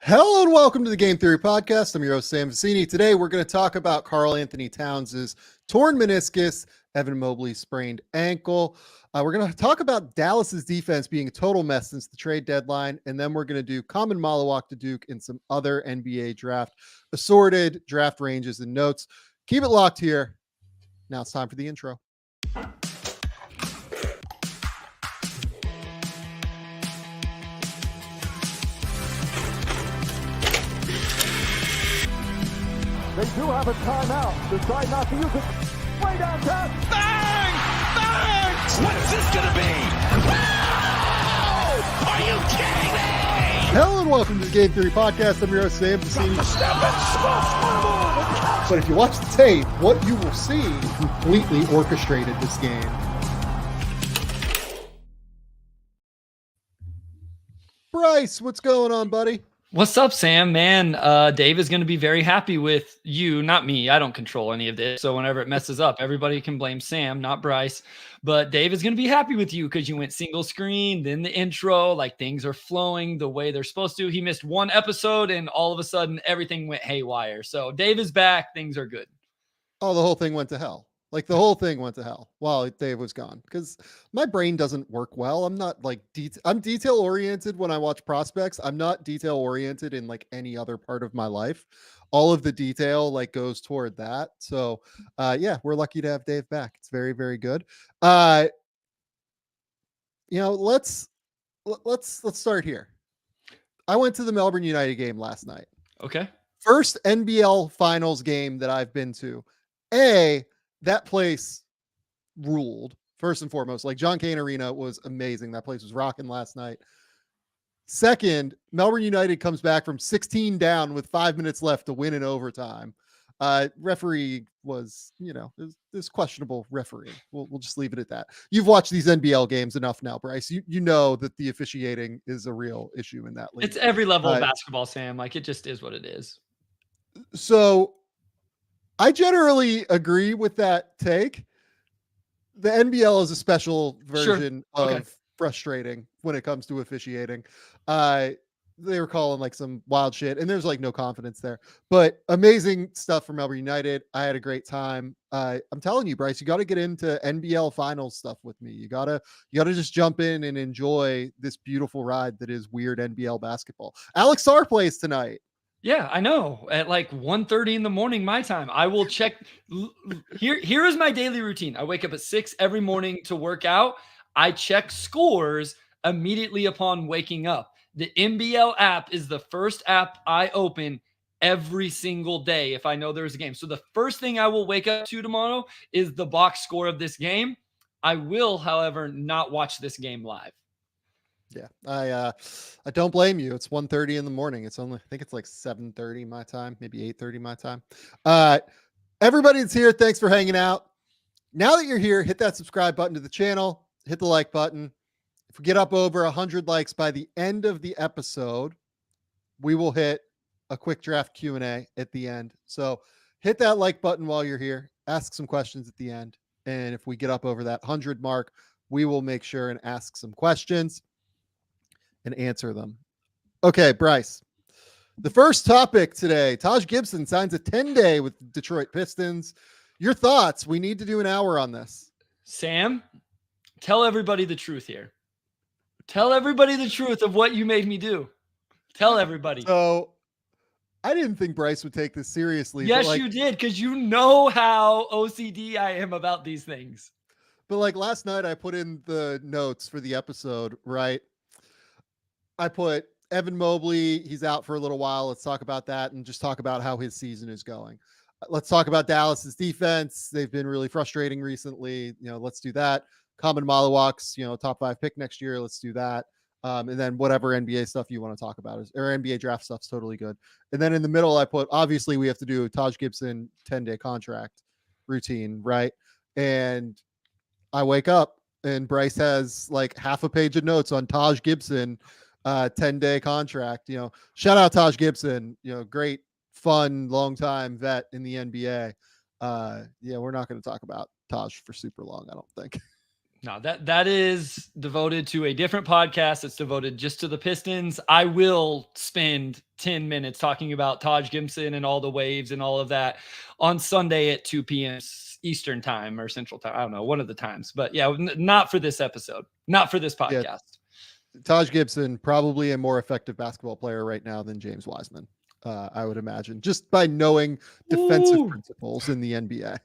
Hello and welcome to the Game Theory Podcast. I'm your host, Sam Vecenie. Today, we're going to talk about Karl-Anthony Towns' torn meniscus, Evan Mobley's sprained ankle. We're going to talk about Dallas's defense being a total mess since the trade deadline, and then we're going to do common Malawak to Duke and some other NBA draft assorted draft ranges and notes. Keep it locked here. Now it's time for the intro. They do have a timeout. Decide not to use it. Way downtown. Bang! Bang! What is this going to be? Wow! Are you kidding me? Hello and welcome to the Game Theory Podcast. I'm your host, Sam Vecenie. But if you watch the tape, what you will see completely orchestrated this game. Bryce, what's going on, buddy? What's up, Sam? Man, Dave is going to be very happy with you, not me. I don't control any of this. So whenever it messes up, everybody can blame Sam, not Bryce. But Dave is going to be happy with you because you went single screen, then the intro, like things are flowing the way they're supposed to. He missed one episode and all of a sudden everything went haywire. So Dave is back. Things are good. Oh, the whole thing went to hell. Like the whole thing went to hell while Dave was gone because my brain doesn't work well. I'm not like I'm detail oriented when I watch prospects. I'm not detail oriented in like any other part of my life. All of the detail like goes toward that. So yeah, we're lucky to have Dave back. It's very, very good. Let's start here. I went to the Melbourne United game last night. Okay. First NBL finals game that I've been to. That place ruled, first and foremost. Like John Cain Arena was amazing. That place was rocking last night. Second, Melbourne United comes back from 16 down with 5 minutes left to win in overtime. Referee was, this questionable referee. We'll just leave it at that. You've watched these NBL games enough now, Bryce. You know that the officiating is a real issue in that league. It's every level of basketball, Sam. Like it just is what it is. So I generally agree with that take. The NBL is a special version of frustrating when it comes to officiating. They were calling like some wild shit and there's like no confidence there, but amazing stuff from Melbourne United. I had a great time. I'm telling you, Bryce, you got to get into NBL finals stuff with me. You gotta just jump in and enjoy this beautiful ride that is weird NBL basketball. Alex Sarr plays tonight. Yeah, I know. At like 1:30 in the morning, my time, I will check. Here is my daily routine. I wake up at 6 every morning to work out. I check scores immediately upon waking up. The NBL app is the first app I open every single day if I know there's a game. So the first thing I will wake up to tomorrow is the box score of this game. I will, however, not watch this game live. Yeah, I don't blame you. It's 1:30 in the morning. It's only, I think it's like 7:30 my time, maybe 8:30 my time. Everybody that's here, thanks for hanging out. Now that you're here, hit that subscribe button to the channel, hit the like button. If we get up over 100 likes by the end of the episode, we will hit a quick draft Q&A at the end. So hit that like button while you're here, ask some questions at the end. And if we get up over that 100 mark, we will make sure and ask some questions and answer them. Okay, Bryce. The first topic today, Taj Gibson signs a 10-day with Detroit Pistons. Your thoughts? We need to do an hour on this. Sam, tell everybody the truth here. Tell everybody the truth of what you made me do. Tell everybody. So I didn't think Bryce would take this seriously. Yes, you did, because you know how OCD I am about these things. But like last night, I put in the notes for the episode, right? I put Evan Mobley, he's out for a little while. Let's talk about that and just talk about how his season is going. Let's talk about Dallas's defense. They've been really frustrating recently. Let's do that. Common Malawak's, top 5 pick next year. Let's do that. And then whatever NBA stuff you want to talk about or NBA draft stuff's totally good. And then in the middle, I put, obviously we have to do Taj Gibson 10-day contract routine, right? And I wake up and Bryce has like half a page of notes on Taj Gibson 10-day contract. Shout out Taj Gibson, great, fun, long time vet in the NBA. We're not going to talk about Taj for super long, I don't think. No, that is devoted to a different podcast. It's devoted just to the Pistons. I will spend 10 minutes talking about Taj Gibson and all the waves and all of that on Sunday at 2 p.m. Eastern time or Central time. I don't know, one of the times. But yeah, not for this episode, not for this podcast. Yeah. Taj Gibson, probably a more effective basketball player right now than James Wiseman, I would imagine, just by knowing defensive principles in the NBA.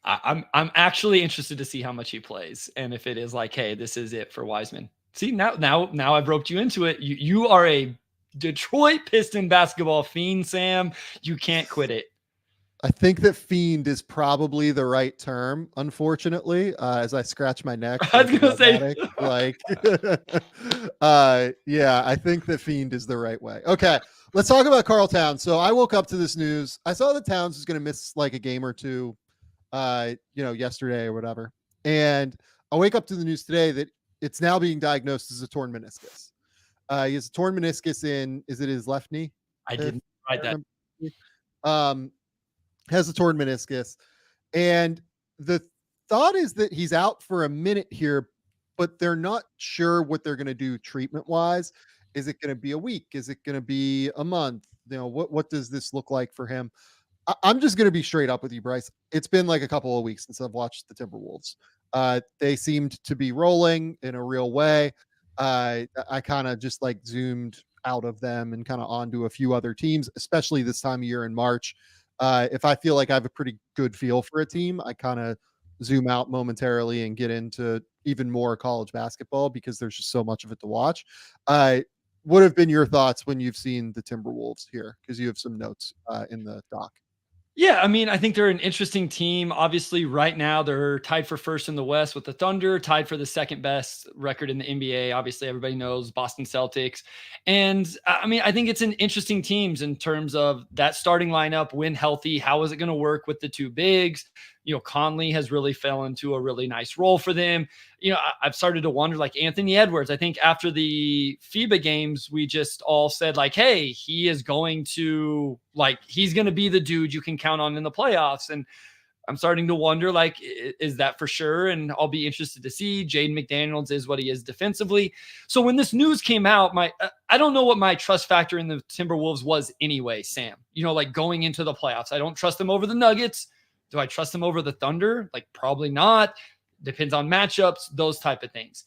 I'm actually interested to see how much he plays, and if it is like, hey, this is it for Wiseman. See, now I've roped you into it. You are a Detroit Piston basketball fiend, Sam. You can't quit it. I think that fiend is probably the right term, unfortunately, as I scratch my neck. I was gonna say, like, yeah, I think that fiend is the right way. Okay, let's talk about Karl Towns. So I woke up to this news. I saw that Towns was going to miss like a game or two, yesterday or whatever. And I wake up to the news today that it's now being diagnosed as a torn meniscus. He has a torn meniscus is it his left knee? I didn't write that. Has a torn meniscus. And the thought is that he's out for a minute here, but they're not sure what they're going to do treatment wise. Is it going to be a week? Is it going to be a month? What does this look like for him? I'm just going to be straight up with you, Bryce. It's been like a couple of weeks since I've watched the Timberwolves. They seemed to be rolling in a real way. I kind of just like zoomed out of them and kind of onto a few other teams, especially this time of year in March. If I feel like I have a pretty good feel for a team, I kind of zoom out momentarily and get into even more college basketball because there's just so much of it to watch. What have been your thoughts when you've seen the Timberwolves here? Because you have some notes in the doc. Yeah, I mean, I think they're an interesting team. Obviously, right now they're tied for first in the West with the Thunder, tied for the second best record in the NBA. Obviously, everybody knows Boston Celtics. And I mean, I think it's an interesting teams in terms of that starting lineup when healthy. How is it going to work with the two bigs? Conley has really fell into a really nice role for them. I've started to wonder, like Anthony Edwards. I think after the FIBA games, we just all said like, hey, he is going to he's going to be the dude you can count on in the playoffs. And I'm starting to wonder, like, is that for sure? And I'll be interested to see. Jaden McDaniels is what he is defensively. So when this news came out, I don't know what my trust factor in the Timberwolves was anyway, Sam. Going into the playoffs, I don't trust them over the Nuggets. Do I trust them over the Thunder? Probably not. Depends on matchups, those type of things.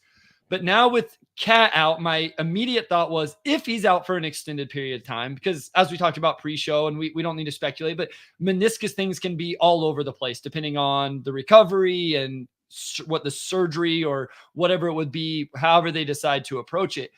But now with Cat out, my immediate thought was if he's out for an extended period of time, because as we talked about pre-show, and we don't need to speculate, but meniscus things can be all over the place depending on the recovery and what the surgery or whatever it would be, however they decide to approach it.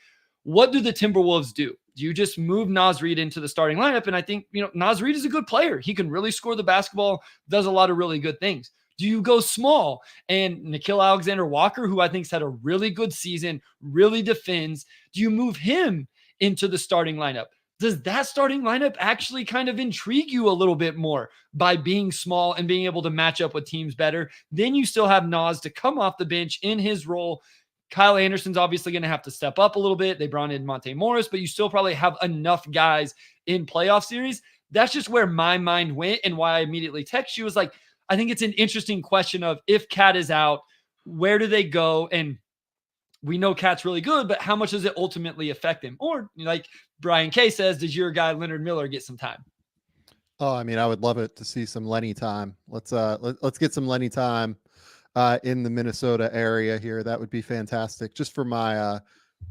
What do the Timberwolves do? Do you just move Naz Reid into the starting lineup? And I think, Naz Reid is a good player. He can really score the basketball, does a lot of really good things. Do you go small and Nickeil Alexander-Walker, who I think's had a really good season, really defends, do you move him into the starting lineup? Does that starting lineup actually kind of intrigue you a little bit more by being small and being able to match up with teams better? Then you still have Naz to come off the bench in his role. Kyle Anderson's obviously going to have to step up a little bit. They brought in Monte Morris, but you still probably have enough guys in playoff series. That's just where my mind went, and why I immediately text you was like, I think it's an interesting question of if Cat is out, where do they go? And we know Cat's really good, but how much does it ultimately affect him? Or like Brian K says, does your guy Leonard Miller get some time? Oh, I mean, I would love it to see some Lenny time. Let's get some Lenny time in the Minnesota area here. That would be fantastic, just for my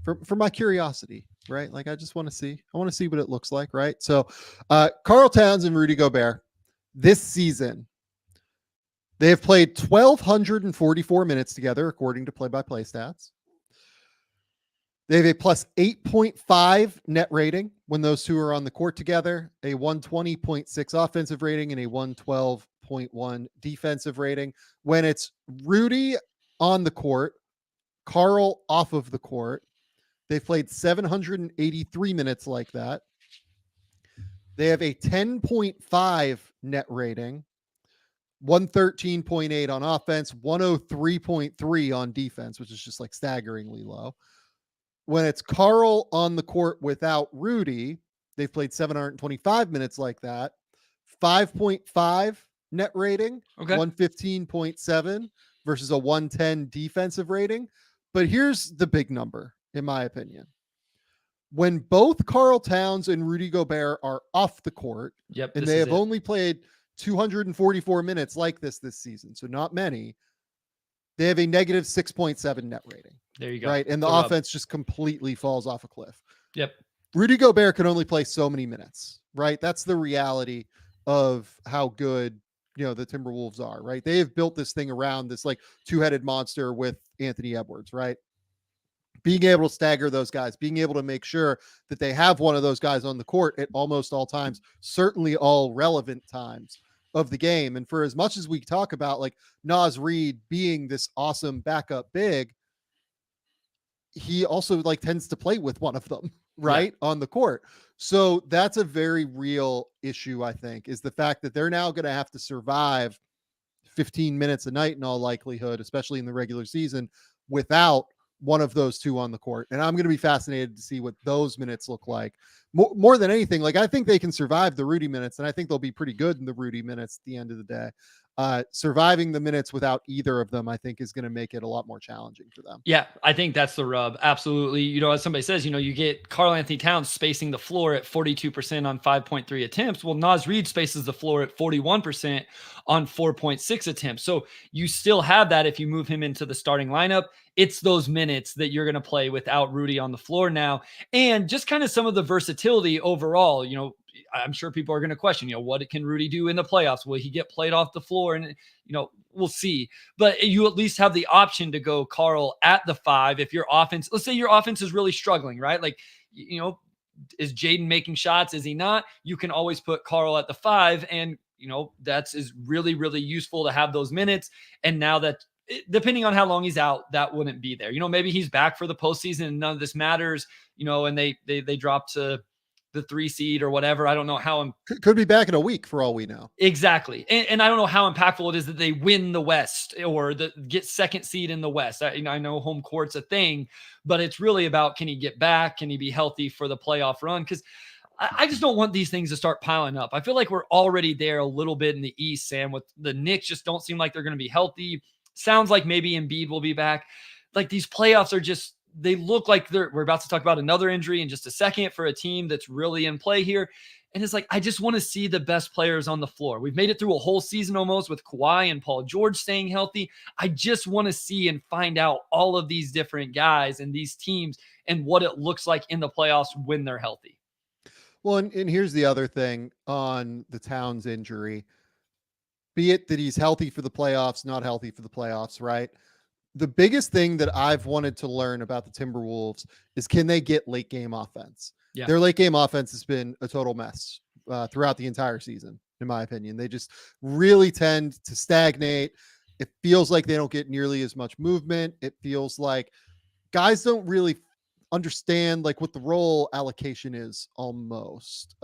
for my curiosity, right? Like I want to see what it looks like, right? So Karl Towns and Rudy Gobert this season, they have played 1,244 minutes together according to play-by-play stats. They have a plus 8.5 net rating when those two are on the court together, a 120.6 offensive rating, and a 112.1 defensive rating. When it's Rudy on the court, Karl off of the court, they've played 783 minutes like that. They have a 10.5 net rating, 113.8 on offense, 103.3 on defense, which is just like staggeringly low. When it's Karl on the court without Rudy, they've played 725 minutes like that, 5.5 net rating, 115.7 versus a 110 defensive rating. But here's the big number, in my opinion. When both Karl Towns and Rudy Gobert are off the court, Yep. and they have only played 244 minutes like this season, so not many, they have a negative 6.7 net rating. There you go. Right. And the offense just completely falls off a cliff. Yep. Rudy Gobert can only play so many minutes, right? That's the reality of how good, the Timberwolves are, right? They have built this thing around this like two-headed monster with Anthony Edwards, right? Being able to stagger those guys, being able to make sure that they have one of those guys on the court at almost all times, certainly all relevant times of the game. And for as much as we talk about like Naz Reid being this awesome backup big, he also like tends to play with one of them, right, on the court. So that's a very real issue, I think, is the fact that they're now going to have to survive 15 minutes a night in all likelihood, especially in the regular season, without one of those two on the court. And I'm going to be fascinated to see what those minutes look like. More than anything, like I think they can survive the Rudy minutes, and I think they'll be pretty good in the Rudy minutes at the end of the day. Surviving the minutes without either of them, I think, is going to make it a lot more challenging for them. Yeah, I think that's the rub. Absolutely. As somebody says, you get Karl-Anthony Towns spacing the floor at 42% on 5.3 attempts. Well, Naz Reid spaces the floor at 41% on 4.6 attempts. So you still have that if you move him into the starting lineup. It's those minutes that you're going to play without Rudy on the floor now. And just kind of some of the versatility overall, I'm sure people are going to question, what can Rudy do in the playoffs? Will he get played off the floor? And, we'll see. But you at least have the option to go Karl at the 5 if your offense, let's say your offense is really struggling, right? Like, is Jaden making shots? Is he not? You can always put Karl at the 5. And, that's is really, really useful to have those minutes. And now that, depending on how long he's out, that wouldn't be there. Maybe he's back for the postseason and none of this matters, and they drop to the 3 seed or whatever. I don't know how could be back in a week for all we know. Exactly. And I don't know how impactful it is that they win the West or get second seed in the West. I know home court's a thing, but it's really about, can he get back? Can he be healthy for the playoff run? Because I just don't want these things to start piling up. I feel like we're already there a little bit in the East, Sam, with the Knicks just don't seem like they're going to be healthy. Sounds like maybe Embiid will be back. Like these playoffs are just, they look like we're about to talk about another injury in just a second for a team that's really in play here. And it's like, I just want to see the best players on the floor. We've made it through a whole season almost with Kawhi and Paul George staying healthy. I just want to see and find out all of these different guys and these teams and what it looks like in the playoffs when they're healthy. Well, and here's the other thing on the Towns injury. Be it that he's healthy for the playoffs, not healthy for the playoffs, right? The biggest thing that I've wanted to learn about the Timberwolves is, can they get late game offense? Yeah. Their late game offense has been a total mess throughout the entire season, in my opinion. They just really tend to stagnate. It feels like they don't get nearly as much movement. It feels like guys don't really understand like what the role allocation is almost.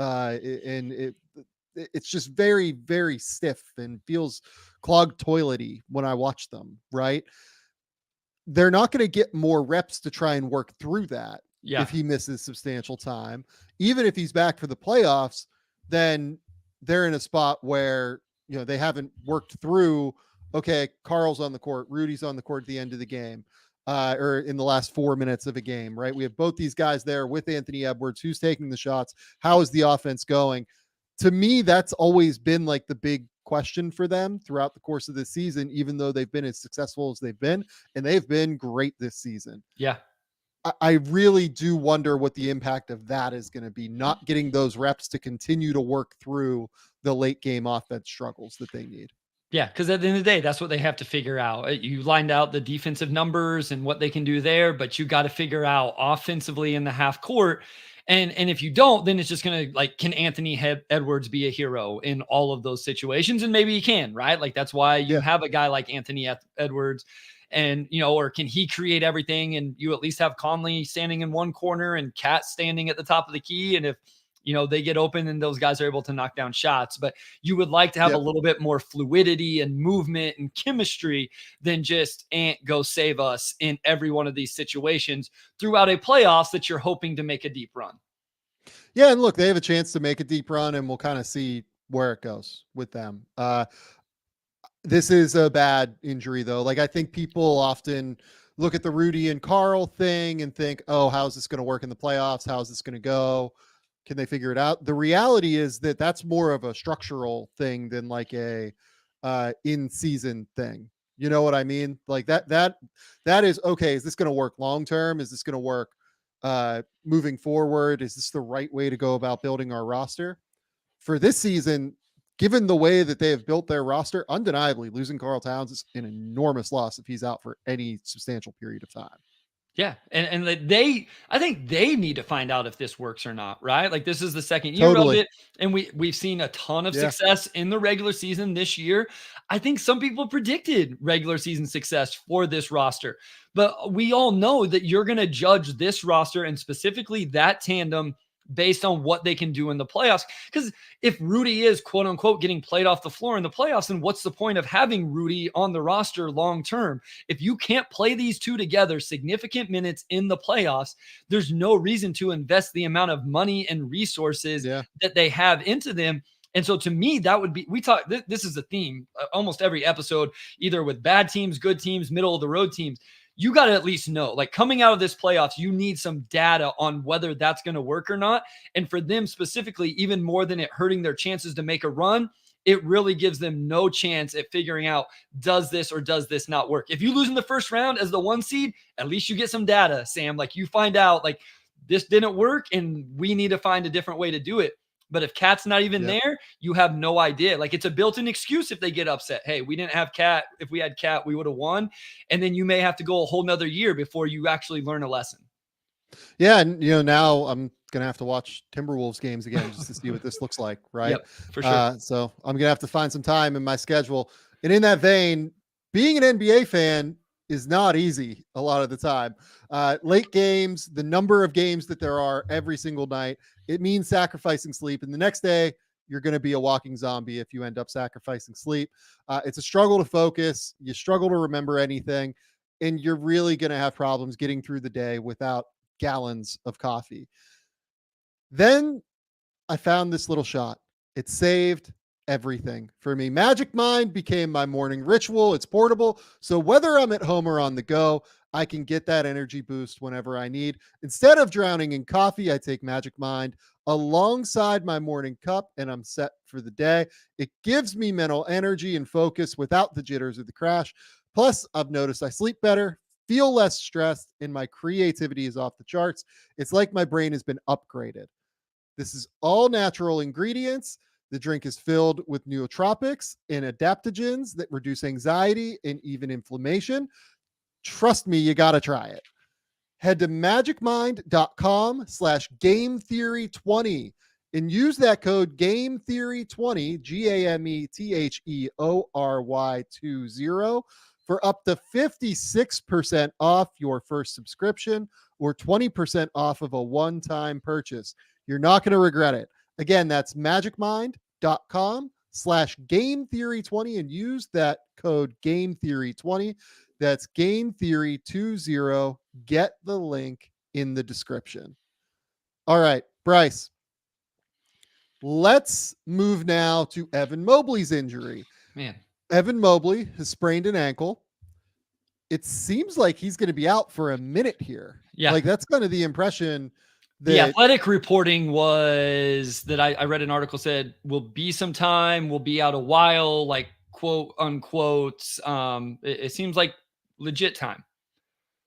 It's just very, very stiff and feels clogged toilety when I watch them, right? They're not going to get more reps to try and work through that. Yeah. If he misses substantial time. Even if he's back for the playoffs, then they're in a spot where, they haven't worked through, okay, Karl's on the court, Rudy's on the court at the end of the game, or in the last 4 minutes of a game, right? We have both these guys there with Anthony Edwards. Who's taking the shots? How is the offense going? To me, that's always been like the big question for them throughout the course of this season, even though they've been as successful as they've been, and they've been great this season. Yeah. I really do wonder what the impact of that is going to be, not getting those reps to continue to work through the late game offense struggles that they need. Yeah, because at the end of the day, that's what they have to figure out. You lined out the defensive numbers and what they can do there, but you got to figure out offensively in the half court. And if you don't, then it's just going to can Anthony Edwards be a hero in all of those situations? And maybe he can, right? Like that's why you have a guy like Anthony Edwards and, or can he create everything? And you at least have Conley standing in one corner and Cat standing at the top of the key. And if, they get open and those guys are able to knock down shots, but you would like to have a little bit more fluidity and movement and chemistry than just go save us in every one of these situations throughout a playoffs that you're hoping to make a deep run. Yeah. And look, they have a chance to make a deep run and we'll kind of see where it goes with them. This is a bad injury, though. Like, I think people often look at the Rudy and Karl thing and think, oh, how's this going to work in the playoffs? How's this going to go? Can they figure it out? The reality is that that's more of a structural thing than like a in-season thing. You know what I mean? Like that is okay. Is this going to work long term? Is this going to work moving forward? Is this the right way to go about building our roster for this season? Given the way that they have built their roster, undeniably losing Karl Towns is an enormous loss if he's out for any substantial period of time. Yeah. And I think they need to find out if this works or not, right? Like this is the second year of it. And we've seen a ton of success in the regular season this year. I think some people predicted regular season success for this roster, but we all know that you're going to judge this roster and specifically that tandem based on what they can do in the playoffs. Because if Rudy is quote unquote getting played off the floor in the playoffs, then what's the point of having Rudy on the roster long term? If you can't play these two together significant minutes in the playoffs, there's no reason to invest the amount of money and resources that they have into them. And so to me, that would be, this is a theme almost every episode, either with bad teams, good teams, middle of the road teams. You got to at least know, like coming out of this playoffs, you need some data on whether that's going to work or not. And for them specifically, even more than it hurting their chances to make a run, it really gives them no chance at figuring out, does this or does this not work? If you lose in the first round as the 1 seed, at least you get some data, Sam. Like you find out like this didn't work and we need to find a different way to do it. But if Cat's not even there, you have no idea. Like it's a built-in excuse if they get upset. Hey, we didn't have Cat. If we had Cat, we would have won. And then you may have to go a whole nother year before you actually learn a lesson. Yeah. And, now I'm going to have to watch Timberwolves games again just to see what this looks like. Right. Yep, for sure. So I'm going to have to find some time in my schedule. And in that vein, being an NBA fan is not easy a lot of the time. Late games, the number of games that there are every single night, it means sacrificing sleep. And the next day, you're going to be a walking zombie if you end up sacrificing sleep. It's a struggle to focus. You struggle to remember anything. And you're really going to have problems getting through the day without gallons of coffee. Then I found this little shot. It saved everything for me. Magic Mind became my morning ritual. It's portable. So whether I'm at home or on the go, I can get that energy boost whenever I need. Instead of drowning in coffee, I take Magic Mind alongside my morning cup and I'm set for the day. It gives me mental energy and focus without the jitters or the crash. Plus, I've noticed I sleep better, feel less stressed, and my creativity is off the charts. It's like my brain has been upgraded. This is all natural ingredients. The drink is filled with nootropics and adaptogens that reduce anxiety and even inflammation. Trust me, you got to try it. Head to magicmind.com/gametheory20 and use that code GameTheory20, GameTheory20 for up to 56% off your first subscription or 20% off of a one-time purchase. You're not going to regret it. Again, that's magicmind.com/gametheory20 and use that code GameTheory20. That's GameTheory20. Get the link in the description. All right, Bryce. Let's move now to Evan Mobley's injury. Man, Evan Mobley has sprained an ankle. It seems like he's going to be out for a minute here. Yeah. Like that's kind of the impression. The athletic reporting was that I read an article said will be some time, will be out a while, like quote unquote. It seems like legit time.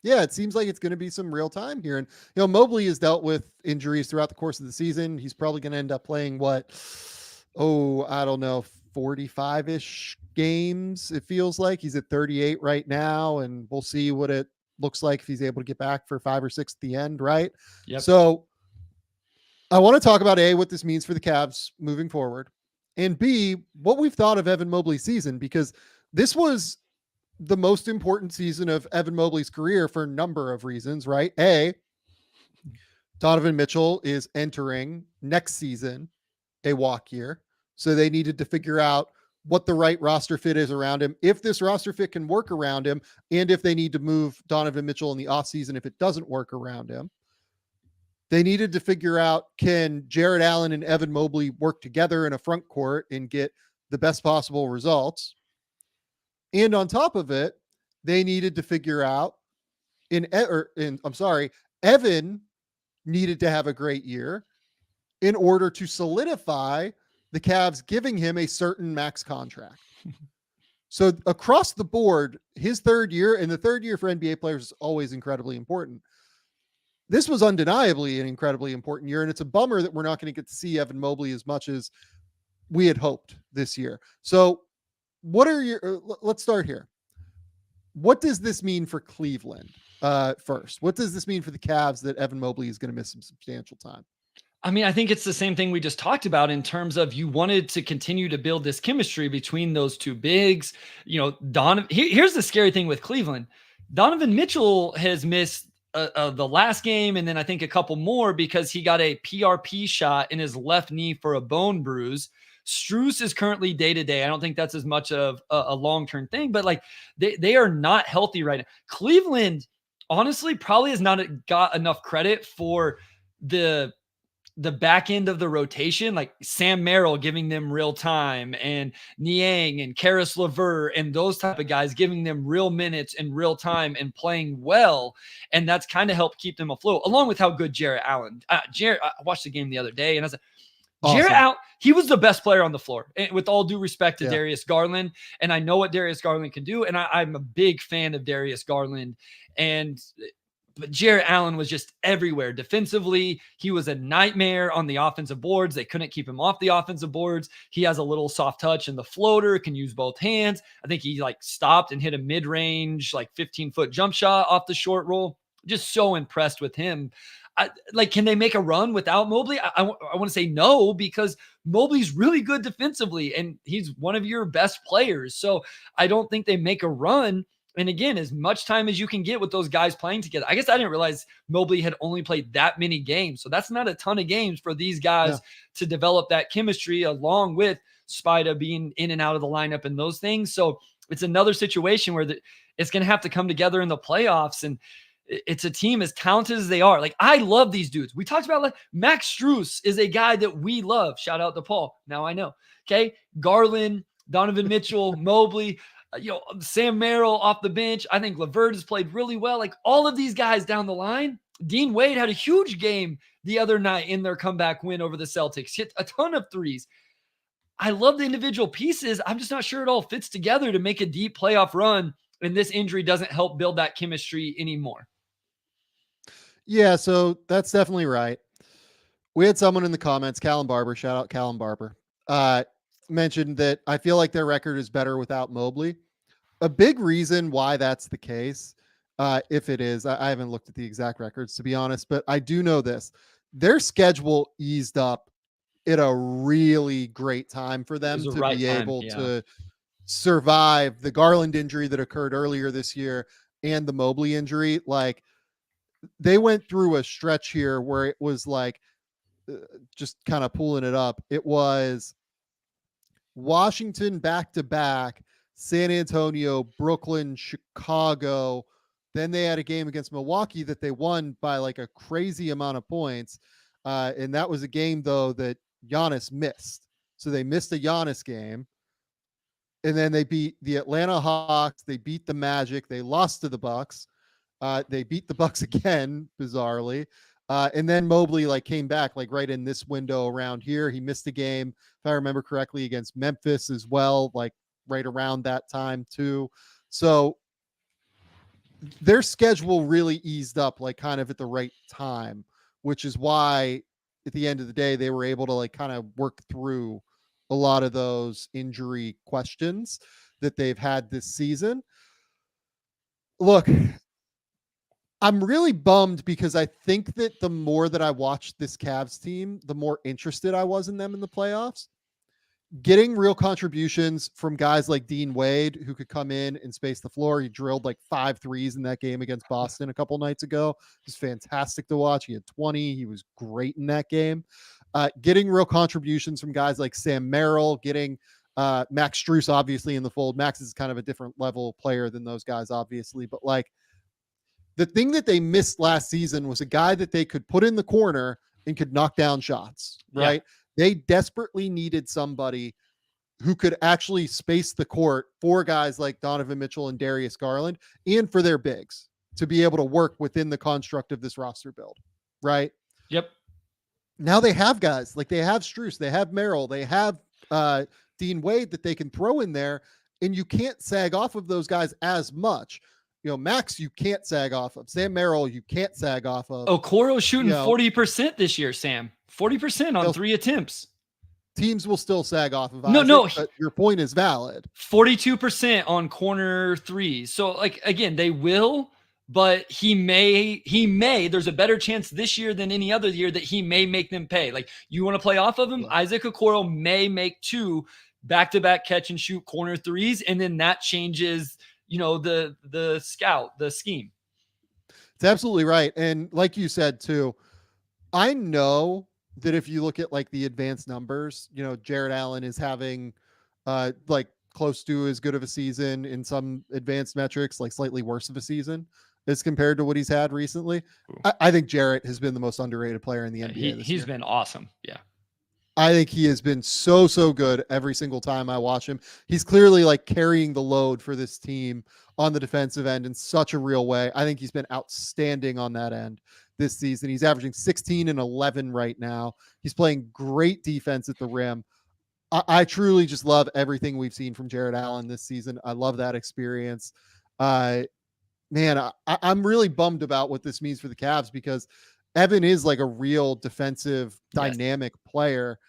Yeah, it seems like it's going to be some real time here. And, Mobley has dealt with injuries throughout the course of the season. He's probably going to end up playing 45-ish games. It feels like he's at 38 right now. And we'll see what it looks like if he's able to get back for 5 or 6 at the end. Right. Yep. So I want to talk about A, what this means for the Cavs moving forward, and B, what we've thought of Evan Mobley's season, because this was the most important season of Evan Mobley's career for a number of reasons, right? A, Donovan Mitchell is entering next season a walk year. So they needed to figure out what the right roster fit is around him, if this roster fit can work around him, and if they need to move Donovan Mitchell in the offseason if it doesn't work around him. They needed to figure out, can Jared Allen and Evan Mobley work together in a front court and get the best possible results? And on top of it, they needed to figure out Evan needed to have a great year in order to solidify the Cavs giving him a certain max contract. So across the board, his third year, and the third year for NBA players is always incredibly important. This was undeniably an incredibly important year, and it's a bummer that we're not going to get to see Evan Mobley as much as we had hoped this year. So let's start here. What does this mean for Cleveland first? What does this mean for the Cavs that Evan Mobley is going to miss some substantial time? I mean, I think it's the same thing we just talked about in terms of you wanted to continue to build this chemistry between those two bigs. Here's the scary thing with Cleveland. Donovan Mitchell has missed the last game, and then I think a couple more because he got a PRP shot in his left knee for a bone bruise. Strus is currently day-to-day. I don't think that's as much of a long-term thing, but like they are not healthy right now. Cleveland, honestly, probably has not got enough credit for the back end of the rotation, like Sam Merrill giving them real time, and Niang and Karis LeVert and those type of guys giving them real minutes and real time and playing well. And that's kind of helped keep them afloat, along with how good Jarrett Allen. I watched the game the other day, and I was like, awesome. Jarrett Allen, he was the best player on the floor, with all due respect to Darius Garland. And I know what Darius Garland can do. And I'm a big fan of Darius Garland. But Jarrett Allen was just everywhere. Defensively, he was a nightmare on the offensive boards. They couldn't keep him off the offensive boards. He has a little soft touch in the floater, can use both hands. I think he stopped and hit a mid-range, 15-foot jump shot off the short roll. Just so impressed with him. Can they make a run without Mobley? I want to say no, because Mobley's really good defensively, and he's one of your best players. So I don't think they make a run. And again, as much time as you can get with those guys playing together. I guess I didn't realize Mobley had only played that many games. So that's not a ton of games for these guys to develop that chemistry, along with Spida being in and out of the lineup and those things. So it's another situation where it's going to have to come together in the playoffs. And it's a team as talented as they are. I love these dudes. We talked about Max Strus is a guy that we love. Shout out to Paul. Now I know. Okay. Garland, Donovan Mitchell, Mobley, Sam Merrill off the bench. I think LeVert has played really well. All of these guys down the line. Dean Wade had a huge game the other night in their comeback win over the Celtics. Hit a ton of threes. I love the individual pieces. I'm just not sure it all fits together to make a deep playoff run, and this injury doesn't help build that chemistry anymore. Yeah, so that's definitely right. We had someone in the comments, Callum Barber, shout out Callum Barber, mentioned that I feel like their record is better without Mobley. A big reason why that's the case, if it is, I haven't looked at the exact records to be honest, but I do know this. Their schedule eased up at a really great time for them to be able to survive the Garland injury that occurred earlier this year and the Mobley injury. They went through a stretch here where it was just kind of pulling it up. It was Washington back-to-back, San Antonio, Brooklyn, Chicago. Then they had a game against Milwaukee that they won by a crazy amount of points. And that was a game, though, that Giannis missed. So they missed a Giannis game. And then they beat the Atlanta Hawks. They beat the Magic. They lost to the Bucks. They beat the Bucks again, bizarrely. And then Mobley came back right in this window around here. He missed a game, if I remember correctly, against Memphis as well, right around that time too. So their schedule really eased up kind of at the right time, which is why at the end of the day, they were able to kind of work through a lot of those injury questions that they've had this season. Look, I'm really bummed because I think that the more that I watched this Cavs team, the more interested I was in them in the playoffs. Getting real contributions from guys like Dean Wade, who could come in and space the floor. He drilled 5 threes in that game against Boston a couple nights ago. It was fantastic to watch. He had 20. He was great in that game. Getting real contributions from guys like Sam Merrill, getting Max Strus obviously in the fold. Max is kind of a different level player than those guys, obviously, but the thing that they missed last season was a guy that they could put in the corner and could knock down shots, right? Yeah. They desperately needed somebody who could actually space the court for guys like Donovan Mitchell and Darius Garland and for their bigs to be able to work within the construct of this roster build, right? Yep. Now they have guys like they have Strus, they have Merrill, they have Dean Wade that they can throw in there, and you can't sag off of those guys as much. Max, you can't sag off of. Sam Merrill, you can't sag off of. Okoro's shooting 40% this year, Sam. 40% on 3 attempts. Teams will still sag off of Isaac, but your point is valid. 42% on corner threes. So, like, again, they will, but he may, there's a better chance this year than any other year that he may make them pay. Like, you want to play off of him? Yeah. Isaac Okoro may make 2 back-to-back catch and shoot corner threes, and then that changes, the scheme. It's absolutely right. And like you said too, I know that if you look at like the advanced numbers, Jarrett Allen is having like close to as good of a season in some advanced metrics, like slightly worse of a season as compared to what he's had recently. I think Jarrett has been the most underrated player in the NBA. He's been awesome. Yeah. I think he has been so good every single time I watch him. He's clearly like carrying the load for this team on the defensive end in such a real way. I think he's been outstanding on that end this season. He's averaging 16 and 11 right now. He's playing great defense at the rim. I truly just love everything we've seen from Jarrett Allen this season. I love that experience. Man, I'm really bummed about what this means for the Cavs because Evan is like a real defensive dynamic player.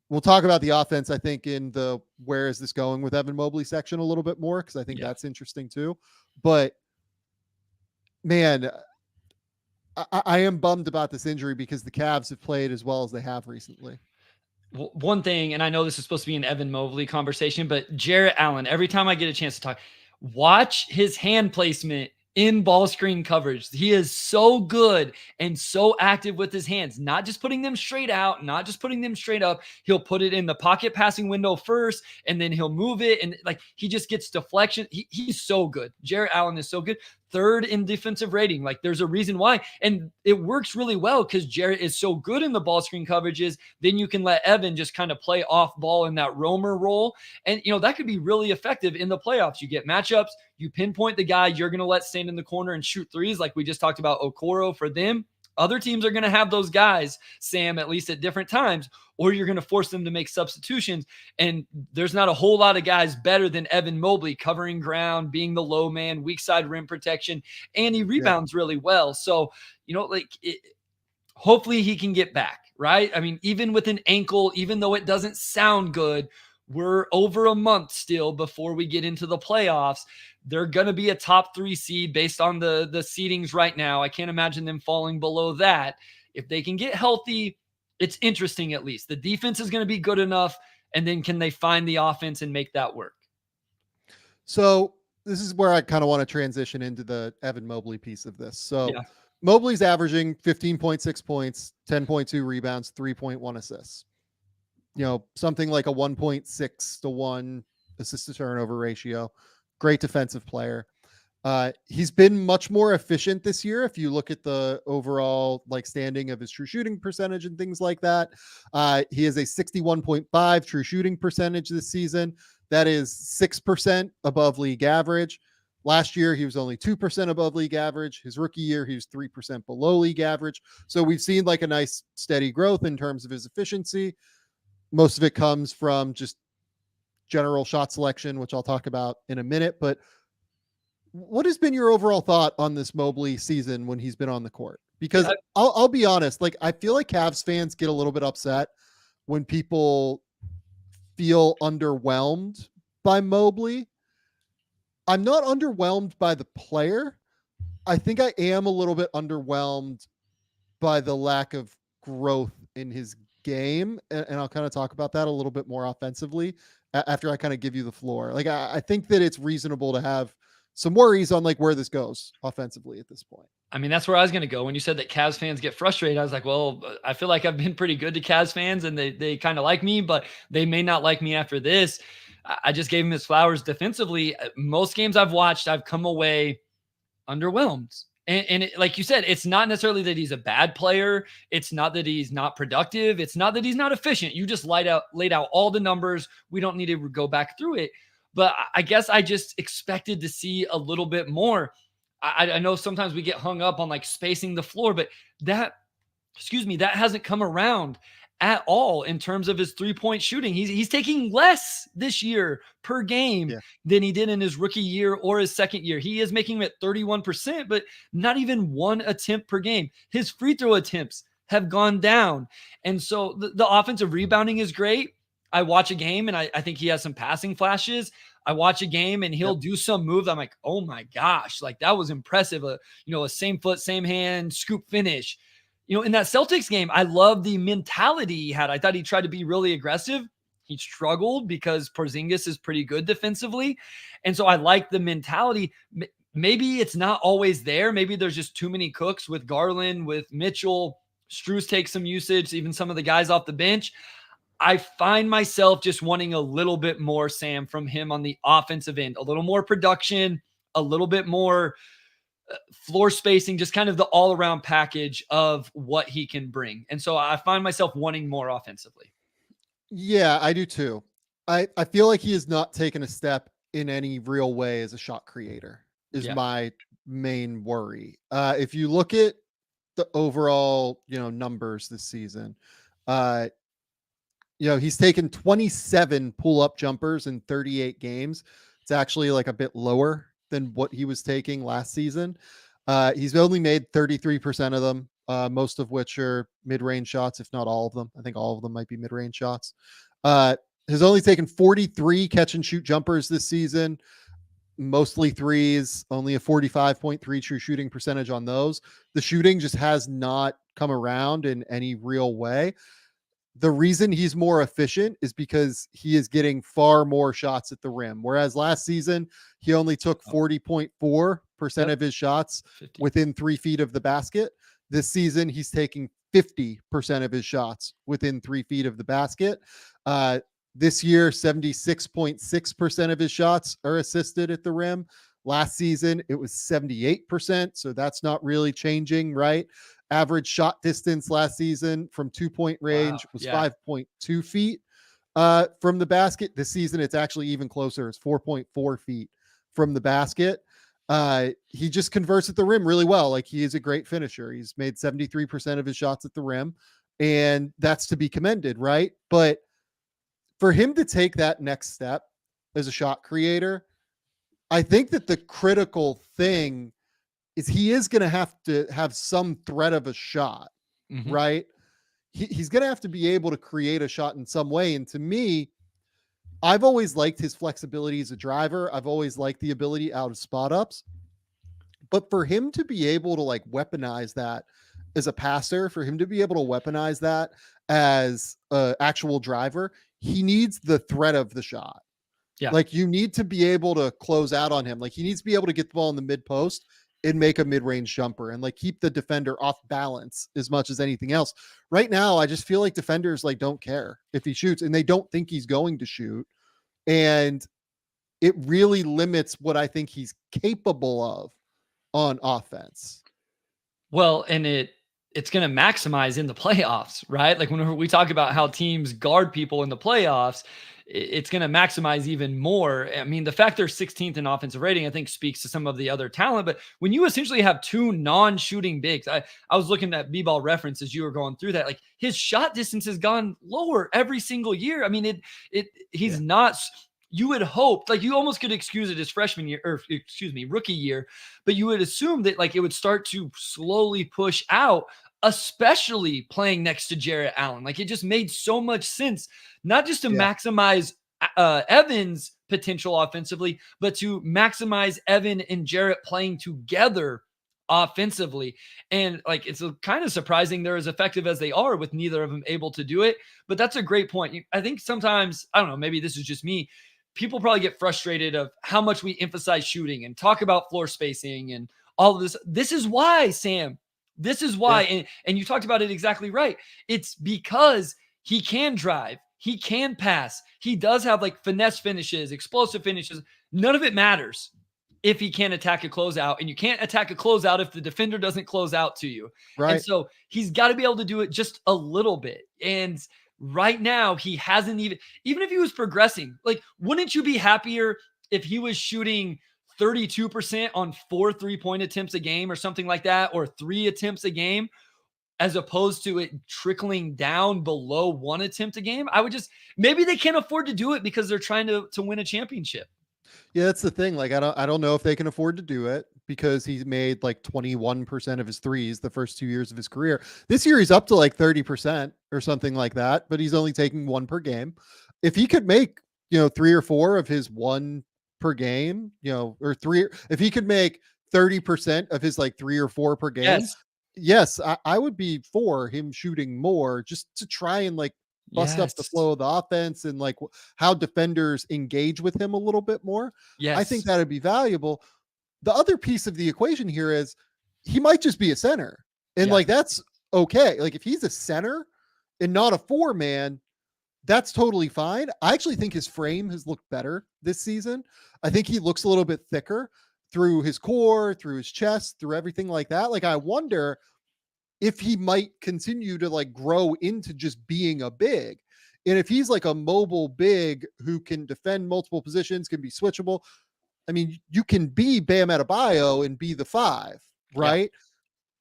We'll talk about the offense, I think, in the where is this going with Evan Mobley section a little bit more, because I think that's interesting too. But man, I am bummed about this injury because the Cavs have played as well as they have recently. One thing, and I know this is supposed to be an Evan Mobley conversation, but Jarrett Allen, every time I get a chance to talk, watch his hand placement in ball screen coverage. He is so good and so active with his hands, not just putting them straight out, not just putting them straight up. He'll put it in the pocket passing window first, and then he'll move it. And like, he just gets deflection. He's so good. Jarrett Allen is so good. 3rd in defensive rating. Like, there's a reason why. And it works really well because Jarrett is so good in the ball screen coverages. Then you can let Evan just kind of play off ball in that roamer role. And, that could be really effective in the playoffs. You get matchups, you pinpoint the guy you're going to let stand in the corner and shoot threes. Like we just talked about Okoro for them. Other teams are going to have those guys, Sam, at least at different times, or you're going to force them to make substitutions. And there's not a whole lot of guys better than Evan Mobley covering ground, being the low man, weak side rim protection, and he rebounds really well. So, hopefully he can get back, right? I mean, even with an ankle, even though it doesn't sound good, we're over a month still before we get into the playoffs. They're going to be a top 3 seed based on the seedings right now. I can't imagine them falling below that. If they can get healthy, it's interesting at least. The defense is going to be good enough, and then can they find the offense and make that work? So this is where I kind of want to transition into the Evan Mobley piece of this. So Mobley's averaging 15.6 points, 10.2 rebounds, 3.1 assists. Something like a 1.6 to 1 assist to turnover ratio. Great defensive player. He's been much more efficient this year. If you look at the overall standing of his true shooting percentage and things like that, he has a 61.5 true shooting percentage this season. That is 6% above league average. Last year, he was only 2% above league average. His rookie year, he was 3% below league average. So we've seen a nice steady growth in terms of his efficiency. Most of it comes from just general shot selection, which I'll talk about in a minute. But what has been your overall thought on this Mobley season when he's been on the court? Because I'll be honest, I feel like Cavs fans get a little bit upset when people feel underwhelmed by Mobley. I'm not underwhelmed by the player. I think I am a little bit underwhelmed by the lack of growth in his game. And I'll kind of talk about that a little bit more offensively after I kind of give you the floor. I think that it's reasonable to have some worries on where this goes offensively at this point. I mean, that's where I was going to go. When you said that Cavs fans get frustrated, I was like, well, I feel like I've been pretty good to Cavs fans and they kind of like me, but they may not like me after this. I just gave him his flowers defensively. Most games I've watched, I've come away underwhelmed. And like you said, it's not necessarily that he's a bad player. It's not that he's not productive. It's not that he's not efficient. You just laid out all the numbers. We don't need to go back through it. But I guess I just expected to see a little bit more. I know sometimes we get hung up on like spacing the floor, but that hasn't come around at all in terms of his 3-point shooting. He's taking less this year per game than he did in his rookie year or his second year. He is making it 31%, but not even one attempt per game. His free throw attempts have gone down. And so the offensive rebounding is great. I watch a game and I think he has some passing flashes. I watch a game and he'll do some move. I'm like, oh my gosh, like that was impressive. A same foot, same hand, scoop finish. In that Celtics game, I love the mentality he had. I thought he tried to be really aggressive. He struggled because Porzingis is pretty good defensively. And so I like the mentality. Maybe it's not always there. Maybe there's just too many cooks with Garland, with Mitchell. Strus takes some usage, even some of the guys off the bench. I find myself just wanting a little bit more, Sam, from him on the offensive end, a little more production, a little bit more floor spacing, just kind of the all-around package of what he can bring. And so I find myself wanting more offensively. Yeah, I do too. I feel like he has not taken a step in any real way as a shot creator is my main worry. If you look at the overall, numbers this season, he's taken 27 pull-up jumpers in 38 games. It's actually like a bit lower than what he was taking last season. He's only made 33% of them, most of which are mid-range shots, if not all of them. I think all of them might be mid-range shots. Has only taken 43 catch and shoot jumpers this season, mostly threes, only a 45.3 true shooting percentage on those. The shooting just has not come around in any real way. The reason he's more efficient is because he is getting far more shots at the rim. Whereas last season, he only took 40.4% of his shots 50. within 3 feet of the basket. This season, he's taking 50% of his shots within 3 feet of the basket. This year, 76.6% of his shots are assisted at the rim. Last season, it was 78%. So that's not really changing, right? Average shot distance last season from 2-point range was 5.2 feet from the basket. This season, it's actually even closer. It's 4.4 feet from the basket. He just converts at the rim really well. Like, he is a great finisher. He's made 73% of his shots at the rim, and that's to be commended, right? But for him to take that next step as a shot creator, I think that the critical thing is he is going to have some threat of a shot, right? He's going to have to be able to create a shot in some way. And to me, I've always liked his flexibility as a driver. I've always liked the ability out of spot ups. But for him to be able to like weaponize that as a passer, for him to be able to weaponize that as an actual driver, he needs the threat of the shot. Yeah. Like, you need to be able to close out on him. Like, he needs to be able to get the ball in the mid post and make a mid-range jumper and like keep the defender off balance as much as anything else. Right now, I just feel like defenders like don't care if he shoots, and they don't think he's going to shoot. And it really limits what I think he's capable of on offense. Well, and it's going to maximize in the playoffs, right? Like, whenever we talk about how teams guard people in the playoffs, it's going to maximize even more. I mean, the fact they're 16th in offensive rating, I think, speaks to some of the other talent. But when you essentially have two non-shooting bigs, I was looking at B-ball reference as you were going through that. Like, his shot distance has gone lower every single year. I mean, he's not. You would hope, like, you almost could excuse it his freshman year, or rookie year, but you would assume that like it would start to slowly push out, especially playing next to Jarrett Allen. Like, it just made so much sense, not just to maximize Evan's potential offensively, but to maximize Evan and Jarrett playing together offensively. And like, it's kind of surprising they're as effective as they are with neither of them able to do it. But that's a great point. I think sometimes, I don't know, maybe this is just me, people probably get frustrated of how much we emphasize shooting and talk about floor spacing and all of this. This is why, Sam. This is why. And you talked about it exactly right. It's because he can drive. He can pass. He does have like finesse finishes, explosive finishes. None of it matters if he can't attack a closeout, and you can't attack a closeout if the defender doesn't close out to you. Right. And so he's got to be able to do it just a little bit. And right now he hasn't even if he was progressing, like, wouldn't you be happier if he was shooting 32% on 4 3-point attempts a game or something like that, or 3 attempts a game, as opposed to it trickling down below 1 attempt a game? Maybe they can't afford to do it because they're trying to win a championship. Yeah, that's the thing. Like, I don't know if they can afford to do it because he's made like 21% of his threes the first 2 years of his career. This year he's up to like 30% or something like that, but he's only taking 1 per game. If he could make, 3 or 4 of his 1 per game, or 3, if he could make 30% of his like 3 or 4 per game, yes, I would be for him shooting more, just to try and like bust up the flow of the offense and like how defenders engage with him a little bit more. Yes. I think that'd be valuable. The other piece of the equation here is he might just be a center, and like, that's okay. Like, if he's a center and not a 4-man, that's totally fine. I actually think his frame has looked better this season. I think he looks a little bit thicker through his core, through his chest, through everything like that. Like, I wonder if he might continue to like grow into just being a big. And if he's like a mobile big who can defend multiple positions, can be switchable. I mean, you can be Bam Adebayo and be the 5, right? Yeah.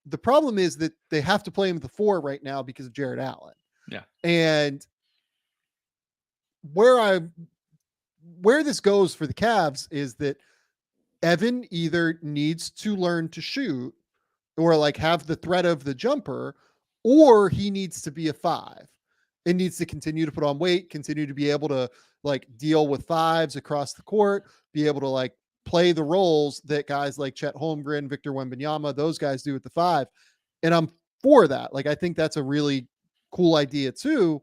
The problem is that they have to play him the 4 right now because of Jared Allen. Yeah. And where this goes for the Cavs is that Evan either needs to learn to shoot or like have the threat of the jumper, or he needs to be a 5 and needs to continue to put on weight, continue to be able to like deal with 5s across the court, be able to like play the roles that guys like Chet Holmgren, Victor Wembanyama, those guys do at the 5. And I'm for that. Like, I think that's a really cool idea too.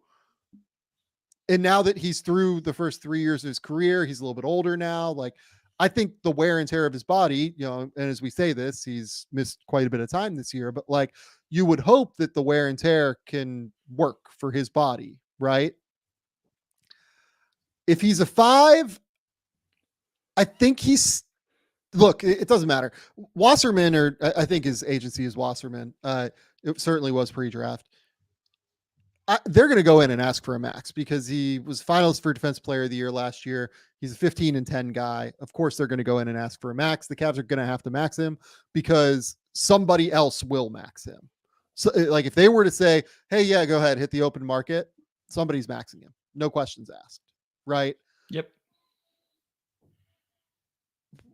And now that he's through the first 3 years of his career, he's a little bit older now. Like, I think the wear and tear of his body, and as we say this, he's missed quite a bit of time this year, but like, you would hope that the wear and tear can work for his body, right? If he's a 5, I think it doesn't matter. Wasserman, or I think his agency is Wasserman. It certainly was pre-draft. They're going to go in and ask for a max because he was finalist for Defensive Player of the Year last year. He's a 15-10 guy. Of course, they're going to go in and ask for a max. The Cavs are going to have to max him because somebody else will max him. So, like, if they were to say, hey, yeah, go ahead, hit the open market, somebody's maxing him. No questions asked, right? Yep.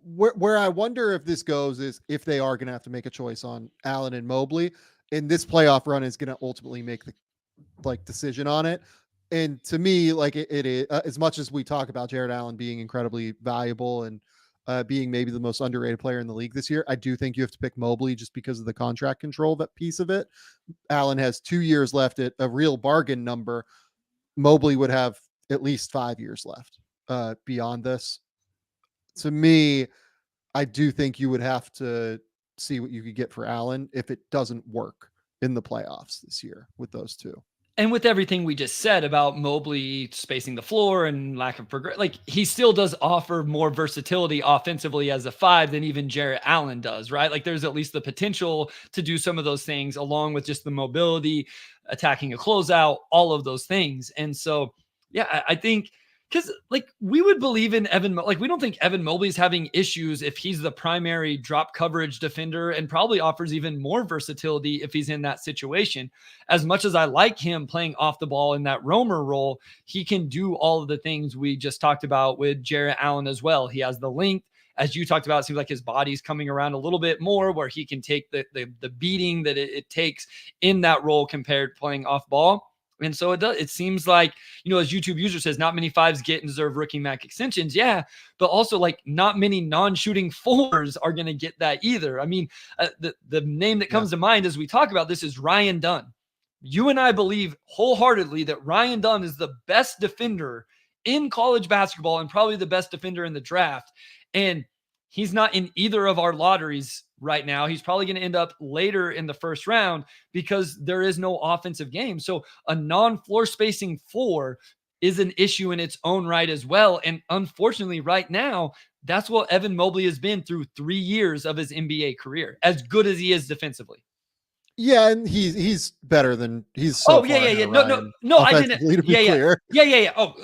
Where I wonder if this goes is if they are going to have to make a choice on Allen and Mobley, and this playoff run is going to ultimately make the decision on it. And to me, like, it is, as much as we talk about Jared Allen being incredibly valuable and being maybe the most underrated player in the league this year, I do think you have to pick Mobley just because of the contract control, that piece of it. Allen has 2 years left at a real bargain number. Mobley would have at least 5 years left beyond this. To me, I do think you would have to see what you could get for Allen if it doesn't work in the playoffs this year with those two. And with everything we just said about Mobley spacing the floor and lack of progress, like, he still does offer more versatility offensively as a 5 than even Jarrett Allen does, right? Like, there's at least the potential to do some of those things along with just the mobility, attacking a closeout, all of those things. And so, yeah, I think, because like, we would believe in like, we don't think Evan Mobley's having issues if he's the primary drop coverage defender, and probably offers even more versatility if he's in that situation. As much as I like him playing off the ball in that roamer role, he can do all of the things we just talked about with Jarrett Allen as well. He has the length, as you talked about. It seems like his body's coming around a little bit more, where he can take the beating that it takes in that role compared to playing off ball. And so it seems like, as YouTube user says, not many 5s get and deserve rookie max extensions. Yeah. But also, like, not many non-shooting 4s are going to get that either. I mean, the name that comes to mind as we talk about this is Ryan Dunn. You and I believe wholeheartedly that Ryan Dunn is the best defender in college basketball and probably the best defender in the draft. And he's not in either of our lotteries right now. He's probably going to end up later in the first round because there is no offensive game. So a non-floor spacing 4 is an issue in its own right as well. And unfortunately, right now, That's what Evan Mobley has been through 3 years of his NBA career, as good as he is defensively. Yeah, and he's better than he's so Oh, far yeah. ahead of No, Ryan I didn't. offensively, to be Yeah. clear. Yeah. Oh,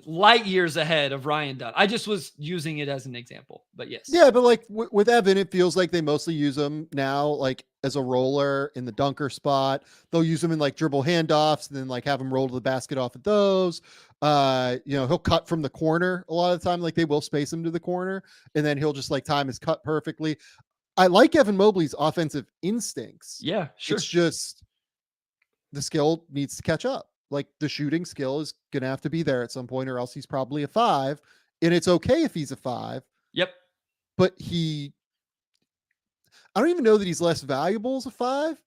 light years ahead of Ryan Dunn. I just was using it as an example, but yes. Yeah, but like with Evan, it feels like they mostly use him now, like as a roller in the dunker spot. They'll use him in like dribble handoffs and then like have him roll to the basket off of those. He'll cut from the corner a lot of the time. Like they will space him to the corner and then he'll just like time his cut perfectly. I like Evan Mobley's offensive instincts. Yeah, sure. It's just the skill needs to catch up. Like the shooting skill is going to have to be there at some point, or else he's probably a 5. And it's okay if he's a 5. Yep. But I don't even know that he's less valuable as a 5.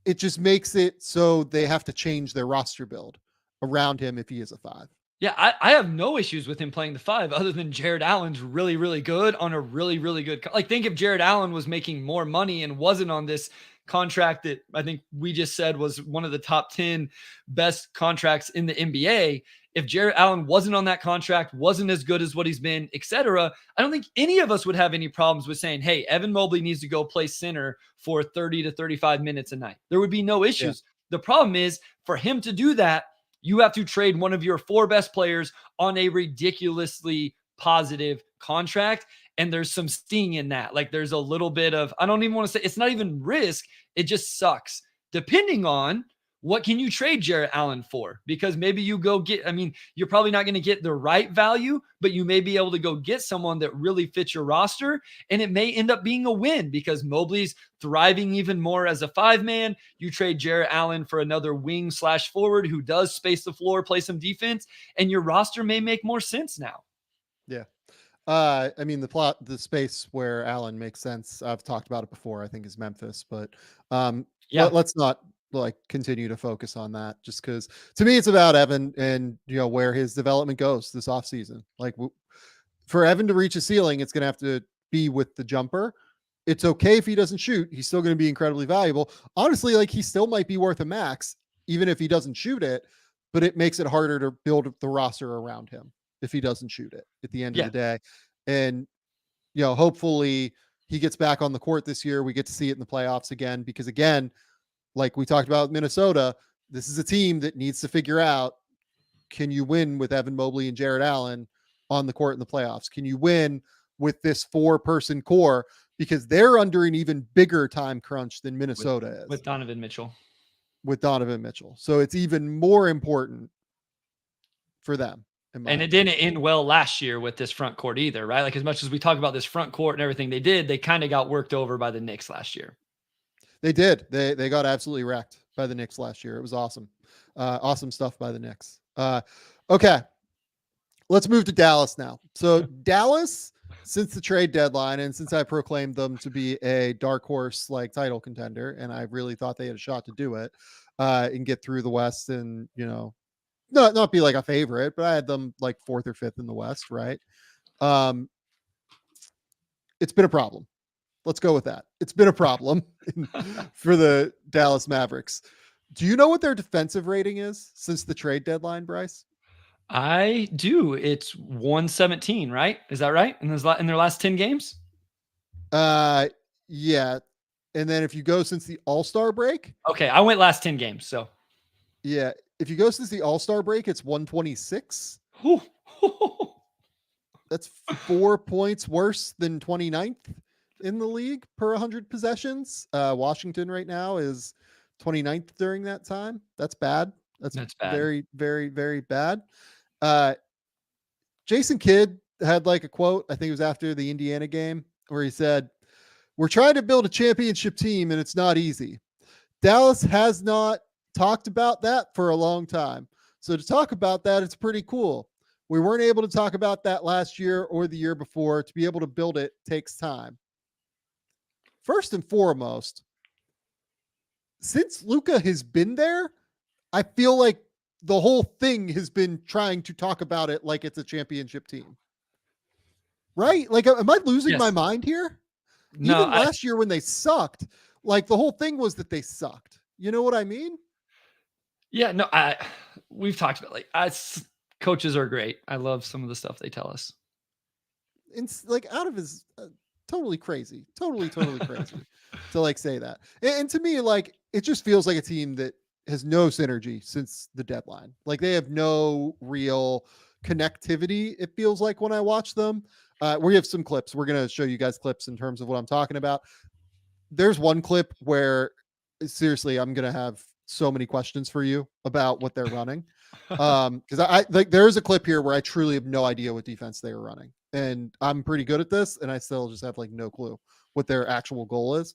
It just makes it so they have to change their roster build around him if he is a 5. Yeah, I have no issues with him playing the 5 other than Jared Allen's really, really good on a really, really good. Like, think if Jared Allen was making more money and wasn't on this contract that I think we just said was one of the top 10 best contracts in the NBA. If Jared Allen wasn't on that contract, wasn't as good as what he's been, etc., I don't think any of us would have any problems with saying, hey, Evan Mobley needs to go play center for 30 to 35 minutes a night. There would be no issues. Yeah. The problem is for him to do that, you have to trade one of your 4 best players on a ridiculously positive contract. And there's some sting in that. Like there's a little bit of, I don't even want to say, it's not even risk. It just sucks. Depending on what can you trade Jared Allen for? Because maybe you go get, you're probably not going to get the right value, but you may be able to go get someone that really fits your roster. And it may end up being a win because Mobley's thriving even more as a 5-man. You trade Jared Allen for another wing/forward who does space the floor, play some defense, and your roster may make more sense now. Yeah. The space where Allen makes sense, I've talked about it before, I think is Memphis, but let's not like continue to focus on that just because to me it's about Evan and where his development goes this offseason. Like for Evan to reach a ceiling, it's going to have to be with the jumper. It's okay if he doesn't shoot. He's still going to be incredibly valuable. Honestly, like he still might be worth a max, even if he doesn't shoot it, but it makes it harder to build the roster around him if he doesn't shoot it at the end of the day. And, hopefully he gets back on the court this year. We get to see it in the playoffs again, because again, like we talked about Minnesota, this is a team that needs to figure out, can you win with Evan Mobley and Jared Allen on the court in the playoffs? Can you win with this 4-person core? Because they're under an even bigger time crunch than Minnesota is. With Donovan Mitchell. So it's even more important for them. And it didn't end well last year with this front court either, right? Like as much as we talk about this front court and everything they did, they kind of got worked over by the Knicks last year. They did. They got absolutely wrecked by the Knicks last year. It was awesome. Awesome stuff by the Knicks. Okay. Let's move to Dallas now. So Dallas, since the trade deadline and since I proclaimed them to be a dark horse like title contender, and I really thought they had a shot to do it and get through the West and, not be like a favorite, but I had them like 4th or 5th in the West, right? It's been a problem. Let's go with that. It's been a problem for the Dallas Mavericks. Do you know what their defensive rating is since the trade deadline, Bryce? I do. It's 117, right? Is that right? In their last 10 games? Yeah. And then if you go since the All-Star break. Okay, I went last 10 games, so. Yeah. If you go since the All-Star break, it's 126. That's 4 points worse than 29th in the league per 100 possessions. Washington right now is 29th during that time. That's bad. That's bad. Very, very, very bad. Jason Kidd had like a quote, I think it was after the Indiana game, where he said, "We're trying to build a championship team and it's not easy." Dallas has not talked about that for a long time. So to talk about that, it's pretty cool. We weren't able to talk about that last year or the year before. To be able to build it takes time. First and foremost, since Luka has been there, I feel like the whole thing has been trying to talk about it like it's a championship team. Right? Like, am I losing my mind here? No, even last year when they sucked, like the whole thing was that they sucked. You know what I mean? Yeah, no, we've talked about coaches are great. I love some of the stuff they tell us. like out of his totally crazy crazy to like say that. And to me, like, it just feels like a team that has no synergy since the deadline. Like, they have no real connectivity, it feels like, when I watch them. We have some clips. We're going to show you guys clips in terms of what I'm talking about. There's one clip where, seriously, I'm going to have so many questions for you about what they're running. Because I like, there's a clip here where I truly have no idea what defense they were running, and I'm pretty good at this, and I still just have like no clue what their actual goal is.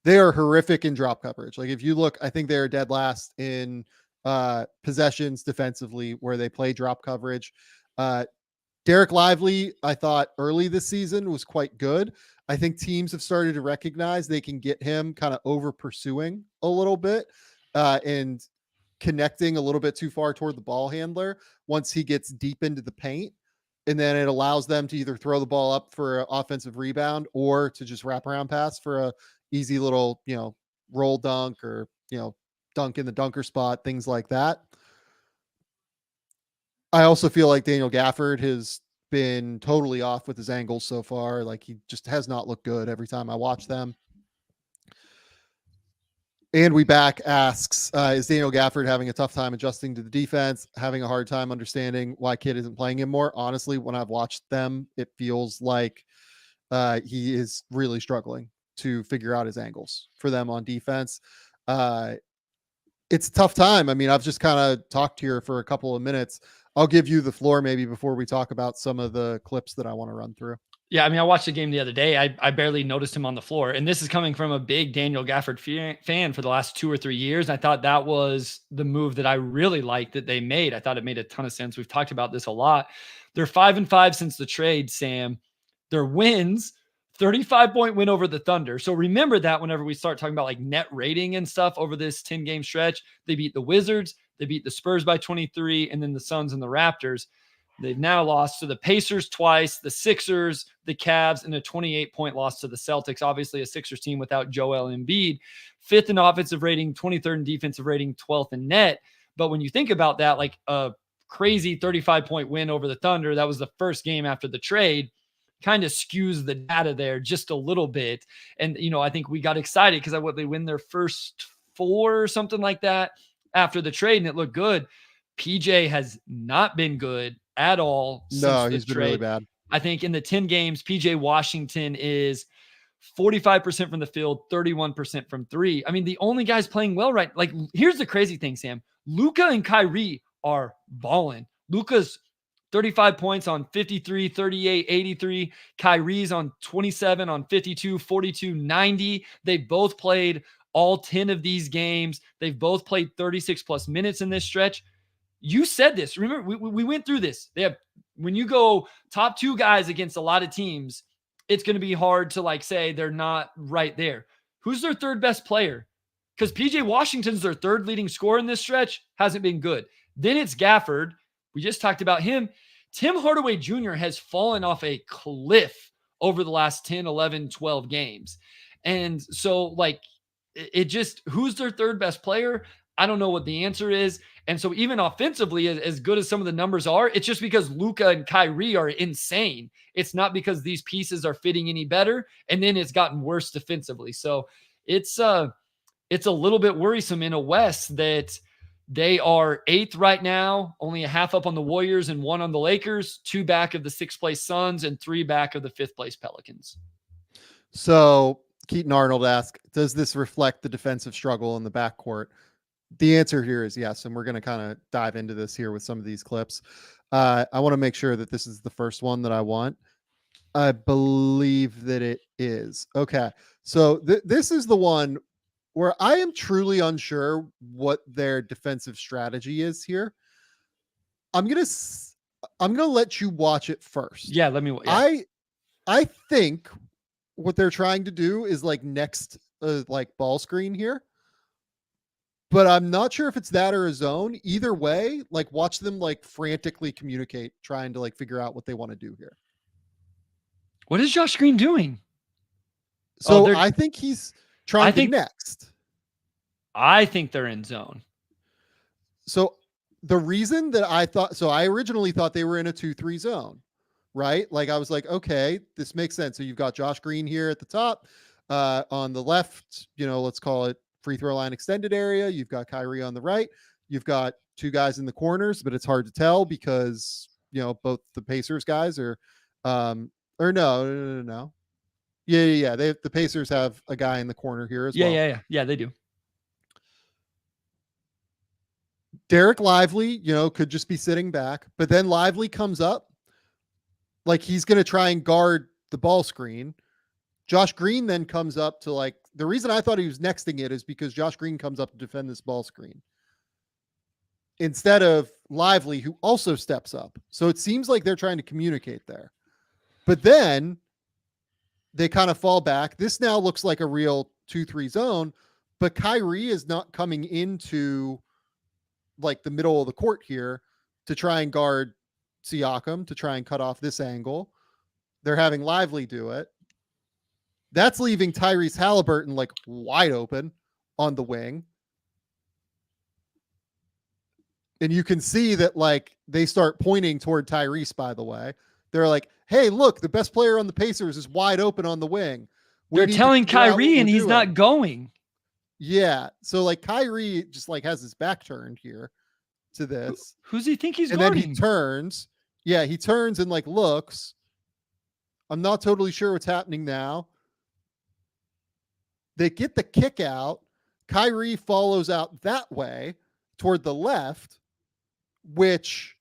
They are horrific in drop coverage. Like, if you look, I think they're dead last in possessions defensively where they play drop coverage. Derek Lively, I thought early this season, was quite good. I think teams have started to recognize they can get him kind of over pursuing a little bit and connecting a little bit too far toward the ball handler once he gets deep into the paint. And then it allows them to either throw the ball up for an offensive rebound or to just wrap around pass for a easy little, roll dunk or, dunk in the dunker spot, things like that. I also feel like Daniel Gafford has been totally off with his angles so far. Like, he just has not looked good every time I watch them. And We Back asks, is Daniel Gafford having a tough time adjusting to the defense, having a hard time understanding why Kidd isn't playing him more? Honestly, when I've watched them, it feels like he is really struggling to figure out his angles for them on defense. It's a tough time. I mean, I've just kind of talked here for a couple of minutes. I'll give you the floor maybe before we talk about some of the clips that I want to run through. Yeah, I mean, I watched the game the other day. I barely noticed him on the floor. And this is coming from a big Daniel Gafford fan for the last 2 or 3 years. I thought that was the move that I really liked that they made. I thought it made a ton of sense. We've talked about this a lot. They're 5-5 since the trade, Sam. Their wins, 35-point win over the Thunder. So remember that whenever we start talking about like net rating and stuff over this 10-game stretch, they beat the Wizards, they beat the Spurs by 23, and then the Suns and the Raptors. They've now lost to the Pacers twice, the Sixers, the Cavs, and a 28-point loss to the Celtics. Obviously, a Sixers team without Joel Embiid. 5th in offensive rating, 23rd in defensive rating, 12th in net. But when you think about that, like a crazy 35-point win over the Thunder, that was the first game after the trade, kind of skews the data there just a little bit. And, I think we got excited because they win their first 4 or something like that after the trade, and it looked good. PJ has not been good at all. No, he's been really bad. I think in the 10 games, PJ Washington is 45% from the field, 31% from 3. I mean, the only guys playing well, right? Like, here's the crazy thing, Sam. Luka and Kyrie are balling. Luka's 35 points on 53, 38, 83. Kyrie's on 27 on 52, 42, 90. They both played all 10 of these games. They've both played 36 plus minutes in this stretch. You said this. Remember, we went through this. When you go top 2 guys against a lot of teams, it's going to be hard to like say they're not right there. Who's their 3rd best player? Because PJ Washington's their 3rd leading scorer in this stretch, hasn't been good. Then it's Gafford. We just talked about him. Tim Hardaway Jr. has fallen off a cliff over the last 10, 11, 12 games. And so like it just, who's their 3rd best player? I don't know what the answer is. And so even offensively, as good as some of the numbers are, it's just because Luka and Kyrie are insane. It's not because these pieces are fitting any better. And then it's gotten worse defensively. So it's a little bit worrisome in a West that they are 8th right now, only a half up on the Warriors and 1 on the Lakers, 2 back of the 6th place Suns and 3 back of the 5th place Pelicans. So Keaton Arnold asked, does this reflect the defensive struggle in the backcourt? The answer here is yes, and we're going to kind of dive into this here with some of these clips. I want to make sure that this is the first one that I want. I believe that it is. Okay, so this is the one where I am truly unsure what their defensive strategy is here. I'm gonna let you watch it first. Yeah, let me. Yeah. I think what they're trying to do is like next like ball screen here. But I'm not sure if it's that or a zone. Either way, like watch them like frantically communicate, trying to like figure out what they want to do here. What is Josh Green doing? So I think he's trying to next. I think they're in zone. So the reason that I originally thought they were in a 2-3 zone, right? Like I was like, okay, this makes sense. So you've got Josh Green here at the top. On the left, let's call it free throw line extended area. You've got Kyrie on the right. You've got two guys in the corners, but it's hard to tell because, both the Pacers guys are, or no. Yeah. The Pacers have a guy in the corner here as well. Yeah, they do. Derek Lively, could just be sitting back, but then Lively comes up like he's going to try and guard the ball screen. Josh Green then comes up to like, the reason I thought he was nexting it is because Josh Green comes up to defend this ball screen instead of Lively, who also steps up. So it seems like they're trying to communicate there, but then they kind of fall back. This now looks like a real 2-3 zone, but Kyrie is not coming into like the middle of the court here to try and guard Siakam, to try and cut off this angle. They're having Lively do it. That's leaving Tyrese Halliburton like wide open on the wing. And you can see that like they start pointing toward Tyrese, by the way. They're like, hey, look, the best player on the Pacers is wide open on the wing. They're telling Kyrie and he's not going. Yeah. So like Kyrie just like has his back turned here to this. Who's he think he's guarding? And then he turns. Yeah, he turns and like looks. I'm not totally sure what's happening now. They get the kick out. Kyrie follows out that way toward the left, which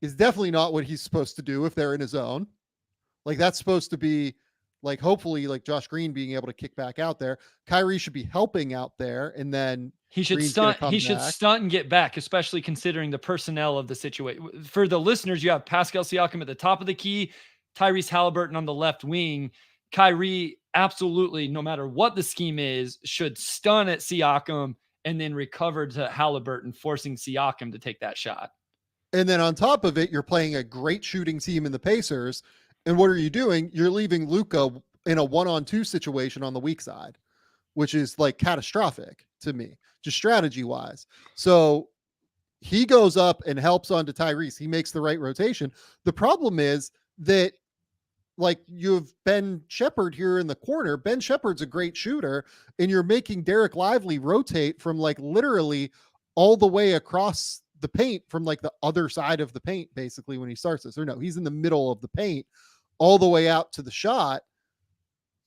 is definitely not what he's supposed to do if they're in his zone. Like that's supposed to be like, hopefully like Josh Green being able to kick back out there. Kyrie should be helping out there. And then he should stunt and get back, especially considering the personnel of the situation. For the listeners, you have Pascal Siakam at the top of the key, Tyrese Halliburton on the left wing. Kyrie absolutely, no matter what the scheme is, should stun at Siakam and then recover to Halliburton, forcing Siakam to take that shot. And then on top of it, you're playing a great shooting team in the Pacers. And what are you doing? You're leaving Luka in a 1-on-2 situation on the weak side, which is like catastrophic to me, just strategy wise. So he goes up and helps onto Tyrese. He makes the right rotation. The problem is that like you have Ben Shepherd here in the corner. Ben Shepherd's a great shooter, and you're making Derek Lively rotate from like literally all the way across the paint from like the other side of the paint, basically, when he starts this. Or no, he's in the middle of the paint all the way out to the shot.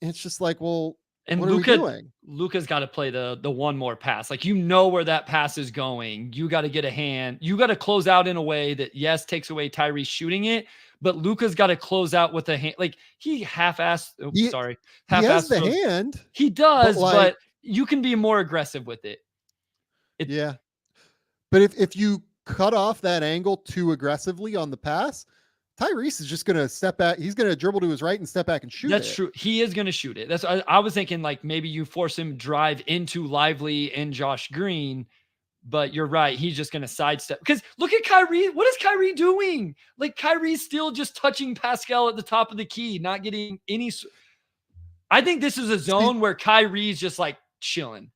And it's just like, well, and what are we doing? Luka's got to play the one more pass. Like, where that pass is going. You got to get a hand. You got to close out in a way that, yes, takes away Tyrese shooting it, but Luka's got to close out with a hand. Like he half-assed. He has the hand. He does, but you can be more aggressive with it. Yeah. But if you cut off that angle too aggressively on the pass, Tyrese is just going to step back. He's going to dribble to his right and step back and shoot. That's true. He is going to shoot it. That's I was thinking like maybe you force him drive into Lively and Josh Green, but you're right. He's just going to sidestep because look at Kyrie. What is Kyrie doing? Like Kyrie's still just touching Pascal at the top of the key, not getting any. I think this is a zone where Kyrie's just like chilling.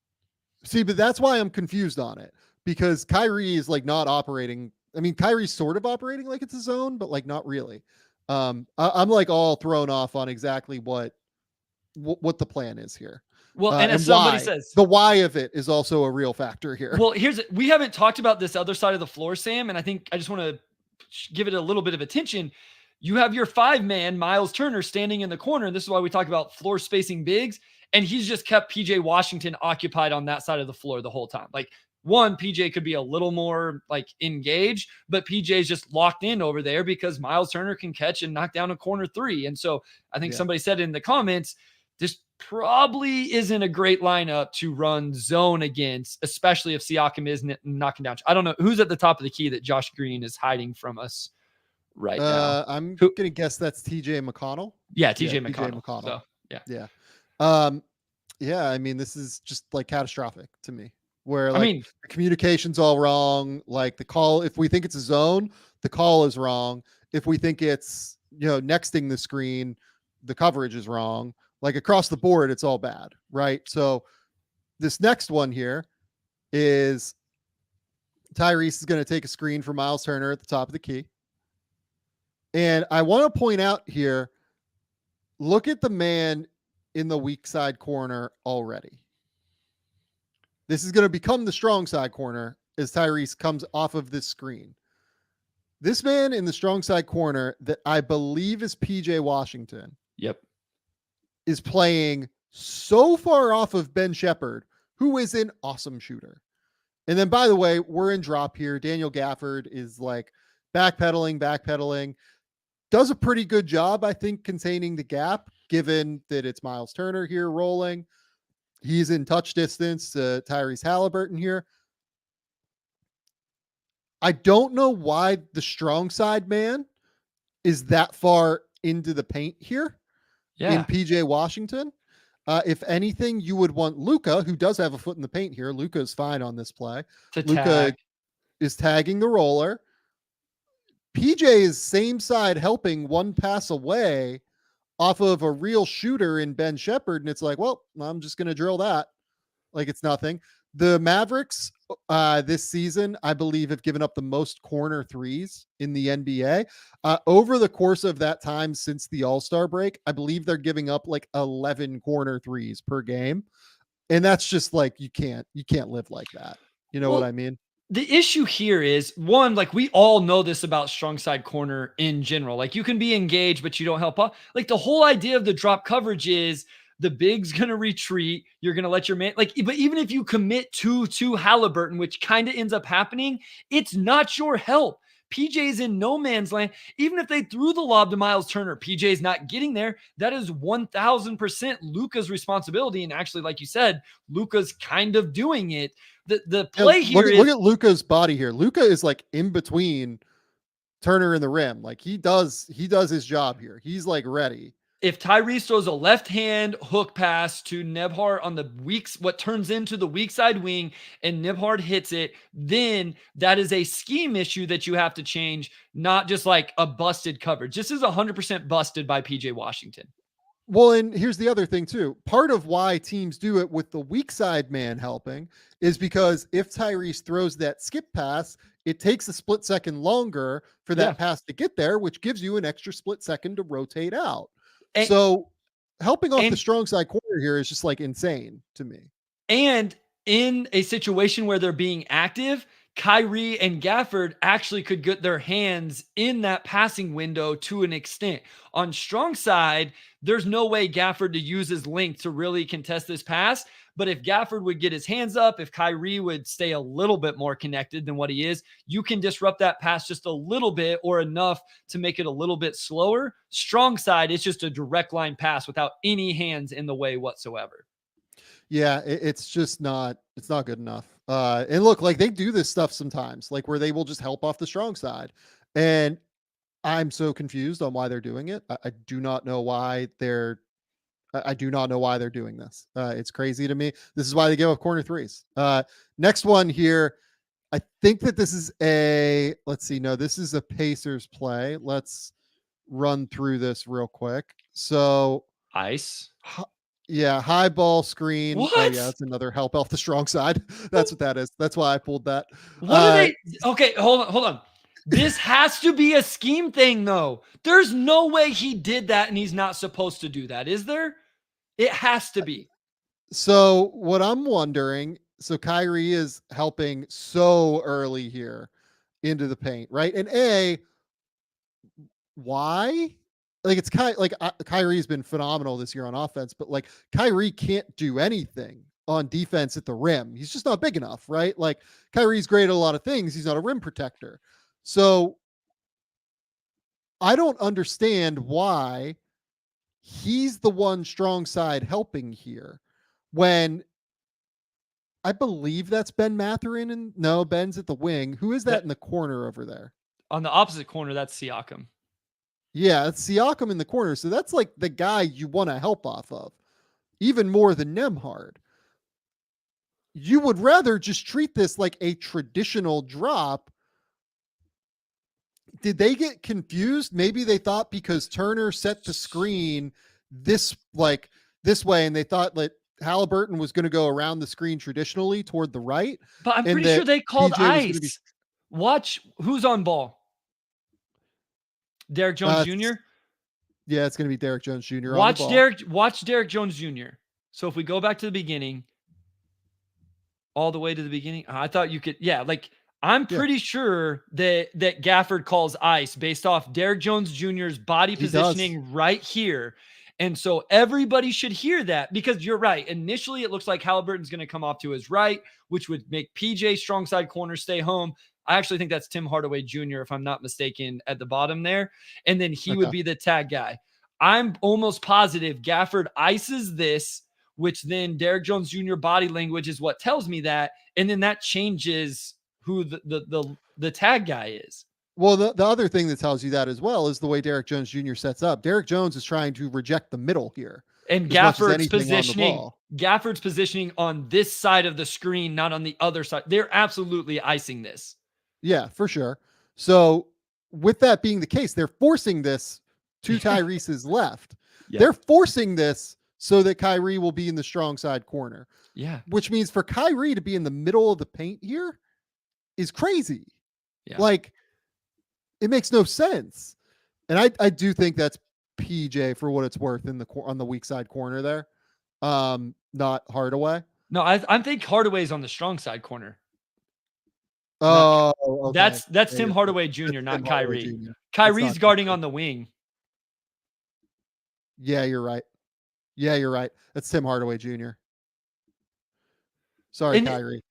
See, but that's why I'm confused on it because Kyrie is like not operating. I mean, Kyrie's sort of operating like it's a zone, but like not really. I'm like all thrown off on exactly what the plan is here. Well, and as somebody says, the why of it is also a real factor here. Well, we haven't talked about this other side of the floor, Sam, and I think I just want to give it a little bit of attention. You have your 5-man Miles Turner standing in the corner, and this is why we talk about floor spacing bigs, and he's just kept PJ Washington occupied on that side of the floor the whole time. Like, one, PJ could be a little more like engaged, but PJ's just locked in over there because Miles Turner can catch and knock down a corner 3. And so I think somebody said in the comments, this probably isn't a great lineup to run zone against, especially if Siakam is knocking down. I don't know who's at the top of the key that Josh Green is hiding from us right now. I'm going to guess that's TJ McConnell. Yeah, TJ McConnell. So, yeah. Yeah. I mean, this is just like catastrophic to me. Where the communication's all wrong. Like the call, if we think it's a zone, the call is wrong. If we think it's, nexting the screen, the coverage is wrong. Like across the board, it's all bad, right? So this next one here is Tyrese is going to take a screen for Miles Turner at the top of the key. And I want to point out here, look at the man in the weak side corner already. This is going to become the strong side corner as Tyrese comes off of this screen. This man in the strong side corner that I believe is PJ Washington. Yep. Is playing so far off of Ben Shepherd, who is an awesome shooter. And then, by the way, we're in drop here. Daniel Gafford is like backpedaling, does a pretty good job, I think, containing the gap, given that it's Miles Turner here rolling. He's in touch distance to Tyrese Halliburton here. I don't know why the strong side man is that far into the paint here in PJ Washington. If anything, you would want Luka, who does have a foot in the paint here. Luka is fine on this play. Luka is tagging the roller. PJ is same side helping one pass away off of a real shooter in Ben Shepherd. And it's like, well, I'm just going to drill that. Like it's nothing. The Mavericks this season, I believe, have given up the most corner threes in the NBA. Over the course of that time since the All-Star break, I believe they're giving up like 11 corner threes per game. And that's just like, you can't live like that. You know what I mean? The issue here is, one, like we all know this about strong side corner in general. Like you can be engaged, but you don't help out. Like the whole idea of the drop coverage is the big's going to retreat. You're going to let your man, like, but even if you commit to Halliburton, which kind of ends up happening, it's not your help. PJ's in no man's land. Even if they threw the lob to Miles Turner, PJ's not getting there. That is 1000% Luka's responsibility. And actually, like you said, Luka's kind of doing it. The play here look at Luka's body here. Luka is like in between Turner and the rim. Like he does his job here. He's like ready. If Tyrese throws a left hand hook pass to Nembhard on the what turns into the weak side wing, and Nembhard hits it, then that is a scheme issue that you have to change, not just like a busted coverage. This is 100% busted by PJ Washington. Well, and here's the other thing too. Part of why teams do it with the weak side man helping is because if Tyrese throws that skip pass, it takes a split second longer for that pass to get there, which gives you an extra split second to rotate out. So helping off the strong side corner here is just like insane to me. And in a situation where they're being active, Kyrie and Gafford actually could get their hands in that passing window to an extent. On strong side, there's no way Gafford to use his length to really contest this pass. But if Gafford would get his hands up, if Kyrie would stay a little bit more connected than what he is, you can disrupt that pass just a little bit or enough to make it a little bit slower. Strong side, it's just a direct line pass without any hands in the way whatsoever. Yeah, it's not good enough. And look, like they do this stuff sometimes, like where they will just help off the strong side. And I'm so confused on why they're doing it. I do not know why they're doing this. It's crazy to me. This is why they give up corner threes. Next one here. I think that this is this is a Pacers play. Let's run through this real quick. So ice. Yeah, high ball screen. What? Oh, yeah, that's another help off the strong side. That's what that is. That's why I pulled that. What are they? Okay, hold on. This has to be a scheme thing, though. There's no way he did that and he's not supposed to do that, is there? It has to be. So what I'm wondering, so Kyrie is helping so early here into the paint, right? And why? Like it's Kyrie's been phenomenal this year on offense, but like Kyrie can't do anything on defense at the rim. He's just not big enough, right? Like Kyrie's great at a lot of things. He's not a rim protector. So I don't understand why he's the one strong side helping here when I believe that's Ben Mathurin. And no, Ben's at the wing. Who is that in the corner over there? On the opposite corner, that's Siakam. Yeah, it's Siakam in the corner. So that's like the guy you want to help off of, even more than Nembhard. You would rather just treat this like a traditional drop. Did they get confused? Maybe they thought because Turner set the screen this way, and they thought that Halliburton was going to go around the screen traditionally toward the right. But I'm pretty sure they called ice. Watch who's on ball. Derek Jones Jr. Yeah, it's going to be Derek Jones Jr. on the ball. Watch Derek Jones Jr. So if we go back to the beginning, all the way to the beginning, I thought you could, I'm pretty sure that Gafford calls ice based off Derek Jones Jr.'s body positioning right here. And so everybody should hear that, because you're right. Initially, it looks like Halliburton's going to come off to his right, which would make PJ strong side corner stay home. I actually think that's Tim Hardaway Jr., if I'm not mistaken, at the bottom there. And then he would be the tag guy. I'm almost positive Gafford ices this, which then Derek Jones Jr. body language is what tells me that. And then that changes who the tag guy is. Well, the other thing that tells you that as well is the way Derek Jones Jr. sets up. Derek Jones is trying to reject the middle here. And Gafford's positioning on this side of the screen, not on the other side. They're absolutely icing this. Yeah, for sure. So with that being the case, they're forcing this to Tyrese's left. Yeah. They're forcing this so that Kyrie will be in the strong side corner. Yeah. Which means for Kyrie to be in the middle of the paint here is crazy. Yeah. Like, it makes no sense. And I do think that's PJ for what it's worth on the weak side corner there. Not Hardaway. No, I think Hardaway's on the strong side corner. Oh, okay. That's Tim Hardaway Jr., not Kyrie. Kyrie's guarding on the wing. Yeah, you're right. That's Tim Hardaway Jr. Sorry, Kyrie.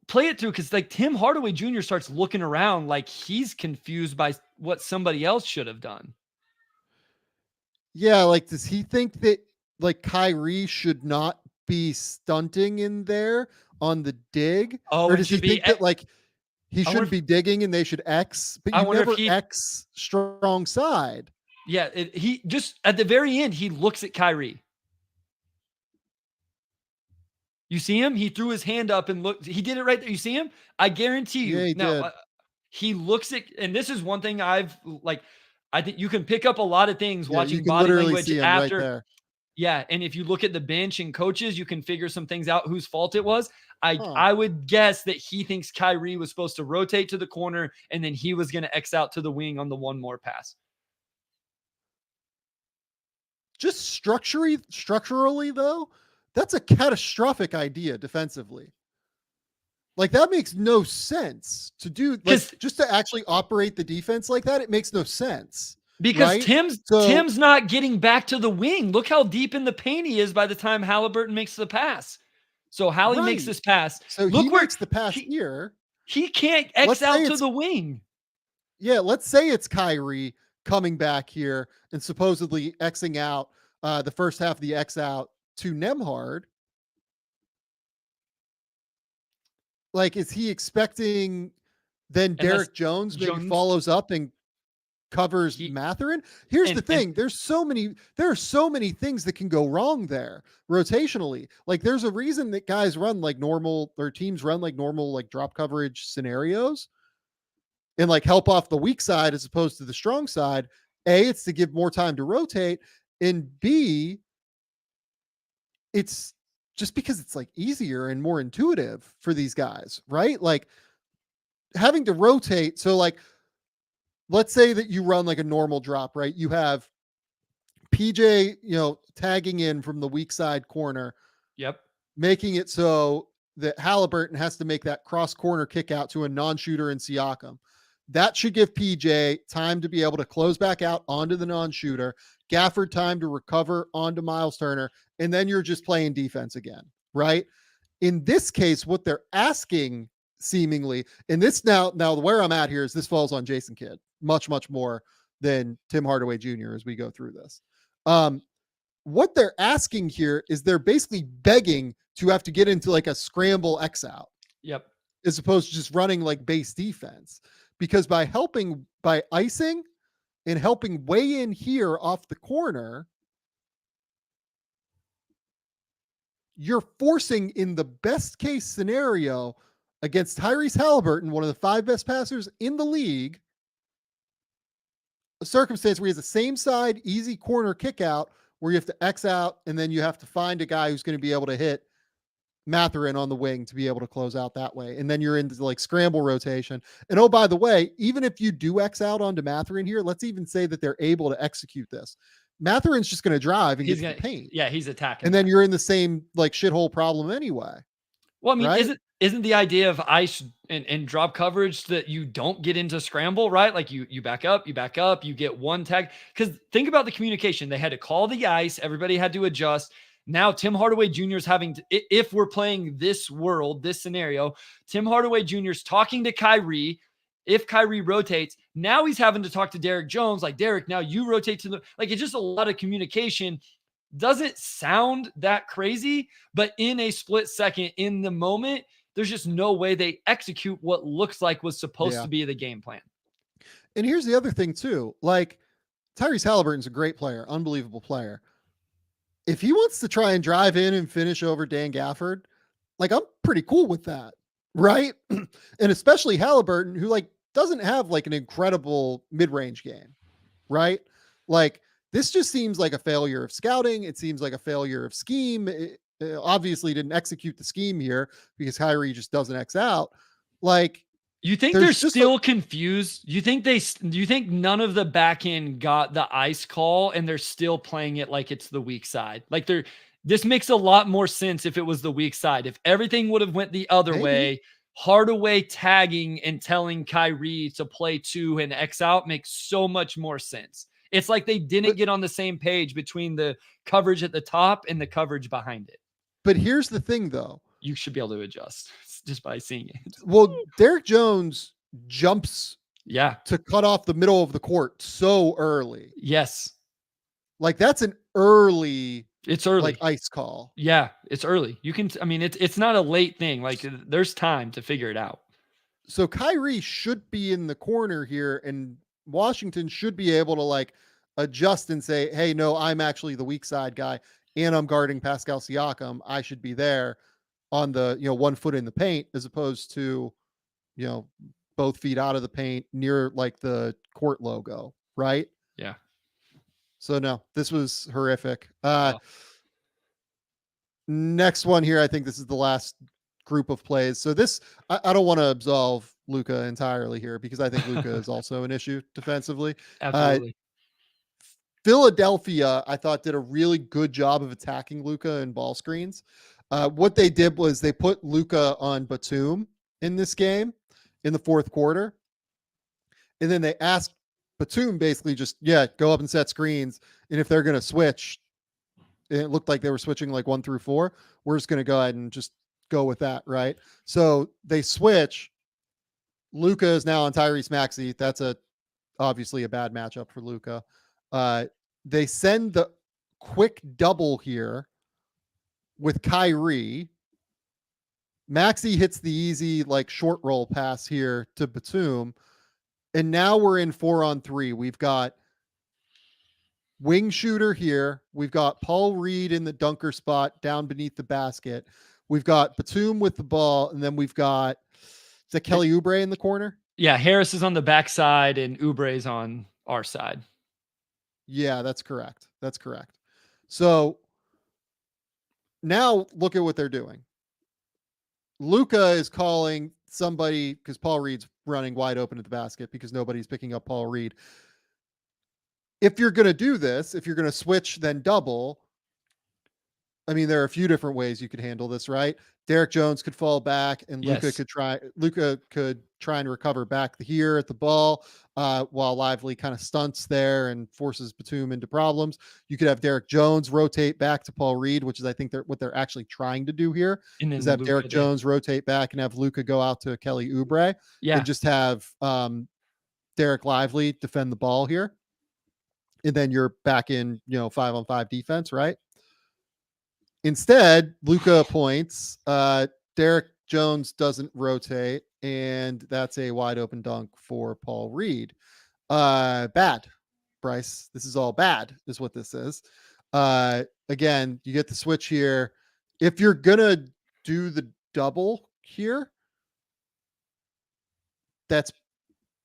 Play it through, because like Tim Hardaway Jr. starts looking around like he's confused by what somebody else should have done. Yeah, like, does he think that like Kyrie should not be stunting in there on the dig? Oh, or does he think that like he shouldn't be digging and they should X? But you never X strong side. Yeah, he just at the very end he looks at Kyrie. You see him? He threw his hand up and looked. He did it right there. You see him? I guarantee you. Yeah, he did. He looks at, and this is one thing I think you can pick up a lot of things watching body language after. Right there. Yeah, and if you look at the bench and coaches, you can figure some things out whose fault it was. I would guess that he thinks Kyrie was supposed to rotate to the corner and then he was going to X out to the wing on the one more pass. Just structurally though, that's a catastrophic idea defensively. Like, that makes no sense to do, like, just to actually operate the defense like that. It makes no sense. Because right? Tim's not getting back to the wing. Look how deep in the paint he is by the time Halliburton makes the pass. So Hallie makes this pass. So look he where makes the pass here. He can't X out to the wing. Yeah, let's say it's Kyrie coming back here and supposedly Xing out the first half of the X out to Nembhard. Like, is he expecting then Derek Jones maybe follows up and covers Mathurin? Here's the thing. There are so many things that can go wrong there rotationally. Like, there's a reason that guys run like normal, or teams run like normal, like drop coverage scenarios and like help off the weak side as opposed to the strong side. A, it's to give more time to rotate, and B, it's just because it's like easier and more intuitive for these guys, right? Like, having to rotate. So like, let's say that you run like a normal drop, right? You have PJ, tagging in from the weak side corner. Yep. Making it so that Halliburton has to make that cross corner kick out to a non-shooter in Siakam. That should give PJ time to be able to close back out onto the non-shooter, Gafford time to recover onto Miles Turner, and then you're just playing defense again, right? In this case, what they're asking seemingly, and this now where I'm at here is this falls on Jason Kidd much more than Tim Hardaway Jr. as we go through this. What they're asking here is they're basically begging to have to get into like a scramble X out. Yep. As opposed to just running like base defense, because by icing and helping way in here off the corner, you're forcing, in the best case scenario against Tyrese Halliburton, one of the 5 best passers in the league, a circumstance where he has the same side, easy corner kick out where you have to X out and then you have to find a guy who's going to be able to hit Mathurin on the wing to be able to close out that way. And then you're into like scramble rotation. And oh, by the way, even if you do X out onto Mathurin here, let's even say that they're able to execute this. Mathurin's just going to drive and get to the paint. Yeah, he's attacking. And then you're in the same like shithole problem anyway. Well, I mean, right? isn't the idea of ice and drop coverage that you don't get into scramble, right? Like you back up, you get one tag. Because think about the communication. They had to call the ice. Everybody had to adjust. Now Tim Hardaway Jr. is having to, if we're playing this world, this scenario, Tim Hardaway Jr. is talking to Kyrie. If Kyrie rotates, now he's having to talk to Derek Jones. Like, Derek, now you rotate to the, like, it's just a lot of communication. Doesn't sound that crazy, but in a split second, in the moment, there's just no way they execute what looks like was supposed to be the game plan. And here's the other thing too. Like, Tyrese Halliburton's a great player, unbelievable player. If he wants to try and drive in and finish over Dan Gafford, like, I'm pretty cool with that. Right. And especially Halliburton, who like doesn't have like an incredible mid-range game. Right. Like, this just seems like a failure of scouting. It seems like a failure of scheme. It obviously didn't execute the scheme here because Kyrie just doesn't X out. Like, you think they're still confused? You think none of the back end got the ice call and they're still playing it like it's the weak side? Like, this makes a lot more sense if it was the weak side. If everything would have went the other way, Hardaway tagging and telling Kyrie to play 2 and X out makes so much more sense. It's like they didn't get on the same page between the coverage at the top and the coverage behind it. But here's the thing, though. You should be able to adjust just by seeing it. Well, Derek Jones jumps to cut off the middle of the court so early. Yes. Like, that's an early. It's early. Like, ice call. Yeah, it's early. You can, I mean, it's not a late thing. Like, there's time to figure it out. So Kyrie should be in the corner here, and Washington should be able to like adjust and say, hey, no, I'm actually the weak side guy and I'm guarding Pascal Siakam. I should be there on the, 1 foot in the paint, as opposed to, both feet out of the paint near like the court logo. Right. Yeah. So no, this was horrific. Next one here. I think this is the last group of plays. So this, I don't want to absolve Luka entirely here because I think Luka is also an issue defensively. Absolutely. Philadelphia, I thought, did a really good job of attacking Luka and ball screens. What they did was they put Luka on Batum in this game in the fourth quarter. And then they asked Batum basically just, go up and set screens. And if they're going to switch, it looked like they were switching like 1 through 4. We're just going to go ahead and just go with that. Right. So they switch. Luka is now on Tyrese Maxey. That's obviously a bad matchup for Luka. They send the quick double here with Kyrie. Maxey hits the easy like short roll pass here to Batum. And now we're in 4-on-3. We've got wing shooter here. We've got Paul Reed in the dunker spot down beneath the basket. We've got Batum with the ball. And then we've got, is that Kelly Oubre in the corner? Yeah. Harris is on the backside and Oubre's on our side. Yeah, that's correct. That's correct. So now look at what they're doing. Luka is calling somebody because Paul Reed's running wide open at the basket because nobody's picking up Paul Reed. If you're going to do this, if you're going to switch, then double. I mean, there are a few different ways you could handle this, right? Derek Jones could fall back and Luka could try and recover back here at the ball while Lively kind of stunts there and forces Batum into problems. You could have Derek Jones rotate back to Paul Reed, which is, I think, what they're actually trying to do here is have Derek Jones rotate back and have Luka go out to Kelly Oubre and just have Derek Lively defend the ball here. And then you're back in, 5-on-5 defense, right? Instead, Luka points. Derek Jones doesn't rotate, and that's a wide open dunk for Paul Reed. Bad, Bryce. This is all bad, is what this is. Again, you get the switch here. If you're gonna do the double here, that's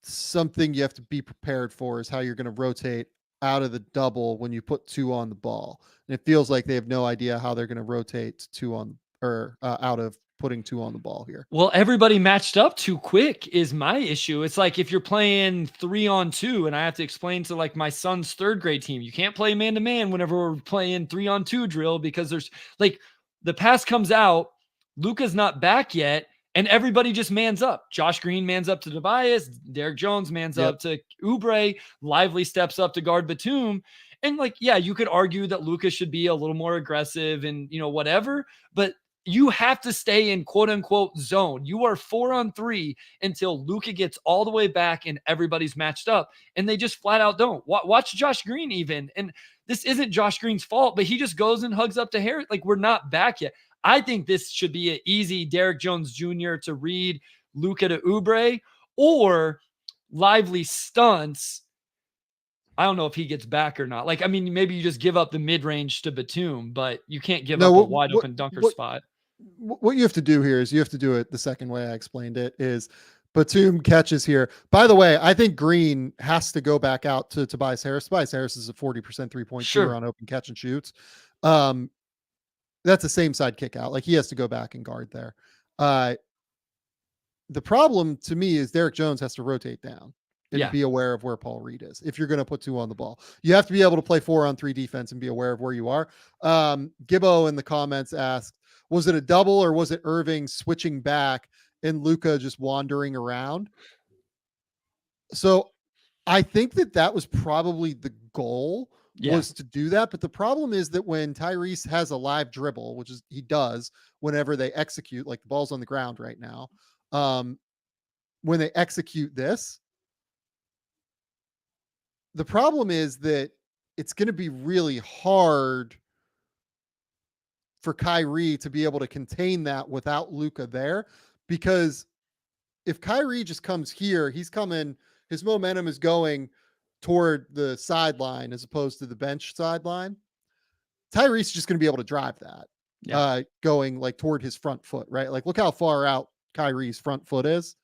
something you have to be prepared for, is how you're going to rotate out of the double when you put 2 on the ball. And it feels like they have no idea how they're going to rotate 2 on out of putting 2 on the ball here. Well, everybody matched up too quick is my issue. It's like if you're playing 3-on-2 and I have to explain to like my son's 3rd grade team, you can't play man-to-man whenever we're playing 3-on-2 drill because there's like the pass comes out, Luka's not back yet, and everybody just mans up. Josh Green mans up to Tobias, Derek Jones mans up to Oubre, Lively steps up to guard Batum. And like, yeah, you could argue that Luka should be a little more aggressive and, you know, whatever, but you have to stay in quote unquote zone. You are 4-on-3 until Luka gets all the way back and everybody's matched up. And they just flat out don't. Watch Josh Green even. And this isn't Josh Green's fault, but he just goes and hugs up to Harris. Like, we're not back yet. I think this should be an easy Derek Jones Jr. to read Luka to Oubre, or Lively stunts. I don't know if he gets back or not. Like, I mean, maybe you just give up the mid-range to Batum, but you can't give up a wide open dunker spot. What you have to do here is you have to do it the second way I explained it, is Batum catches here. By the way, I think Green has to go back out to Tobias Harris. Tobias Harris is a 40% three-point shooter on open catch and shoots. That's a same side kick out. Like, he has to go back and guard there. The problem to me is Derek Jones has to rotate down and be aware of where Paul Reed is. If you're going to put 2 on the ball, you have to be able to play 4-on-3 defense and be aware of where you are. Gibbo in the comments asked, was it a double or was it Irving switching back and Luka just wandering around? So I think that was probably the goal, was to do that. But the problem is that when Tyrese has a live dribble, which is he does whenever they execute, like the ball's on the ground right now, when they execute this, the problem is that it's going to be really hard for Kyrie to be able to contain that without Luka there, because if Kyrie just comes here, his momentum is going toward the sideline as opposed to the bench sideline. Tyrese is just going to be able to drive that, going like toward his front foot, right? Like, look how far out Kyrie's front foot is.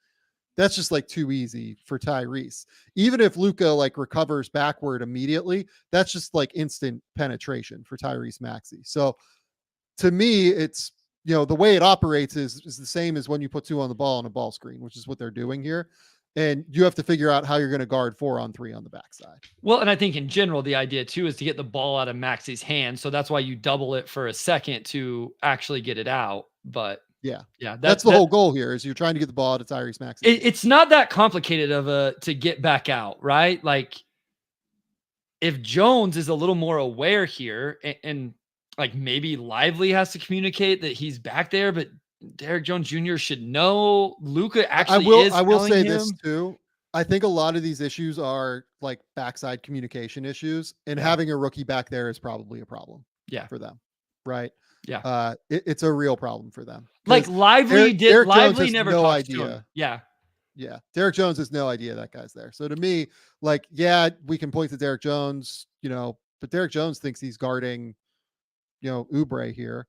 That's just like too easy for Tyrese. Even if Luka like recovers backward immediately, that's just like instant penetration for Tyrese Maxey. So to me, it's, the way it operates is the same as when you put 2 on the ball on a ball screen, which is what they're doing here. And you have to figure out how you're going to guard 4-on-3 on the backside. Well, and I think in general, the idea too is to get the ball out of Maxey's hand. So that's why you double it for a second to actually get it out. But yeah, that's the whole goal here, is you're trying to get the ball out of Tyrese Maxey. It's not that complicated to get back out, right? Like, if Jones is a little more aware here, and like maybe Lively has to communicate that he's back there, but Derek Jones Jr. should know Luka actually is. I will say this too. I think a lot of these issues are like backside communication issues, and having a rookie back there is probably a problem. For them, right? It's a real problem for them. Like Lively never no talked idea. to him. Yeah. Derek Jones has no idea that guy's there. So to me, like, we can point to Derek Jones, but Derek Jones thinks he's guarding, Oubre here.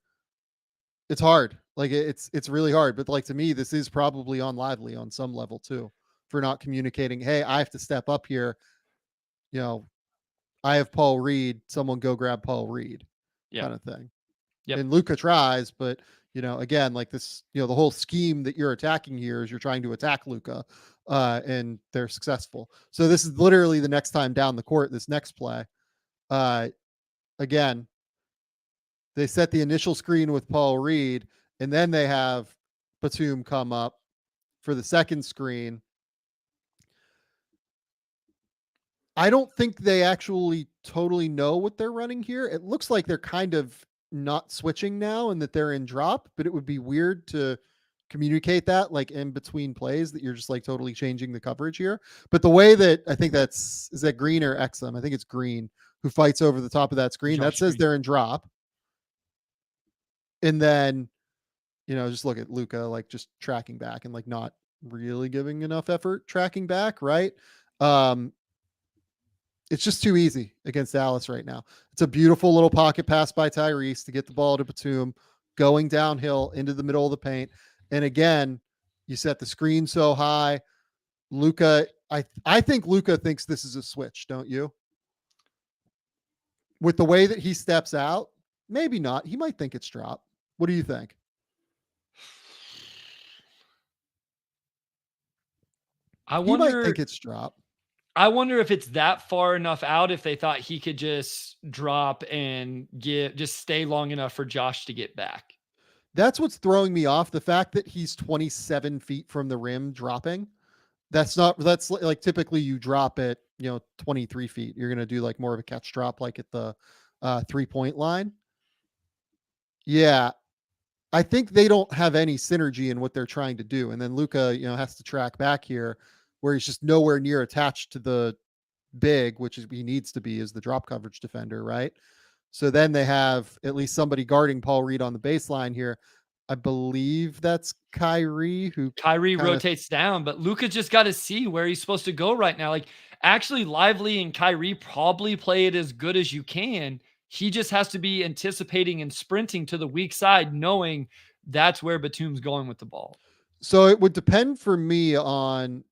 It's hard. Like, it's really hard. But like, to me, this is probably on Lively on some level too, for not communicating, hey, I have to step up here. I have Paul Reed. Someone go grab Paul Reed, kind of thing. And Luka tries, but again, like this, the whole scheme that you're attacking here is you're trying to attack Luka, and they're successful. So this is literally the next time down the court, this next play. Again, they set the initial screen with Paul Reed, and then they have Batum come up for the second screen. I don't think they actually totally know what they're running here. It looks like they're kind of not switching now and that they're in drop, but it would be weird to communicate that like in between plays that you're just like totally changing the coverage here. But the way that I think is that Green or Exum? I think it's Green who fights over the top of that screen. That says they're in drop. And then, just look at Luka, like just tracking back and like not really giving enough effort tracking back. Right. It's just too easy against Dallas right now. It's a beautiful little pocket pass by Tyrese to get the ball to Batum, going downhill into the middle of the paint. And again, you set the screen so high. Luka, I think Luka thinks this is a switch, don't you? With the way that he steps out, maybe not. He might think it's drop. What do you think? I He might wonder. think it's drop. I wonder if it's that far enough out if they thought he could just drop and just stay long enough for Josh to get back. That's what's throwing me off. The fact that he's 27 feet from the rim dropping. That's like typically you drop it, 23 feet. You're going to do like more of a catch drop, like at the 3-point line. Yeah. I think they don't have any synergy in what they're trying to do. And then Luka, has to track back here where he's just nowhere near attached to the big, which is he needs to be as the drop coverage defender, right? So then they have at least somebody guarding Paul Reed on the baseline here. I believe that's Kyrie rotates down, but Luka just got to see where he's supposed to go right now. Like actually Lively and Kyrie probably play it as good as you can. He just has to be anticipating and sprinting to the weak side, knowing that's where Batum's going with the ball. So it would depend for me on,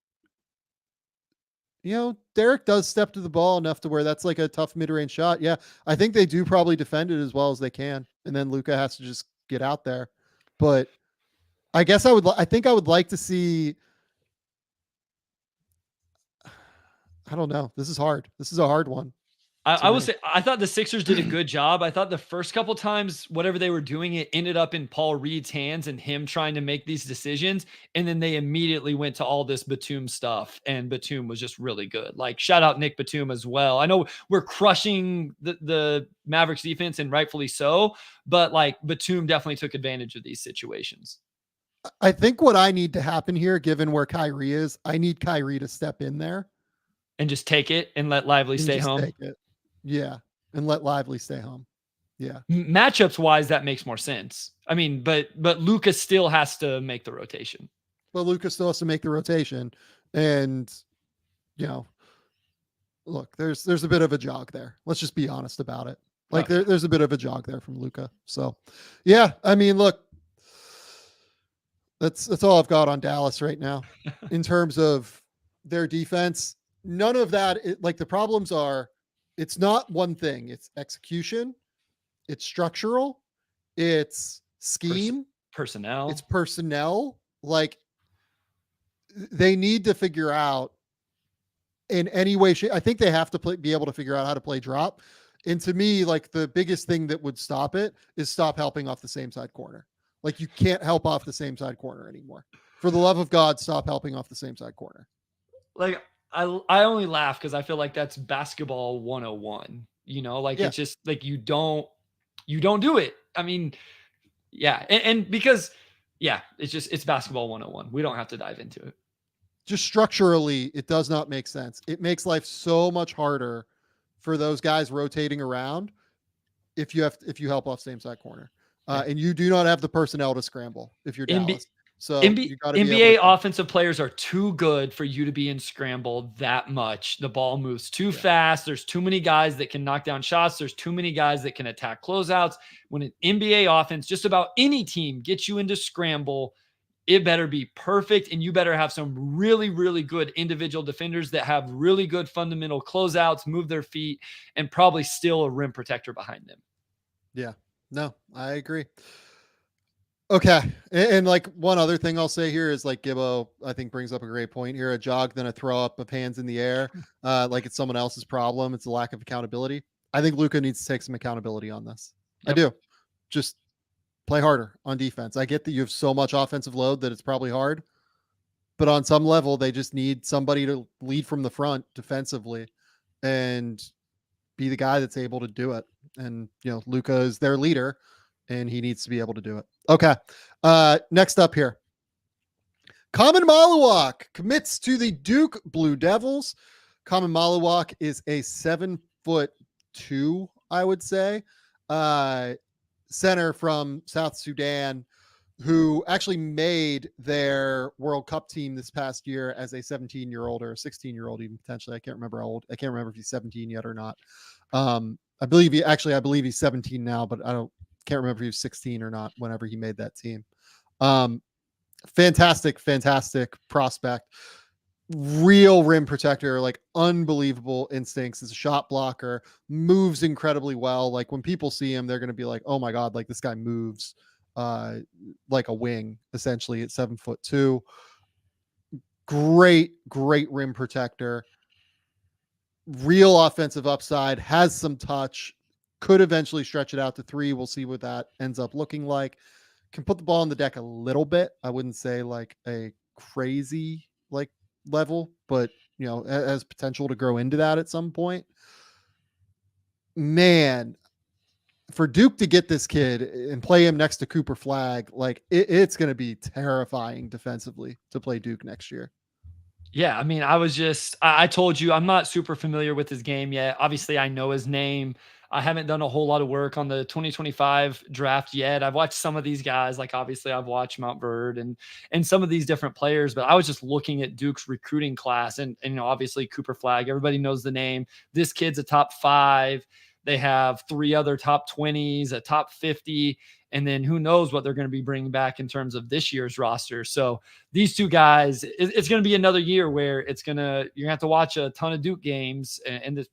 Derek does step to the ball enough to where that's like a tough mid-range shot. Yeah. I think they do probably defend it as well as they can. And then Luka has to just get out there. But I guess I think I would like to see, I don't know. This is hard. This is a hard one. I will say, I thought the Sixers did a good job. I thought the first couple times, whatever they were doing, it ended up in Paul Reed's hands and him trying to make these decisions. And then they immediately went to all this Batum stuff, and Batum was just really good. Like, shout out Nick Batum as well. I know we're crushing the Mavericks defense, and rightfully so, but like Batum definitely took advantage of these situations. I think what I need to happen here, given where Kyrie is, I need Kyrie to step in there and just take it and let Lively stay home. Take it. Yeah. And let Lively stay home. Yeah. Matchups wise, that makes more sense. I mean, but Luka still has to make the rotation. Well, Luka still has to make the rotation. And, look, there's a bit of a jog there. Let's just be honest about it. Like there's a bit of a jog there from Luka. So yeah, I mean, look, that's all I've got on Dallas right now in terms of their defense. None of that, like the problems are, it's not one thing. It's execution. It's structural. It's scheme. Personnel. It's personnel. Like they need to figure out in any way, shape. I think they have to be able to figure out how to play drop. And to me, like the biggest thing that would stop it is stop helping off the same side corner. Like you can't help off the same side corner anymore. For the love of God, stop helping off the same side corner. Like I only laugh because I feel like that's basketball 101. It's just like you don't do it. I mean, yeah, and because it's basketball 101. We don't have to dive into it. Just structurally, it does not make sense. It makes life so much harder for those guys rotating around if you help off same side corner. And you do not have the personnel to scramble if you're Dallas. So NBA offensive players are too good for you to be in scramble that much. The ball moves too fast. There's too many guys that can knock down shots. There's too many guys that can attack closeouts. When an NBA offense, just about any team gets you into scramble, it better be perfect. And you better have some really, really good individual defenders that have really good fundamental closeouts, move their feet, and probably still a rim protector behind them. Yeah, no, I agree. Okay. And like one other thing I'll say here is like Gibbo, I think brings up a great point here. A jog, then a throw up of hands in the air. Like it's someone else's problem. It's a lack of accountability. I think Luka needs to take some accountability on this. Yep. I do. Just play harder on defense. I get that you have so much offensive load that it's probably hard, but on some level, they just need somebody to lead from the front defensively and be the guy that's able to do it. And, Luka is their leader and he needs to be able to do it. Okay. Next up here. Common Maluwak commits to the Duke Blue Devils. Common Maluwak is a 7'2", I would say, center from South Sudan who actually made their World Cup team this past year as a 17-year-old or a 16-year-old, even potentially. I can't remember how old. I can't remember if he's 17 yet or not. I believe he's 17 now, but can't remember if he was 16 or not whenever he made that team. Fantastic prospect. Real rim protector, like unbelievable instincts. Is a shot blocker, moves incredibly well. Like when people see him, they're going to be like, oh my God, like this guy moves like a wing, essentially at 7'2". great rim protector, real offensive upside, has some touch, could eventually stretch it out to 3. We'll see what that ends up looking like. Can put the ball on the deck a little bit. I wouldn't say like a crazy like level, but has potential to grow into that at some point. Man, for Duke to get this kid and play him next to Cooper Flagg, like it's going to be terrifying defensively to play Duke next year. Yeah, I mean, I told you I'm not super familiar with his game yet. Obviously, I know his name. I haven't done a whole lot of work on the 2025 draft yet. I've watched some of these guys, like obviously I've watched Mount Bird and some of these different players, but I was just looking at Duke's recruiting class and obviously Cooper Flagg, everybody knows the name. This kid's a top 5. They have 3 other top 20s, a top 50, and then who knows what they're going to be bringing back in terms of this year's roster. So these 2 guys, it's going to be another year where you're going to have to watch a ton of Duke games, and this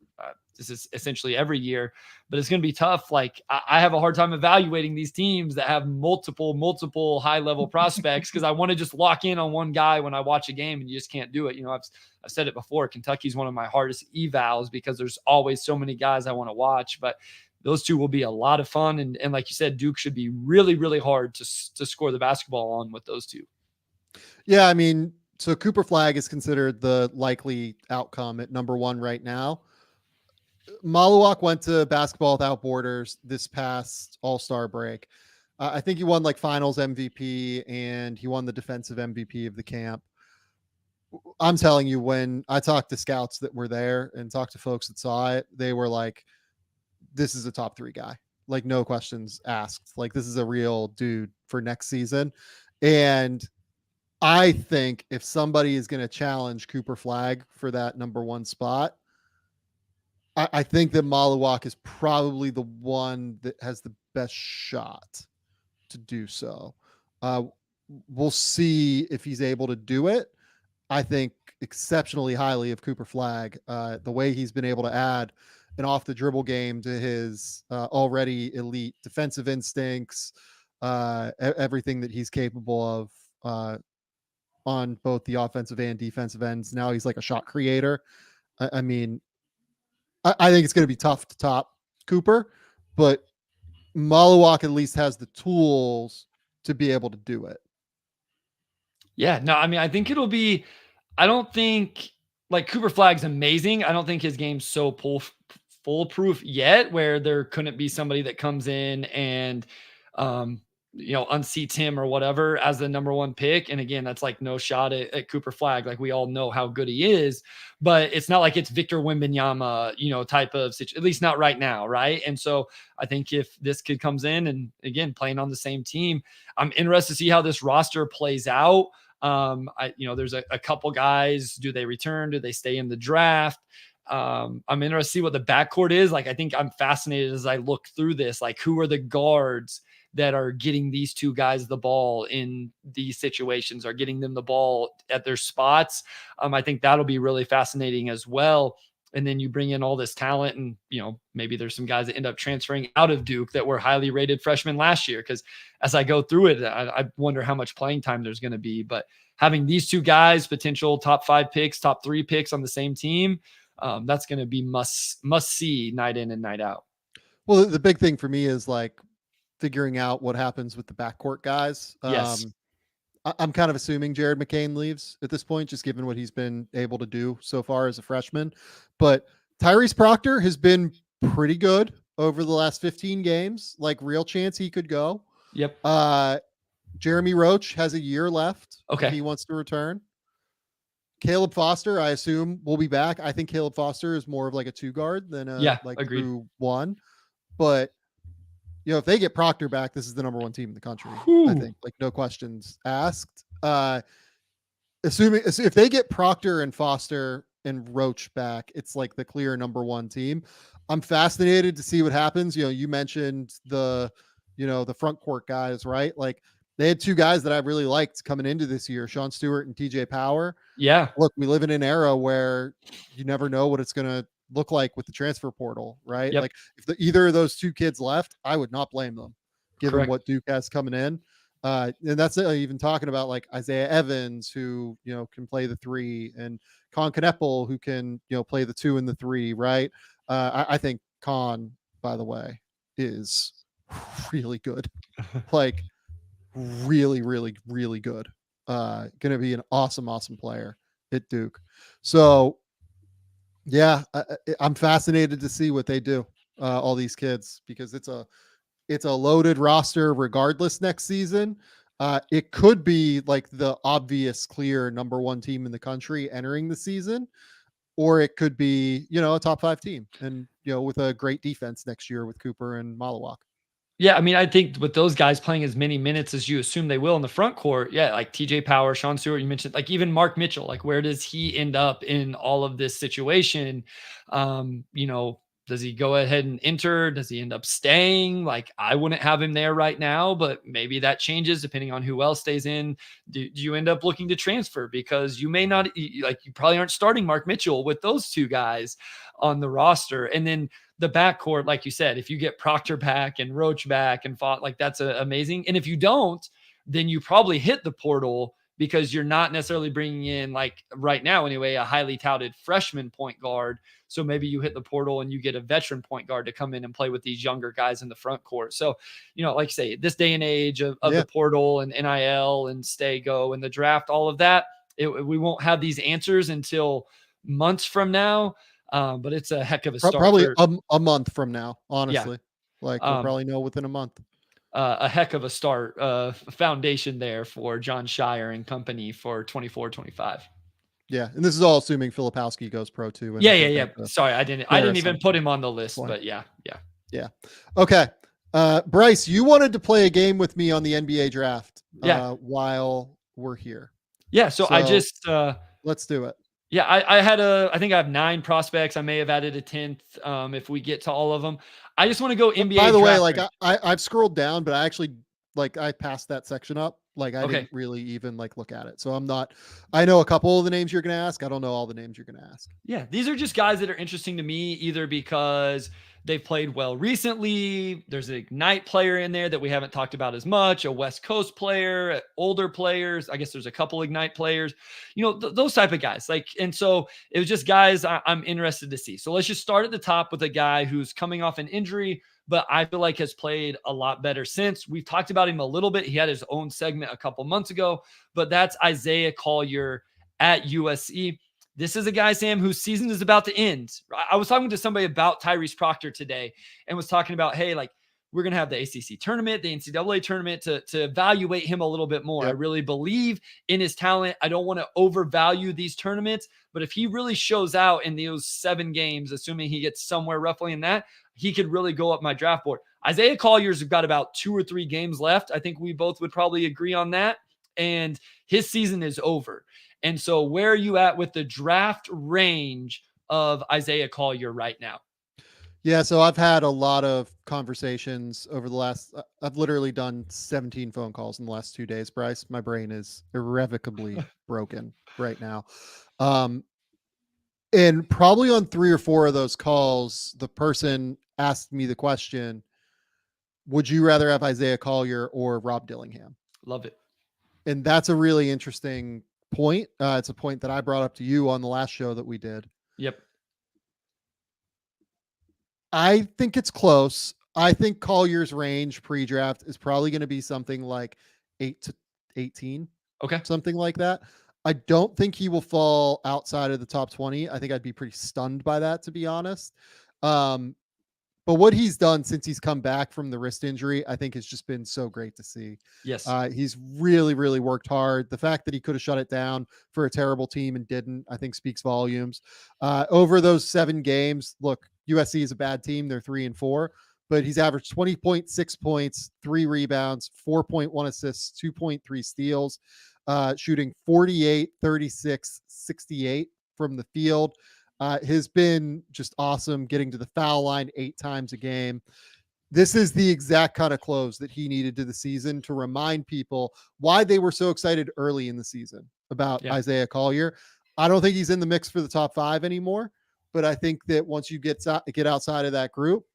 is essentially every year, but it's going to be tough. Like I have a hard time evaluating these teams that have multiple high level prospects because I want to just lock in on one guy when I watch a game, and you just can't do it. I've said it before. Kentucky's one of my hardest evals because there's always so many guys I want to watch, but those 2 will be a lot of fun. And like you said, Duke should be really, really hard to score the basketball on with those 2. Yeah. I mean, so Cooper Flagg is considered the likely outcome at number 1 right now. Maluak went to Basketball Without Borders this past All-Star break. I think he won like finals MVP and he won the defensive MVP of the camp. I'm telling you, when I talked to scouts that were there and talked to folks that saw it, they were like, this is a top 3 guy. Like no questions asked. Like this is a real dude for next season. And I think if somebody is going to challenge Cooper Flagg for that number 1 spot, I think that Maluak is probably the one that has the best shot to do so. We'll see if he's able to do it. I think exceptionally highly of Cooper Flagg. The way he's been able to add an off the dribble game to his already elite defensive instincts, everything that he's capable of on both the offensive and defensive ends. Now he's like a shot creator. I mean, I think it's going to be tough to top Cooper, but Maluak at least has the tools to be able to do it. Yeah, no, I mean, I think I don't think like Cooper Flagg's amazing. I don't think his game's so foolproof yet where there couldn't be somebody that comes in and, unseats him or whatever as the number 1 pick. And again, that's like no shot at Cooper Flagg. Like we all know how good he is, but it's not like it's Victor Wembanyama, type of situation, at least not right now. Right. And so I think if this kid comes in and again, playing on the same team, I'm interested to see how this roster plays out. There's a couple guys, do they return? Do they stay in the draft? I'm interested to see what the backcourt is. Like, I think I'm fascinated as I look through this, like who are the guards that are getting these 2 guys the ball in these situations, are getting them the ball at their spots. I think that'll be really fascinating as well. And then you bring in all this talent and, maybe there's some guys that end up transferring out of Duke that were highly rated freshmen last year. Cause as I go through it, I wonder how much playing time there's going to be, but having these 2 guys, potential top 5 picks, top 3 picks on the same team, that's going to be must see night in and night out. Well, the big thing for me is like figuring out what happens with the backcourt guys. Yes. I'm kind of assuming Jared McCain leaves at this point, just given what he's been able to do so far as a freshman. But Tyrese Proctor has been pretty good over the last 15 games, like real chance he could go. Yep. Jeremy Roach has a year left. Okay. If he wants to return. Caleb Foster, I assume, will be back. I think Caleb Foster is more of like a 2 guard than a true 1. But if they get Proctor back, this is the number 1 team in the country. I think, like no questions asked. Assuming if they get Proctor and Foster and Roach back, it's like the clear number 1 team. I'm fascinated to see what happens. You mentioned the front court guys, right? Like they had 2 guys that I really liked coming into this year, Sean Stewart and TJ Power. Yeah. Look, we live in an era where you never know what it's going to look like with the transfer portal, right? Yep. Like if either of those 2 kids left, I would not blame them given what Duke has coming in. And that's even talking about like Isaiah Evans, who, can play the 3, and Con Kneppel, who can, play the 2 and the 3, right? I think Con, by the way, is really good. Like really, really, really good. Gonna be an awesome player at Duke. So yeah, I'm fascinated to see what they do, all these kids, because it's a loaded roster regardless next season. It could be like the obvious clear number 1 team in the country entering the season, or it could be, a top 5 team, and, with a great defense next year with Cooper and Malawak. Yeah, I mean, I think with those guys playing as many minutes as you assume they will in the front court, yeah, like TJ Power, Sean Stewart, you mentioned, like even Mark Mitchell, like where does he end up in all of this situation? Does he go ahead and enter? Does he end up staying? Like I wouldn't have him there right now, but maybe that changes depending on who else stays in. Do you end up looking to transfer because you may not, you probably aren't starting Mark Mitchell with those 2 guys on the roster. And then the backcourt, like you said, if you get Proctor back and Roach back and fought, like that's amazing. And if you don't, then you probably hit the portal because you're not necessarily bringing in, like right now anyway, a highly touted freshman point guard. So maybe you hit the portal and you get a veteran point guard to come in and play with these younger guys in the front court. So, like you say, this day and age of the portal and NIL and stay, go, and the draft, all of that, we won't have these answers until months from now. But it's a heck of a start. Probably a month from now, honestly. Yeah. Like we'll probably know within a month. A heck of a start, foundation there for John Shire and company for 24-25. Yeah, and this is all assuming Filipowski goes pro too. Yeah. Sorry, I didn't even put him on the list, but yeah. Okay, Bryce, you wanted to play a game with me on the NBA draft. While we're here. Yeah, so I just let's do it. Yeah, I think I have 9 prospects. I may have added a 10th if we get to all of them. I just want to go NBA. By the way, like I've scrolled down, but I actually I passed that section up. Like I didn't really even look at it. So I know a couple of the names you're going to ask. I don't know all the names you're going to ask. Yeah, these are just guys that are interesting to me, either because they've played well recently. There's an Ignite player in there that we haven't talked about as much, a West Coast player, older players. I guess there's a couple Ignite players, those type of guys. And so it was just guys I'm interested to see. So let's just start at the top with a guy who's coming off an injury, but I feel like has played a lot better since. We've talked about him a little bit. He had his own segment a couple months ago, but that's Isaiah Collier at USC. This is a guy, Sam, whose season is about to end. I was talking to somebody about Tyrese Proctor today and was talking about, hey, we're going to have the ACC tournament, the NCAA tournament to evaluate him a little bit more. Yep. I really believe in his talent. I don't want to overvalue these tournaments, but if he really shows out in those 7 games, assuming he gets somewhere roughly in that, he could really go up my draft board. Isaiah Collier's got about 2 or 3 games left. I think we both would probably agree on that. And his season is over. And so where are you at with the draft range of Isaiah Collier right now? Yeah, so I've had a lot of conversations over the last, I've literally done 17 phone calls in the last 2 days, Bryce. My brain is irrevocably broken right now. And probably on 3 or 4 of those calls, the person asked me the question, would you rather have Isaiah Collier or Rob Dillingham? Love it. And that's a really interesting point. It's a point that I brought up to you on the last show that we did. Yep. I think it's close. I think Collier's range pre-draft is probably going to be something like 8 to 18. Okay. Something like that. I don't think he will fall outside of the top 20. I think I'd be pretty stunned by that, to be honest. But what he's done since he's come back from the wrist injury, I think has just been so great to see. Yes. He's really, really worked hard. The fact that he could have shut it down for a terrible team and didn't, I think speaks volumes. Over those 7 games, look, USC is a bad team. They're 3-4, but he's averaged 20.6 points, 3 rebounds, 4.1 assists, 2.3 steals, shooting 48, 36, 68 from the field. Has been just awesome, getting to the foul line 8 times a game. This is the exact kind of close that he needed to the season to remind people why they were so excited early in the season about Isaiah Collier. I don't think he's in the mix for the top 5 anymore, but I think that once you get outside of that group,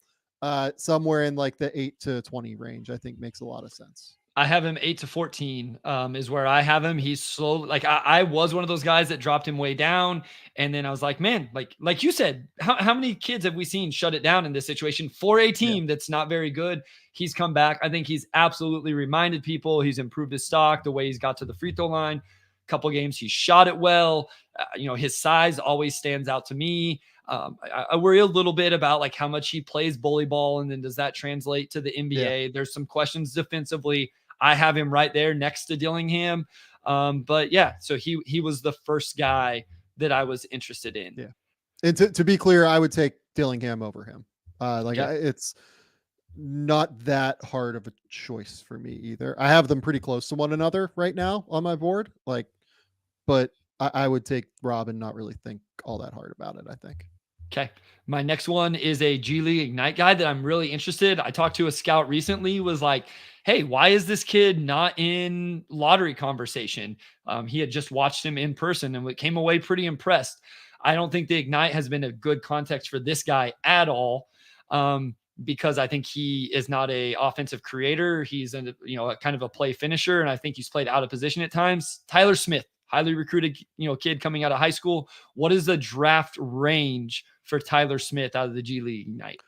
somewhere in like the 8 to 20 range, I think makes a lot of sense. I have him 8 to 14 is where I have him. He's slowly like I was one of those guys that dropped him way down. And then I was like, man, like you said, how many kids have we seen shut it down in this situation for a team that's not very good? He's come back. I think he's absolutely reminded people. He's improved his stock, the way he's got to the free throw line. Couple games he shot it well. His size always stands out to me. I worry a little bit about like how much he plays bully ball, and then does that translate to the NBA? Yeah. There's some questions defensively. I have him right there next to Dillingham. But yeah, so he was the first guy that I was interested in. Yeah. And to be clear, I would take Dillingham over him. It's not that hard of a choice for me either. I have them pretty close to one another right now on my board. But I would take Rob and not really think all that hard about it, I think. Okay. My next one is a G League Ignite guy that I'm really interested. I talked to a scout recently, was like, hey, why is this kid not in lottery conversation? He had just watched him in person and came away pretty impressed. I don't think the Ignite has been a good context for this guy at all. Because I think he is not a offensive creator. He's a kind of a play finisher. And I think he's played out of position at times. Tyler Smith, highly recruited, kid coming out of high school. What is the draft range for Tyler Smith out of the G League Ignite?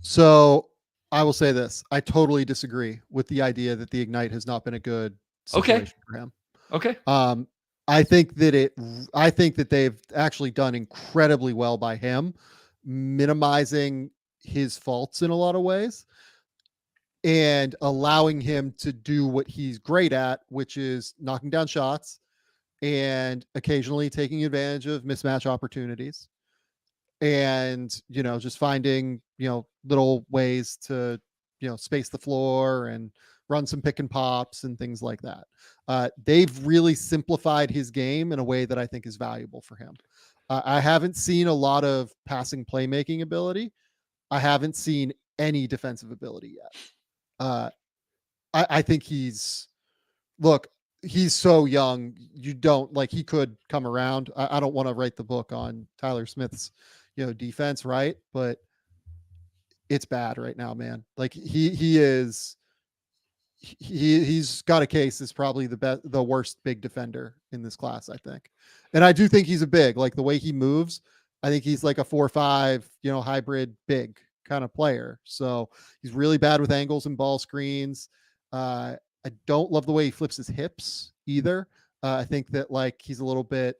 So I will say this. I totally disagree with the idea that the Ignite has not been a good situation for him. Okay. I think that they've actually done incredibly well by him, minimizing his faults in a lot of ways and allowing him to do what he's great at, which is knocking down shots and occasionally taking advantage of mismatch opportunities and, just finding, little ways to, space the floor and run some pick and pops and things like that. They've really simplified his game in a way that I think is valuable for him. I haven't seen a lot of passing playmaking ability. I haven't seen any defensive ability yet. I think he's so young. You don't he could come around. I don't want to write the book on Tyler Smith's, defense, right? But it's bad right now, man. He's got a case as probably the worst big defender in this class, I think. And I do think he's a big, the way he moves. I think he's like a 4-5, hybrid big kind of player. So he's really bad with angles and ball screens. I don't love the way he flips his hips either. I think that he's a little bit,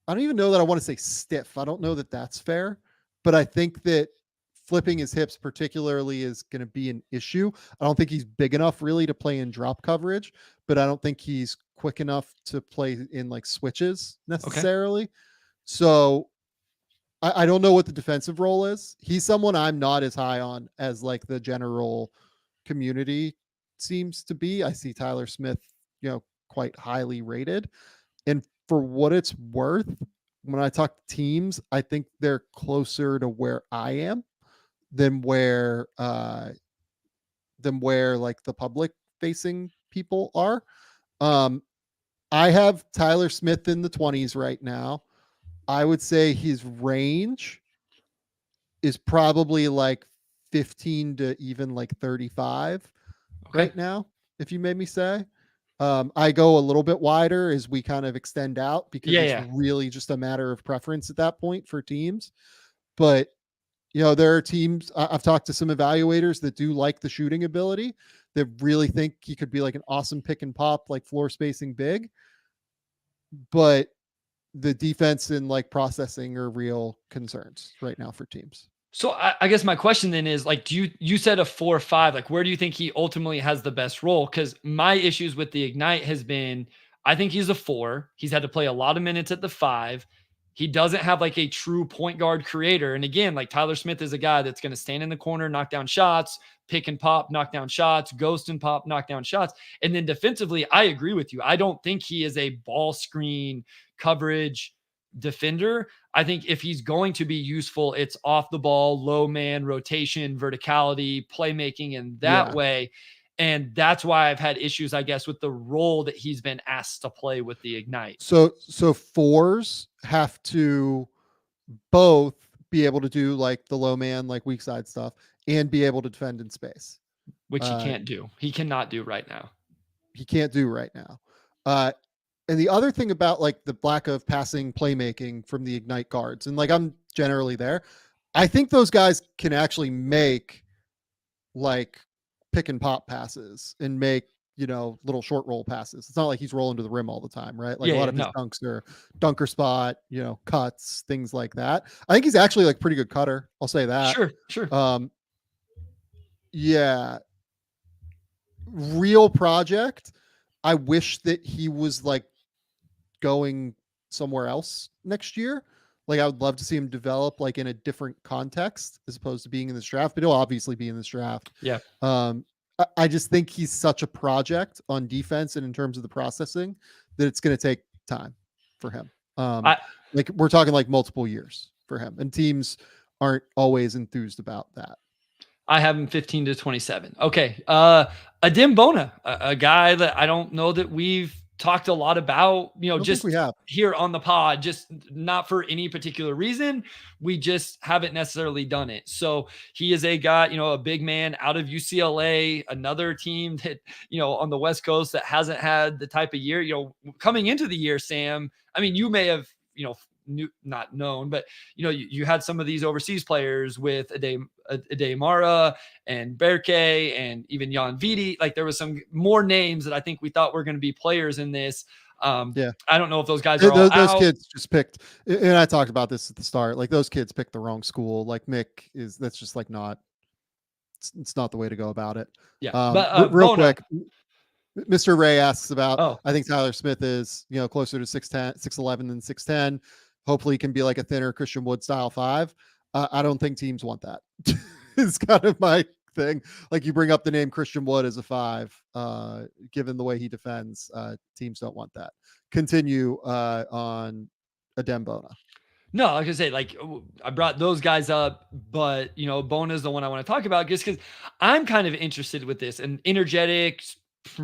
I don't even know that I want to say stiff. I don't know that that's fair, but I think that flipping his hips particularly is going to be an issue. I don't think he's big enough really to play in drop coverage, but I don't think he's quick enough to play in switches necessarily. Okay. So I don't know what the defensive role is. He's someone I'm not as high on as the general community seems to be. I see Tyler Smith, quite highly rated. And for what it's worth, when I talk to teams, I think they're closer to where I am than where the public facing people are. I have Tyler Smith in the 20s right now. I would say his range is probably 15 to even 35 right now, if you made me say. I go a little bit wider as we kind of extend out because it's really just a matter of preference at that point for teams. But, there are teams, I've talked to some evaluators that do like the shooting ability, that really think he could be an awesome pick and pop, floor spacing big. But the defense and processing are real concerns right now for teams. So I guess my question then is you said a 4-5, where do you think he ultimately has the best role? Because my issues with the Ignite has been, I think he's a 4. He's had to play a lot of minutes at the 5. He doesn't have a true point guard creator. And again, Tyler Smith is a guy that's going to stand in the corner, knock down shots, pick and pop, knock down shots, ghost and pop, knock down shots. And then defensively, I agree with you. I don't think he is a ball screen coverage defender. I think if he's going to be useful, it's off the ball, low man, rotation, verticality, playmaking in that way. And that's why I've had issues, I guess, with the role that he's been asked to play with the Ignite. So 4s have to both be able to do the low man, weak side stuff, and be able to defend in space. which he can't do. He cannot do right now. He can't do right now. And the other thing about like the lack of passing playmaking from the Ignite guards, and like I'm generally there, I think those guys can actually make like pick and pop passes and make, little short roll passes. It's not like he's rolling to the rim all the time, right? Like a lot of his dunks are dunker spot, cuts, things like that. I think he's actually like pretty good cutter. I'll say that. Sure. Yeah. Real project. I wish that he was like going somewhere else next year. Like I would love to see him develop like in a different context as opposed to being in this draft, but he'll obviously be in this draft. Yeah. I just think he's such a project on defense and in terms of the processing that it's going to take time for him. Like we're talking like multiple years for him, and teams aren't always enthused about that. I have him 15 to 27. Okay. Adem Bona, a guy that I don't know that we've talked a lot about, just here on the pod, just not for any particular reason. We just haven't necessarily done it. So he is a guy, a big man out of UCLA, another team that, on the West Coast that hasn't had the type of year, coming into the year, Sam. I mean, you may have, not known, but you had some of these overseas players with Ademara and Berke and even Jan Vidi. Like there was some more names that I think we thought were going to be players in this. I don't know if those guys are all those out. Kids just picked, and I talked about this at the start. Like those kids picked the wrong school. Like Mick that's just like not. It's not the way to go about it. Yeah, but real quick. Mr. Ray asks about, I think Tyler Smith is, closer to 6'10", 6'11" than 6'10". Hopefully he can be like a thinner Christian Wood style 5. I don't think teams want that. It's kind of my thing. Like you bring up the name Christian Wood as a 5, given the way he defends, teams don't want that. Continue on Adem Bona. No, like I say, like I brought those guys up, but Bona is the one I want to talk about just because I'm kind of interested with this and energetic,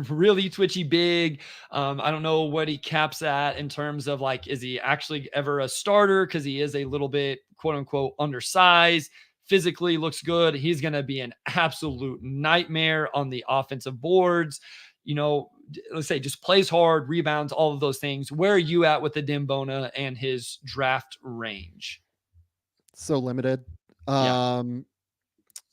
really twitchy big. I don't know what he caps at in terms of like, is he actually ever a starter? Because he is a little bit quote unquote undersized, physically looks good. He's going to be an absolute nightmare on the offensive boards. Let's say just plays hard, rebounds, all of those things. Where are you at with the Adem Bona and his draft range? So limited.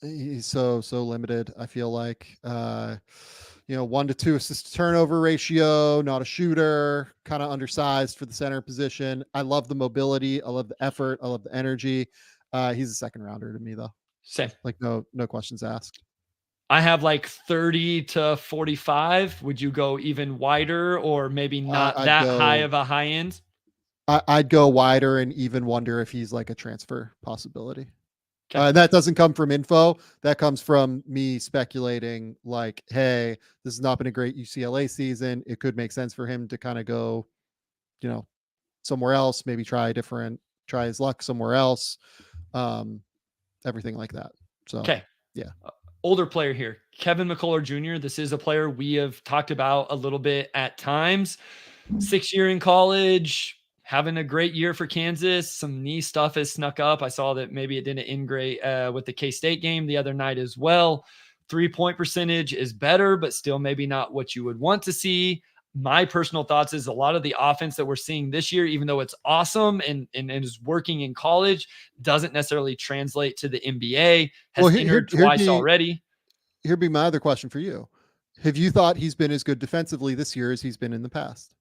He's so limited. I feel like, 1 to 2 assist to turnover ratio, not a shooter, kind of undersized for the center position. I love the mobility. I love the effort. I love the energy. He's a second rounder to me though. Same. Like no questions asked. I have like 30 to 45. Would you go even wider or maybe not high of a high end? I'd go wider and even wonder if he's like a transfer possibility. That doesn't come from info. That comes from me speculating like, hey, this has not been a great UCLA season. It could make sense for him to kind of go, somewhere else, maybe try his luck somewhere else. Everything like that. So, yeah. Older player here, Kevin McCullough Jr. This is a player we have talked about a little bit at times. 6 year in college, having a great year for Kansas. Some knee stuff has snuck up. I saw that maybe it didn't end great with the K-State game the other night as well. 3-point percentage is better, but still maybe not what you would want to see. My personal thoughts is a lot of the offense that we're seeing this year, even though it's awesome and is working in college, doesn't necessarily translate to the NBA. Has entered twice already. Here'd be my other question for you. Have you thought he's been as good defensively this year as he's been in the past?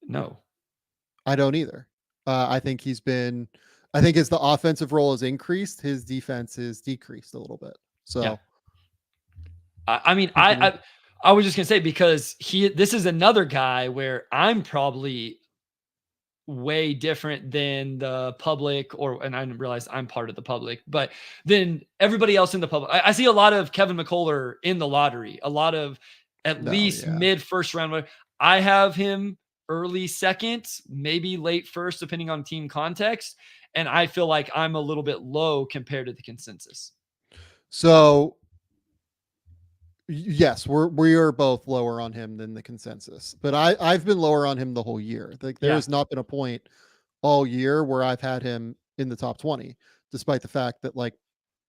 No. I don't either. I think as the offensive role has increased, his defense has decreased a little bit. So, yeah. I was just going to say, because this is another guy where I'm probably way different than the public, and I didn't realize I'm part of the public, but then everybody else in the public. I see a lot of Kevin McCullough in the lottery, a lot of least mid first round. I have him early second, maybe late first, depending on team context. And I feel like I'm a little bit low compared to the consensus. So yes, we are both lower on him than the consensus, but I've been lower on him the whole year. Like there has not been a point all year where I've had him in the top 20, despite the fact that like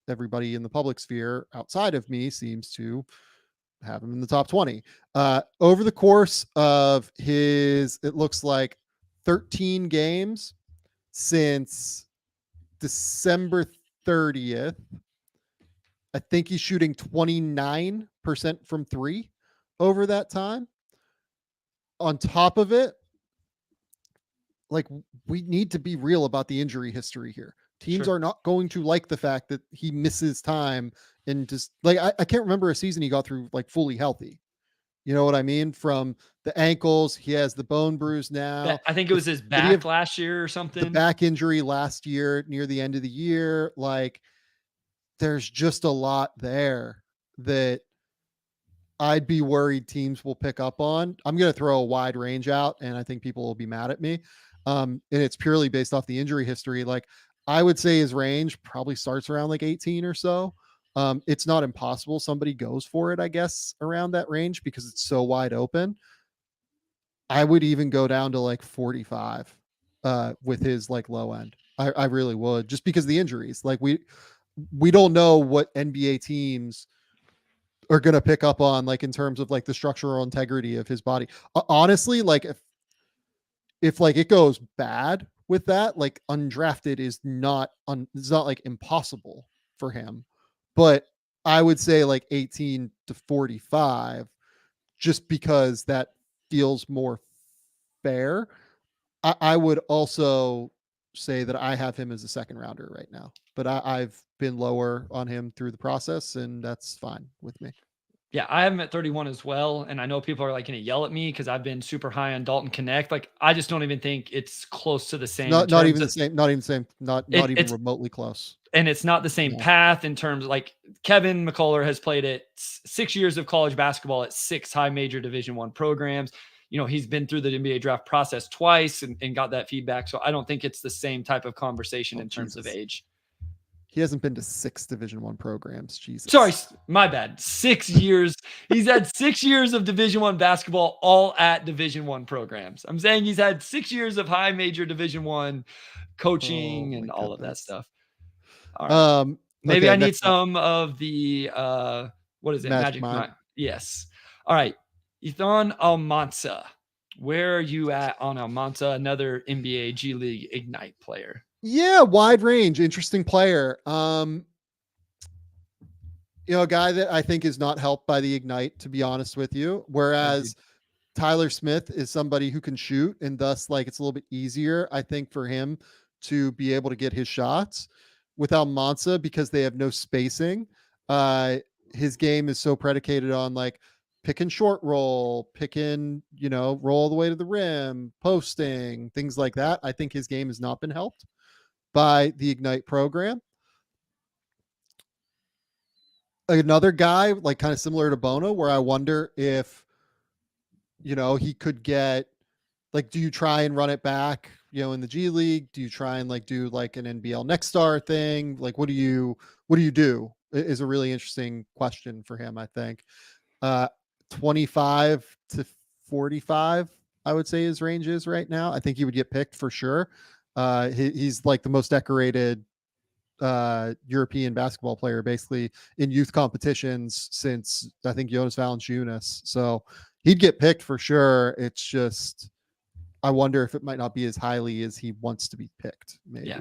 everybody in the public sphere outside of me seems to have him in the top 20. Over the course of his, it looks like 13 games since December 30th, I think he's shooting 29% from three over that time. On top of it, like, we need to be real about the injury history here. Teams Sure. are not going to like the fact that he misses time and just like, I can't remember a season he got through like fully healthy. You know what I mean? From the ankles, he has the bone bruise now. I think it was his Did he have back last year or the something. back injury last year near the end of the year? Like, there's just a lot there that I'd be worried teams will pick up on. I'm going to throw a wide range out, and I think people will be mad at me. And it's purely based off the injury history. Like, I would say his range probably starts around like 18 or so. It's not impossible somebody goes for it, I guess, around that range because it's so wide open. I would even go down to like 45 with his like low end. I really would, just because of the injuries. Like, we don't know what NBA teams are going to pick up on, like, in terms of like the structural integrity of his body. Honestly, like, if like it goes bad with that, like, undrafted is not it's not like impossible for him, but I would say like 18 to 45, just because that feels more fair. I would also say that I have him as a second rounder right now, but I've been lower on him through the process, and that's fine with me. Yeah, I have him at 31 as well. And I know people are like going to yell at me because I've been super high on Dalton Connect. Like, I just don't even think it's close to the same. Not even the same, not even it's remotely close. And it's not the same Yeah. path in terms of, like, Kevin McCullough has played at 6 years of college basketball at 6 high major Division I programs. You know, he's been through the NBA draft process twice and got that feedback. So I don't think it's the same type of conversation in terms of age. He hasn't been to 6 Division I programs. Jesus. Sorry, my bad. 6 years. He's had 6 years of Division I basketball, all at Division I programs. I'm saying he's had 6 years of high major Division I coaching and all of that stuff. All right. Maybe okay, I need some of the what is it? Magic Mind. Yes. All right. Ethan Almanza. Where are you at on Almanza, another NBA G League Ignite player? Yeah, wide range, interesting player. You know, a guy that I think is not helped by the Ignite, to be honest with you. Whereas Tyler Smith is somebody who can shoot, and thus, like, it's a little bit easier, I think, for him to be able to get his shots. With Almanza, because they have no spacing, his game is so predicated on like pick and short roll, roll all the way to the rim, posting, things like that. I think his game has not been helped by the Ignite program. Another guy, like, kind of similar to Bono, where I wonder if, he could get, like, do you try and run it back, in the G League? Do you try and like do like an NBL Next Star thing? Like, what do you do is a really interesting question for him, I think. 25 to 45, I would say his range is right now. I think he would get picked for sure. He's like the most decorated European basketball player, basically, in youth competitions since, I think, Jonas Valanciunas. So he'd get picked for sure. It's just, I wonder if it might not be as highly as he wants to be picked. Maybe. Yeah.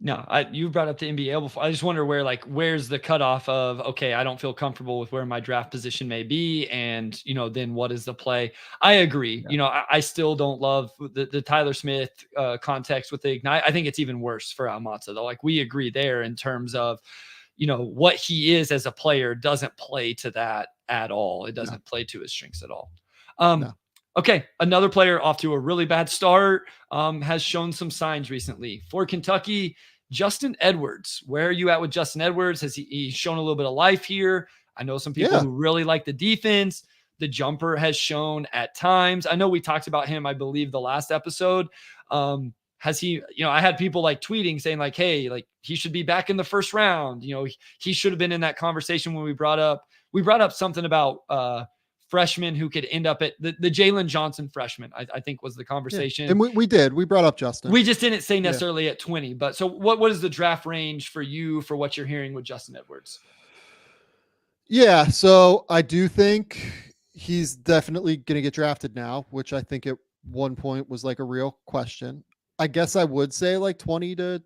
No, you brought up the NBL before. I just wonder where's the cutoff of, okay, I don't feel comfortable with where my draft position may be. And, then what is the play? I agree. Yeah. I still don't love the Tyler Smith context with the Ignite. I think it's even worse for Almanza, though. Like, we agree there in terms of, what he is as a player doesn't play to that at all. It doesn't play to his strengths at all. No. Okay, another player off to a really bad start, has shown some signs recently. For Kentucky, Justin Edwards. Where are you at with Justin Edwards? Has he's shown a little bit of life here? I know some people who really like the defense. The jumper has shown at times. I know we talked about him, I believe, the last episode. Has he, I had people like tweeting saying like, hey, like, he should be back in the first round. He should have been in that conversation when we brought up something about freshman who could end up at the Jalen Johnson freshman, I think was the conversation. Yeah. And we brought up Justin. We just didn't say necessarily at 20, but so what is the draft range for you for what you're hearing with Justin Edwards? Yeah. So I do think he's definitely going to get drafted now, which I think at one point was like a real question. I guess I would say like 20 to,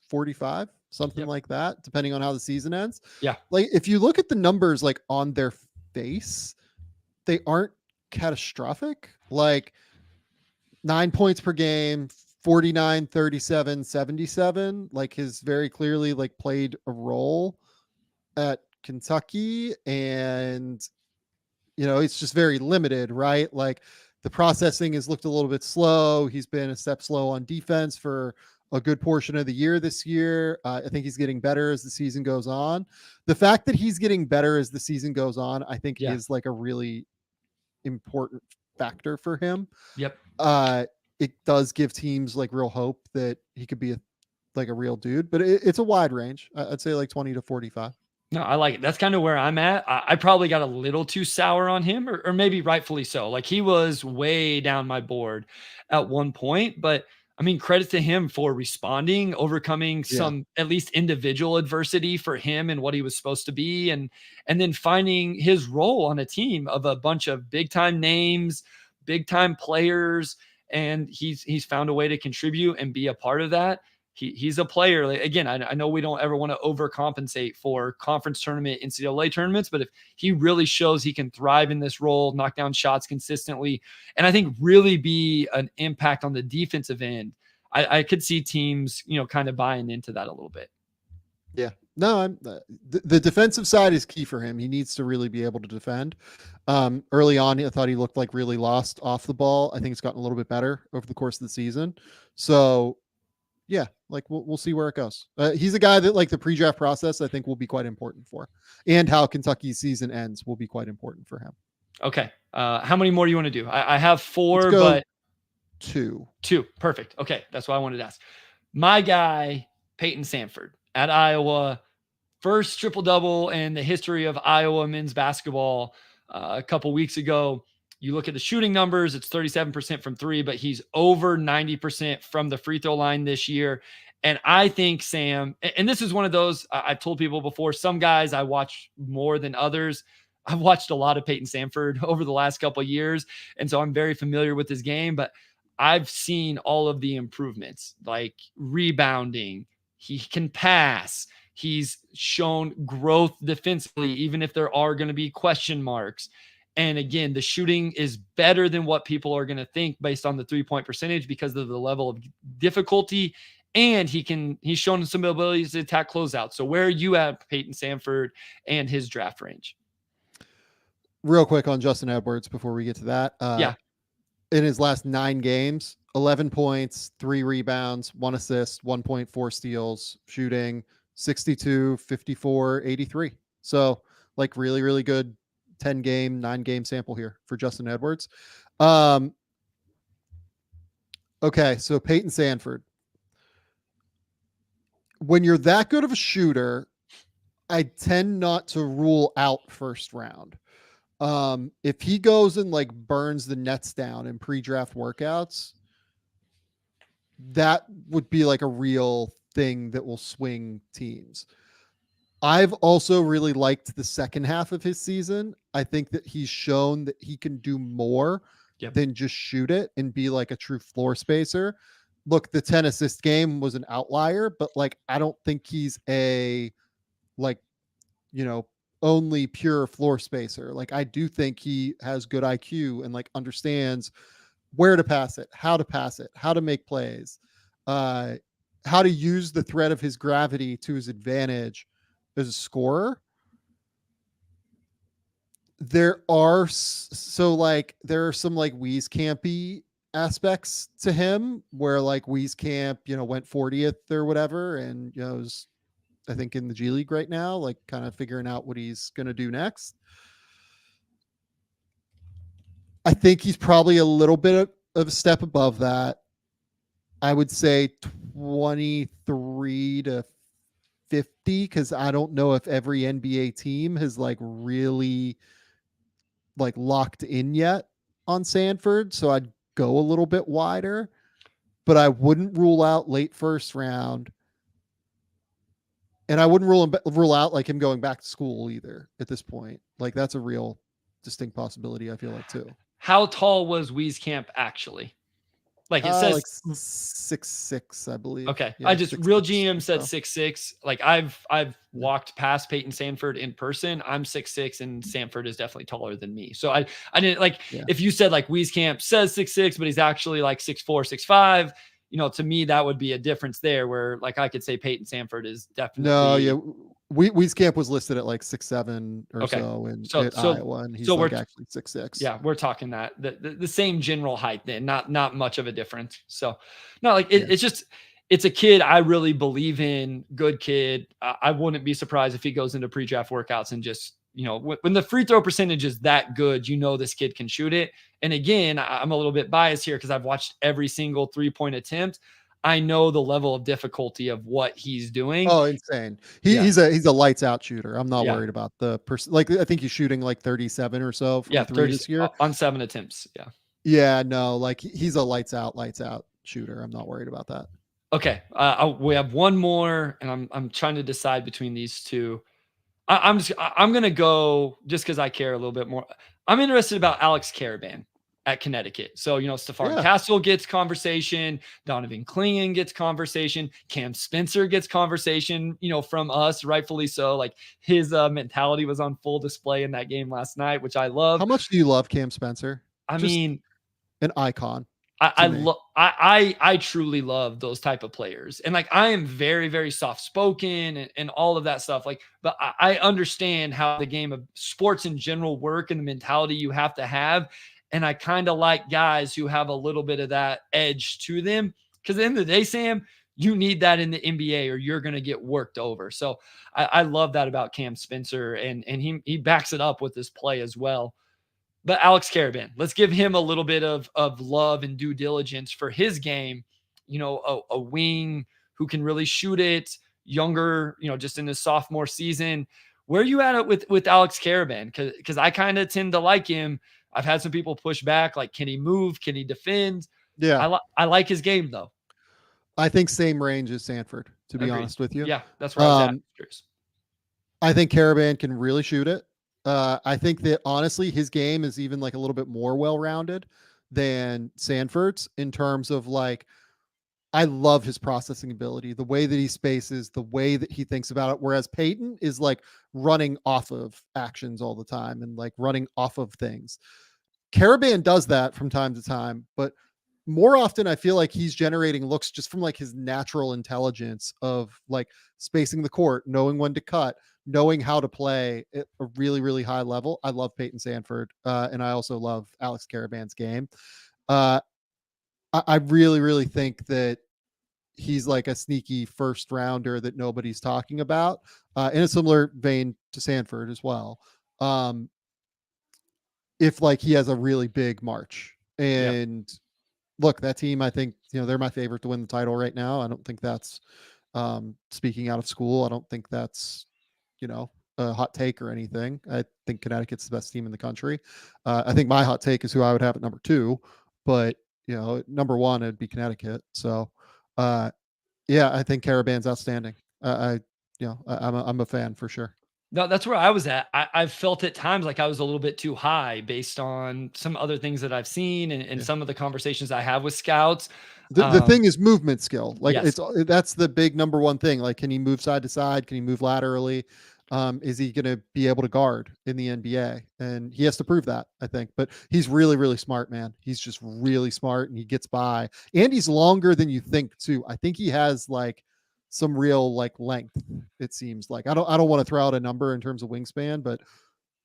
45, something like that, depending on how the season ends. Yeah. Like if you look at the numbers like on their face, they aren't catastrophic. Like 9 points per game, 49, 37, 77. Like his very clearly like played a role at Kentucky, and it's just very limited, right? Like the processing has looked a little bit slow. He's been a step slow on defense for a good portion of the year this year. I think he's getting better as the season goes on. The fact that he's getting better as the season goes on, I think is like a really important factor for him. Yep. It does give teams like real hope that he could be a real dude, but it's a wide range. I'd say like 20 to 45. No, I like it. That's kind of where I'm at. I probably got a little too sour on him, or maybe rightfully so. Like he was way down my board at one point, but I mean, credit to him for responding, overcoming some at least individual adversity for him and what he was supposed to be, and then finding his role on a team of a bunch of big time names, big time players, and he's found a way to contribute and be a part of that. He's a player. Like, again, I know we don't ever want to overcompensate for conference tournament, NCAA tournaments, but if he really shows he can thrive in this role, knock down shots consistently, and I think really be an impact on the defensive end, I could see teams, kind of buying into that a little bit. Yeah. No, the defensive side is key for him. He needs to really be able to defend. Early on, I thought he looked like really lost off the ball. I think it's gotten a little bit better over the course of the season. So yeah, like we'll see where it goes. He's a guy that like the pre-draft process, I think will be quite important for, and how Kentucky's season ends will be quite important for him. Okay. How many more do you want to do? I have 4, but two. Perfect. Okay. That's what I wanted to ask. My guy, Peyton Sandfort at Iowa, first triple-double in the history of Iowa men's basketball a couple weeks ago. You look at the shooting numbers, it's 37% from 3, but he's over 90% from the free throw line this year. And I think Sam, and this is one of those, I've told people before, some guys I watch more than others. I've watched a lot of Peyton Sandfort over the last couple of years, and so I'm very familiar with his game, but I've seen all of the improvements, like rebounding. He can pass. He's shown growth defensively, even if there are going to be question marks. And again, the shooting is better than what people are going to think based on the 3-point percentage because of the level of difficulty. And he's shown some abilities to attack closeout. So where are you at, Peyton Sandfort, and his draft range? Real quick on Justin Edwards before we get to that. In his last 9 games, 11 points, 3 rebounds, 1 assist, 1.4 steals, shooting 62, 54, 83. So like really, really good 9 game sample here for Justin Edwards. Okay. So Peyton Sandfort, when you're that good of a shooter, I tend not to rule out first round. If he goes and like burns the nets down in pre-draft workouts, that would be like a real thing that will swing teams. I've also really liked the second half of his season. I think that he's shown that he can do more than just shoot it and be like a true floor spacer. Look, the 10 assist game was an outlier, but like, I don't think he's a only pure floor spacer. Like I do think he has good IQ and like understands where to pass it, how to make plays, how to use the threat of his gravity to his advantage as a scorer. There are some like Wiescampy aspects to him where like Wieskamp, went 40th or whatever. And, is, I think in the G League right now, like kind of figuring out what he's going to do next. I think he's probably a little bit of a step above that. I would say 23 to 50, because I don't know if every NBA team has like really like locked in yet on Sanford, so I'd go a little bit wider, but I wouldn't rule out late first round. And I wouldn't rule out like him going back to school either at this point. Like that's a real distinct possibility, I feel like, too. How tall was Wieskamp actually? Like it says like 6'6", I believe. Okay. Yeah, I just 6'6", real GM said so. 6'6". Like I've walked past Peyton Sanford in person. I'm 6'6", and Sanford is definitely taller than me. So I didn't like if you said like Wieskamp says 6'6", but he's actually like 6'4", 6'5", to me that would be a difference there where like I could say Peyton Sanford is definitely Wieskamp was listed at like 6'7" or okay. so in so Iowa, and he's so like we're actually 6'6". Yeah, we're talking that the same general height then, not much of a difference. So no, like it's just it's a kid I really believe in, good kid. I wouldn't be surprised if he goes into pre-draft workouts and just when the free throw percentage is that good, this kid can shoot it. And again, I'm a little bit biased here because I've watched every single 3-point attempt. I know the level of difficulty of what he's doing. Oh, insane. He's a lights out shooter. I'm not worried about the person. Like I think he's shooting like 37 or so from three this year on 7 attempts. Yeah. Yeah, no, like he's a lights out shooter. I'm not worried about that. Okay. We have one more, and I'm trying to decide between these two. I'm going to go just because I care a little bit more. I'm interested about Alex Caravan at Connecticut. So, Stephon Castle gets conversation. Donovan Clingan gets conversation. Cam Spencer gets conversation, from us, rightfully so. Like his mentality was on full display in that game last night, which I love. How much do you love Cam Spencer? I mean, an icon. I truly love those type of players. And like, I am very, very soft spoken and all of that stuff. Like, but I understand how the game of sports in general work and the mentality you have to have. And I kind of like guys who have a little bit of that edge to them. Cause at the end of the day, Sam, you need that in the NBA or you're going to get worked over. So I love that about Cam Spencer and he backs it up with this play as well. But Alex Caravan, let's give him a little bit of love and due diligence for his game. A wing who can really shoot it, younger, just in his sophomore season. Where are you at it with Alex Caravan? Because I kind of tend to like him. I've had some people push back, like, can he move? Can he defend? Yeah. I like his game, though. I think same range as Sanford, to be honest with you. Yeah, that's where I was at. I think Caravan can really shoot it. I think that honestly, his game is even like a little bit more well-rounded than Sanford's in terms of like, I love his processing ability, the way that he spaces, the way that he thinks about it. Whereas Peyton is like running off of actions all the time and like running off of things. Caravan does that from time to time, but more often I feel like he's generating looks just from like his natural intelligence of like spacing the court, knowing when to cut, knowing how to play at a really, really high level. I love Peyton Sanford. And I also love Alex Caravan's game. I really, really think that he's like a sneaky first rounder that nobody's talking about, in a similar vein to Sanford as well. If like he has a really big March and look, that team, I think, they're my favorite to win the title right now. I don't think that's speaking out of school. I don't think that's, a hot take or anything. I think Connecticut's the best team in the country. I think my hot take is who I would have at number 2, but number 1, it'd be Connecticut. So, I think Caravan's outstanding. I'm a fan for sure. No, that's where I was at. I've felt at times like I was a little bit too high based on some other things that I've seen and some of the conversations I have with scouts. The thing is movement skill. Like that's the big number 1 thing. Like, can he move side to side? Can he move laterally? Is he going to be able to guard in the NBA? And he has to prove that, I think. But he's really, really smart, man. He's just really smart and he gets by. And he's longer than you think too. I think he has like some real like length, it seems like. I don't want to throw out a number in terms of wingspan, but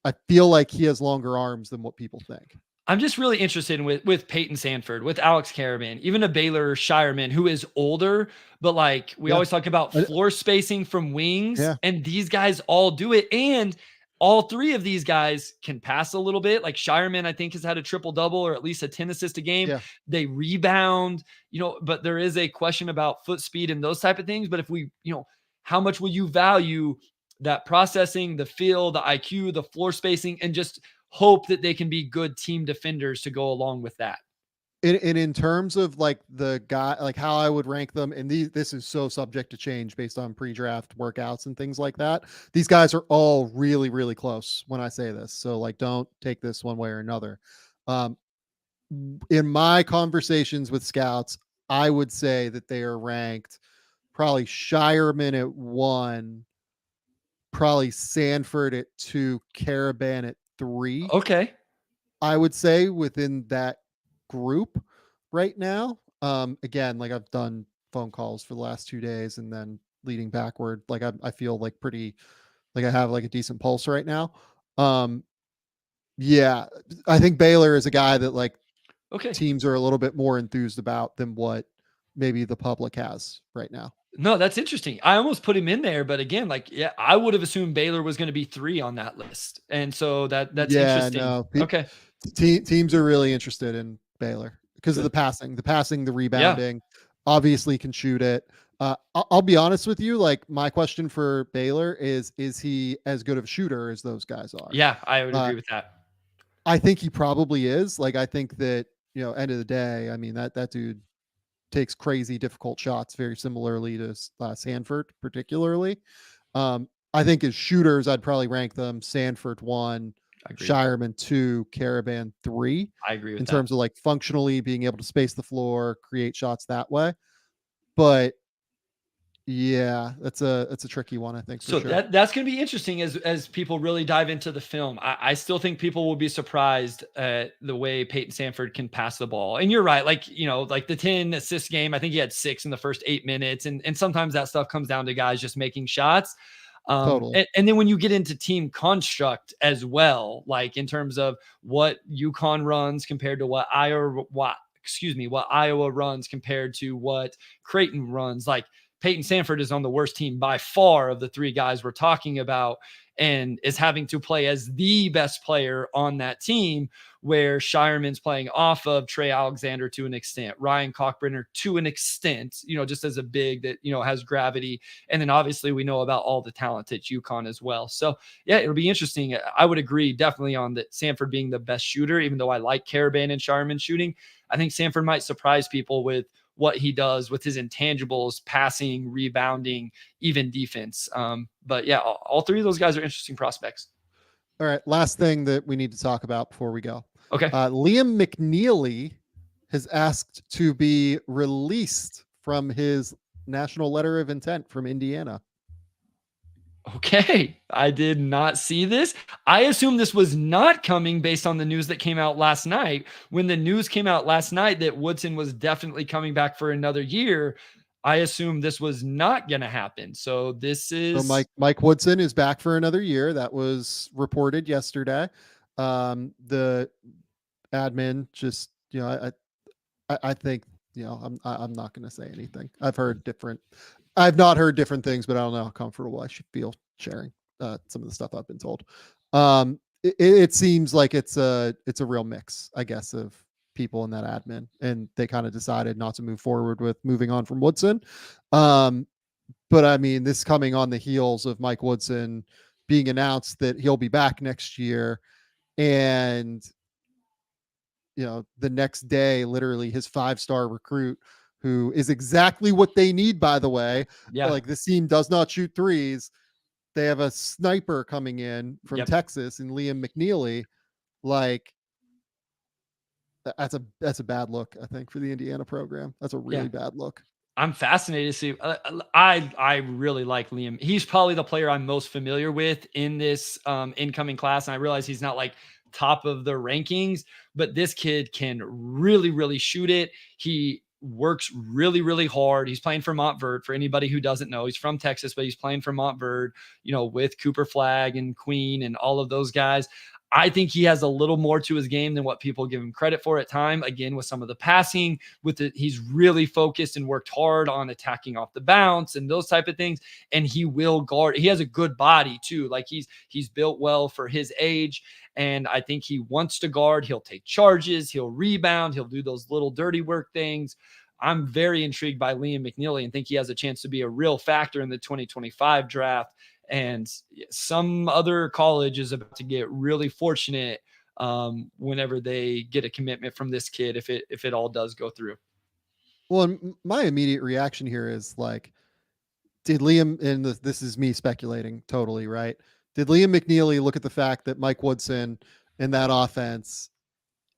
I feel like he has longer arms than what people think. I'm just really interested in with Peyton Sanford, with Alex Caravan, even a Baylor Shireman who is older, but like we always talk about floor spacing from wings, and these guys all do it. And all 3 of these guys can pass a little bit. Like Shireman, I think, has had a triple-double or at least a 10 assist a game. Yeah. They rebound, but there is a question about foot speed and those type of things. But if we, how much will you value that processing, the feel, the IQ, the floor spacing, and just hope that they can be good team defenders to go along with that. In terms of like the guy, like how I would rank them, and this is so subject to change based on pre-draft workouts and things like that. These guys are all really, really close when I say this. So like, don't take this one way or another. In my conversations with scouts, I would say that they are ranked probably Shireman at 1, probably Sanford at 2, Caravan at 3. Okay. I would say within that group right now. Again, like I've done phone calls for the last 2 days and then leading backward. Like I feel like pretty, like I have like a decent pulse right now. Yeah, I think Baylor is a guy that like teams are a little bit more enthused about than what maybe the public has right now. No, that's interesting. I almost put him in there, but again, like, yeah, I would have assumed Baylor was going to be 3 on that list. And so that's interesting. No, okay. Teams are really interested in Baylor because of the passing, the rebounding, obviously can shoot it. I'll be honest with you. Like my question for Baylor is he as good of a shooter as those guys are? Yeah, I would agree with that. I think he probably is. Like, I think that, end of the day, I mean, that dude takes crazy difficult shots very similarly to Sanford, particularly. I think as shooters, I'd probably rank them Sanford 1, Shireman 2, Caravan 3. I agree with in terms of like functionally being able to space the floor, create shots that way. But yeah, that's a tricky one, I think. So sure. that's going to be interesting as people really dive into the film. I still think people will be surprised at the way Peyton Sanford can pass the ball. And you're right, like like the 10 assist game. I think he had 6 in the first 8 minutes, and sometimes that stuff comes down to guys just making shots. Totally. And then when you get into team construct as well, like in terms of what UConn runs compared to what Iowa runs compared to what Creighton runs, like Peyton Sanford is on the worst team by far of the 3 guys we're talking about and is having to play as the best player on that team, where Shireman's playing off of Trey Alexander to an extent, Ryan Cockbrenner to an extent, just as a big that, has gravity. And then obviously we know about all the talent at UConn as well. So yeah, it'll be interesting. I would agree definitely on that Sanford being the best shooter, even though I like Caravan and Shireman shooting. I think Sanford might surprise people with what he does with his intangibles, passing, rebounding, even defense. But yeah, all 3 of those guys are interesting prospects. All right. Last thing that we need to talk about before we go. Okay. Liam McNeely has asked to be released from his national letter of intent from Indiana. Okay. I did not see this. I assume this was not coming based on the news that came out last night. When the news came out last night that Woodson was definitely coming back for another year, I assume this was not going to happen. So this is Mike Woodson is back for another year. That was reported yesterday. The admin just, I think, I'm not going to say anything. I've not heard different things, but I don't know how comfortable I should feel sharing some of the stuff I've been told. It seems like it's a real mix, I guess, of people in that admin, and they kind of decided not to move forward with moving on from Woodson. But I mean, this coming on the heels of Mike Woodson being announced that he'll be back next year, and the next day, literally his 5-star recruit, who is exactly what they need, by the way. Yeah. Like, this team does not shoot threes. They have a sniper coming in from Texas and Liam McNeely. Like, that's a bad look, I think, for the Indiana program. That's a really bad look. I'm fascinated to see. I really like Liam. He's probably the player I'm most familiar with in this incoming class. And I realize he's not like top of the rankings, but this kid can really, really shoot it. He works really, really hard. He's playing for Montverde. For anybody who doesn't know, he's from Texas, but he's playing for Montverde, with Cooper Flagg and Queen and all of those guys. I think he has a little more to his game than what people give him credit for at time. Again, with some of the passing, he's really focused and worked hard on attacking off the bounce and those type of things. And he will guard. He has a good body too. Like he's built well for his age. And I think he wants to guard. He'll take charges. He'll rebound. He'll do those little dirty work things. I'm very intrigued by Liam McNeely and think he has a chance to be a real factor in the 2025 draft. And some other college is about to get really fortunate whenever they get a commitment from this kid, if it all does go through. Well, my immediate reaction here is like, did Liam, and this is me speculating totally, right? Did Liam McNeely look at the fact that Mike Woodson in that offense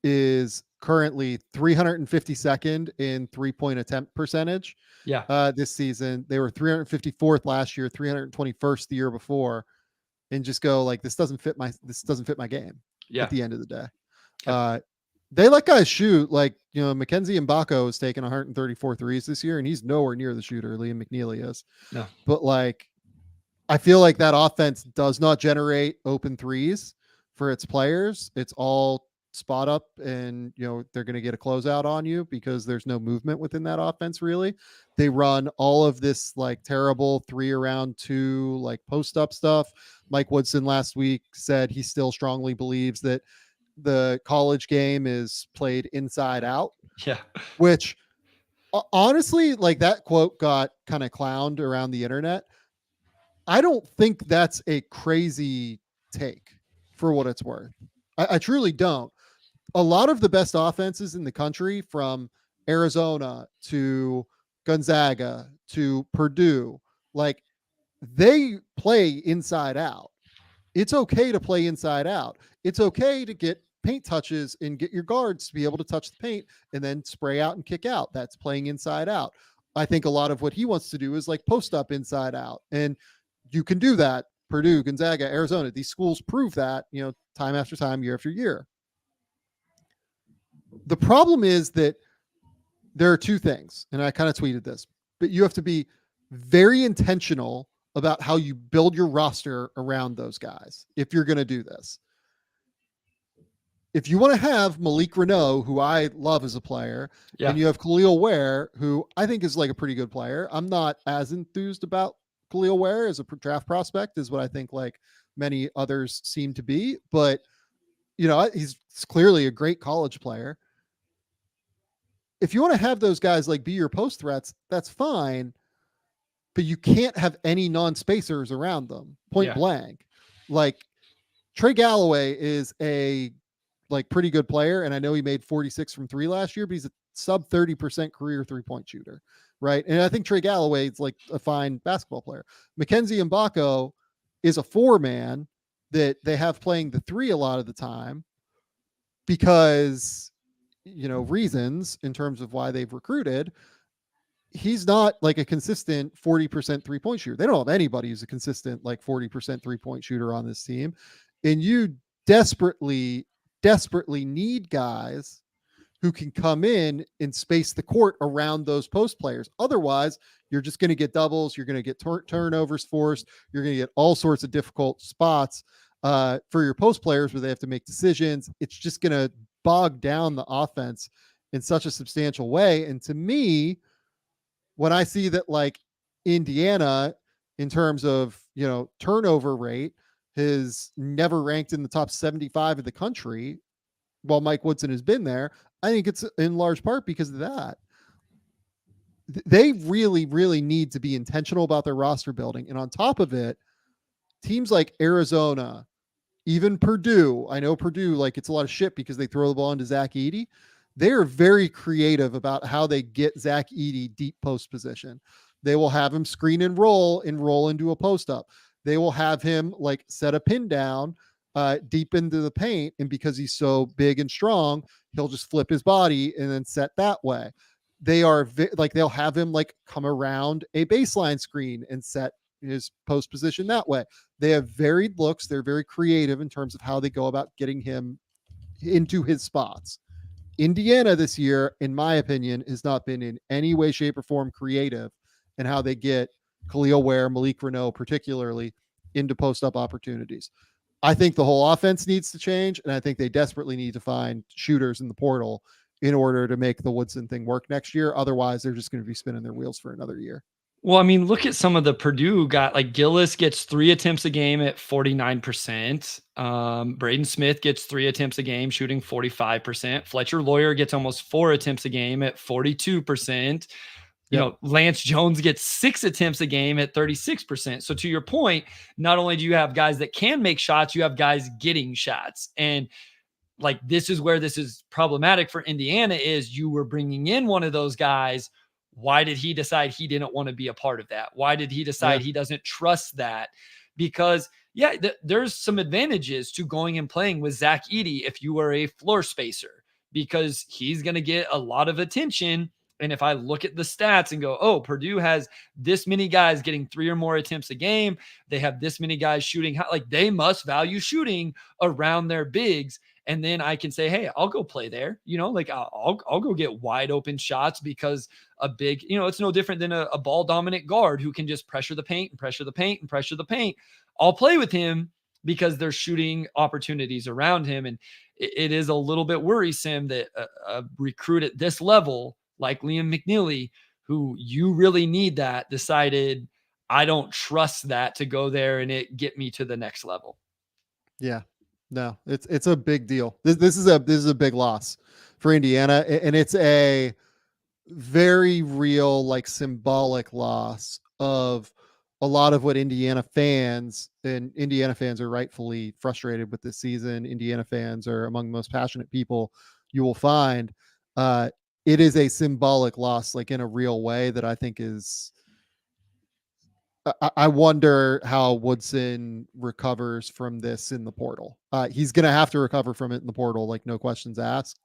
is currently 352nd in 3-point attempt percentage? Yeah. This season. They were 354th last year, 321st the year before, and just go like, this doesn't fit my game at the end of the day. Okay. They let guys shoot, like, Mackenzie Mbako has taken 134 threes this year, and he's nowhere near the shooter Liam McNeely is. No. But like, I feel like that offense does not generate open threes for its players. It's all spot up, and they're going to get a closeout on you because there's no movement within that offense. Really, they run all of this like terrible 3-around-2 like post up stuff. Mike Woodson last week said he still strongly believes that the college game is played inside out. Yeah. Which honestly, like, that quote got kind of clowned around the internet. I don't think that's a crazy take for what it's worth. I truly don't. A lot of the best offenses in the country, from Arizona to Gonzaga to Purdue, like, they play inside out. It's okay to play inside out. It's okay to get paint touches and get your guards to be able to touch the paint and then spray out and kick out. That's playing inside out. I think a lot of what he wants to do is like post up inside out. And you can do that. Purdue, Gonzaga, Arizona, these schools prove that, time after time, year after year. The problem is that there are two things, and I kind of tweeted this, but you have to be very intentional about how you build your roster around those guys if you're going to do this. If you want to have Malik Reneau, who I love as a player, and you have Khalil Ware, who I think is like a pretty good player. I'm not as enthused about Khalil Ware as a draft prospect as what I think like many others seem to be, but he's clearly a great college player. If you want to have those guys like be your post threats, that's fine, but you can't have any non-spacers around them, point blank. Like, Trey Galloway is a like pretty good player, and I know he made 46 from 3 last year, but he's a sub 30% career 3-point shooter, right? And I think Trey Galloway is like a fine basketball player. Mackenzie Mbako is a 4-man that they have playing the 3 a lot of the time because, reasons in terms of why they've recruited. He's not like a consistent 40% 3-point shooter. They don't have anybody who's a consistent like 40% 3-point shooter on this team. And you desperately need guys who can come in and space the court around those post players. Otherwise, you're just going to get doubles. You're going to get turnovers forced. You're going to get all sorts of difficult spots for your post players where they have to make decisions. It's just going to bog down the offense in such a substantial way. And to me, when I see that like Indiana, in terms of, turnover rate, has never ranked in the top 75 of the country while Mike Woodson has been there, I think it's in large part because of that. They really, really need to be intentional about their roster building. And on top of it, teams like Arizona, even Purdue, I know Purdue, like, it's a lot of shit because they throw the ball into Zach Edey. They are very creative about how they get Zach Edey deep post position. They will have him screen and roll into a post up. They will have him like set a pin down deep into the paint. And because he's so big and strong, he'll just flip his body and then set that way. They are they'll have him like come around a baseline screen and set his post position that way. They have varied looks. They're very creative in terms of how they go about getting him into his spots. Indiana this year, in my opinion, has not been in any way, shape, or form creative in how they get Khalil Ware, Malik Reneau, particularly, into post-up opportunities. I think the whole offense needs to change, and I think they desperately need to find shooters in the portal in order to make the Woodson thing work next year. Otherwise, they're just going to be spinning their wheels for another year. Well, I mean, look at some of the Purdue got, like Gillis gets 3 attempts a game at 49%. Braden Smith gets 3 attempts a game shooting 45%. Fletcher Lawyer gets almost 4 attempts a game at 42%. Lance Jones gets 6 attempts a game at 36%. So to your point, not only do you have guys that can make shots, you have guys getting shots. And like, this is where this is problematic for Indiana is you were bringing in one of those guys. Why did he decide he didn't want to be a part of that? Why did he decide he doesn't trust that? Because there's some advantages to going and playing with Zach Edey if you are a floor spacer, because he's going to get a lot of attention. And if I look at the stats and go, oh, Purdue has this many guys getting 3 or more attempts a game, they have this many guys shooting, like, they must value shooting around their bigs. And then I can say, hey, I'll go play there. Like, I'll go get wide open shots, because a big, it's no different than a ball dominant guard who can just pressure the paint and pressure the paint and pressure the paint. I'll play with him because there's shooting opportunities around him. And it is a little bit worrisome that a recruit at this level, like Liam McNeely, who you really need that, decided, I don't trust that to go there and it get me to the next level. Yeah, no, it's a big deal. This is a big loss for Indiana, and it's a very real, like, symbolic loss of a lot of what Indiana fans are rightfully frustrated with this season. Indiana fans are among the most passionate people you will find. It is a symbolic loss, like, in a real way, that I think is, I wonder how Woodson recovers from this in the portal. He's going to have to recover from it in the portal, like, no questions asked.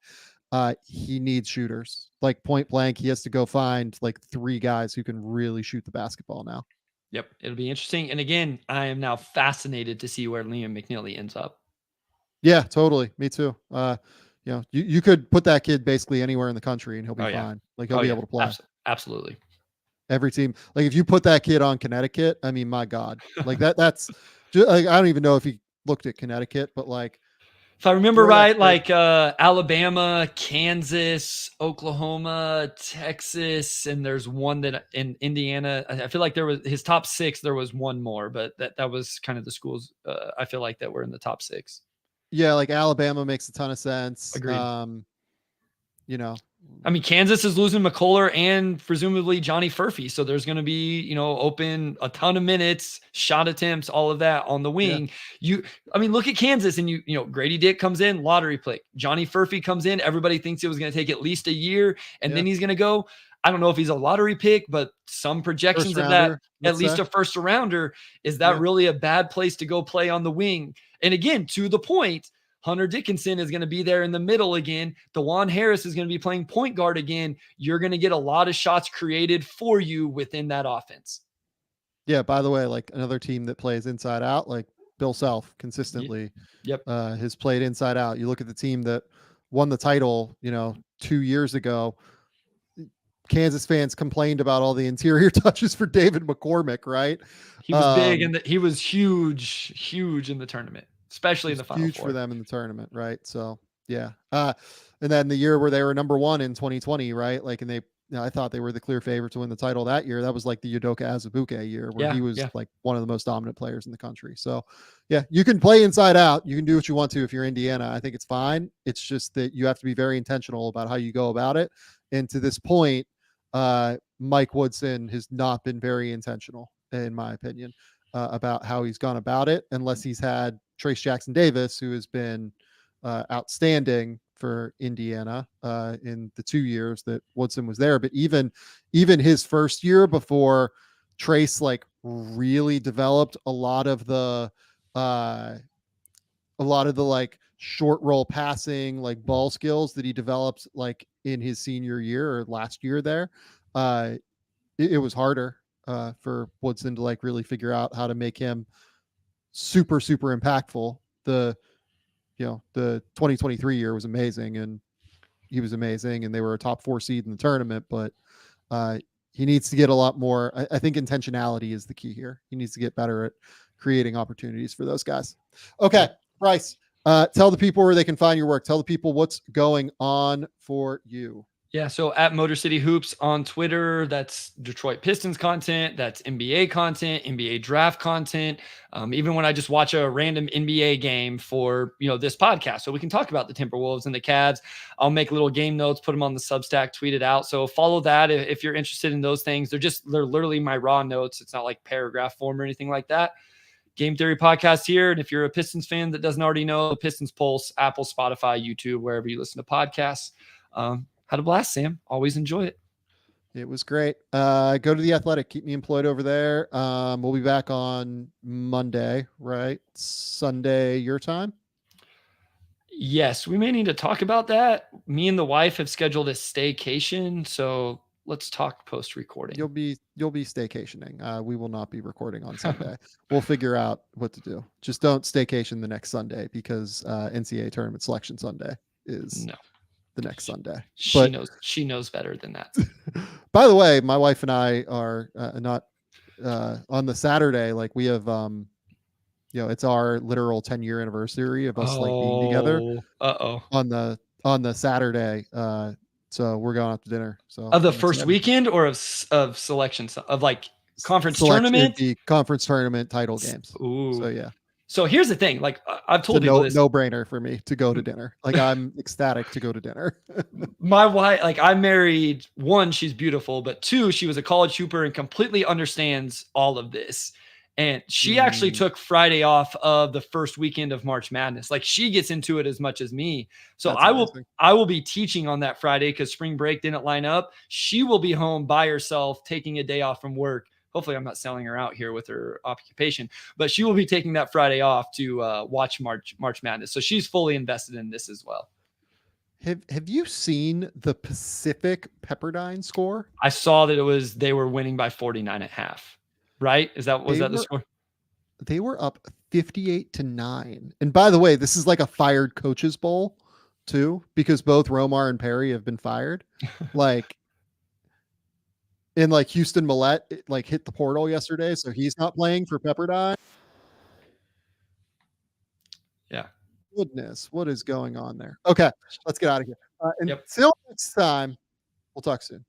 He needs shooters, like, point blank. He has to go find, like, 3 guys who can really shoot the basketball now. Yep. It'll be interesting. And again, I am now fascinated to see where Liam McNeely ends up. Yeah, totally. Me too. You could put that kid basically anywhere in the country and he'll be fine. Like, he'll be able to play. Absolutely. Every team. Like, if you put that kid on Connecticut, I mean, my God, like, that's just, like, I don't even know if he looked at Connecticut, but, like, if I remember right, like, Alabama, Kansas, Oklahoma, Texas, and there's one that in Indiana. I feel like there was his top 6. There was one more, but that was kind of the schools I feel like that were in the top 6. Yeah, like, Alabama makes a ton of sense. Agreed. I mean, Kansas is losing McCullough and presumably Johnny Furphy. So there's going to be, open a ton of minutes, shot attempts, all of that on the wing. Yeah. Look at Kansas, and Grady Dick comes in, lottery pick. Johnny Furphy comes in. Everybody thinks it was going to take at least a year, and then he's going to go. I don't know if he's a lottery pick, but some projections of that, at least a first rounder. Is that really a bad place to go play on the wing? And again, to the point, Hunter Dickinson is going to be there in the middle again. DeJuan Harris is going to be playing point guard again. You're going to get a lot of shots created for you within that offense. Yeah, by the way, like, another team that plays inside out, like, Bill Self consistently has played inside out. You look at the team that won the title, 2 years ago. Kansas fans complained about all the interior touches for David McCormick, right? He was big, and he was huge in the tournament. Especially in the Final Four. Huge for them in the tournament, right? So, yeah. And then the year where they were number 1 in 2020, right? Like, and I thought they were the clear favorite to win the title that year. That was like the Udoka Azubuike year where he was like one of the most dominant players in the country. So, yeah, you can play inside out. You can do what you want to if you're Indiana. I think it's fine. It's just that you have to be very intentional about how you go about it. And to this point, Mike Woodson has not been very intentional, in my opinion, about how he's gone about it, unless he's had Trace Jackson Davis, who has been outstanding for Indiana in the 2 years that Woodson was there. But even his first year, before Trace, like, really developed a lot of the like, short roll passing, like, ball skills that he developed, like, in his senior year or last year there, it was harder for Woodson to, like, really figure out how to make him super impactful. The 2023 year was amazing, and he was amazing, and they were a top 4 seed in the tournament, but he needs to get a lot more. I think intentionality is the key here. He needs to get better at creating opportunities for those guys. Okay, Bryce, tell the people where they can find your work. Tell the people what's going on for you. Yeah, so at Motor City Hoops on Twitter, that's Detroit Pistons content, that's NBA content, NBA draft content. Even when I just watch a random NBA game for, this podcast, so we can talk about the Timberwolves and the Cavs, I'll make little game notes, put them on the Substack, tweet it out. So follow that if you're interested in those things. They're literally my raw notes. It's not like paragraph form or anything like that. Game Theory Podcast here. And if you're a Pistons fan that doesn't already know, Pistons Pulse, Apple, Spotify, YouTube, wherever you listen to podcasts. Had a blast, Sam. Always enjoy it. It was great. Go to The Athletic. Keep me employed over there. We'll be back on Monday, right? Sunday, your time? Yes, we may need to talk about that. Me and the wife have scheduled a staycation, so let's talk post-recording. You'll be staycationing. We will not be recording on Sunday. We'll figure out what to do. Just don't staycation the next Sunday because NCAA tournament selection Sunday is the next Sunday. She knows better than that. By the way, my wife and I are not on the Saturday. Like we have, it's our literal 10-year anniversary of us like being together. On the Saturday. So we're going out to dinner. So of the first weekend or of selection of like conference tournament, the conference tournament title games. Ooh. So yeah. So here's the thing. Like I've told people this. No brainer for me to go to dinner. Like I'm ecstatic to go to dinner. My wife, like I married, one, she's beautiful, but two, she was a college hooper and completely understands all of this. And she actually took Friday off of the first weekend of March Madness. Like she gets into it as much as me. So I will be teaching on that Friday because spring break didn't line up. She will be home by herself, taking a day off from work. Hopefully I'm not selling her out here with her occupation, but she will be taking that Friday off to watch March Madness. So she's fully invested in this as well. Have you seen the Pacific Pepperdine score? I saw that they were winning by 49.5. Right? Was that the score? They were up 58-9. And by the way, this is like a fired coaches bowl too, because both Romar and Perry have been fired. And Houston Millett hit the portal yesterday, so he's not playing for Pepperdine. Yeah. Goodness, what is going on there? Okay, let's get out of here. Until next time, we'll talk soon.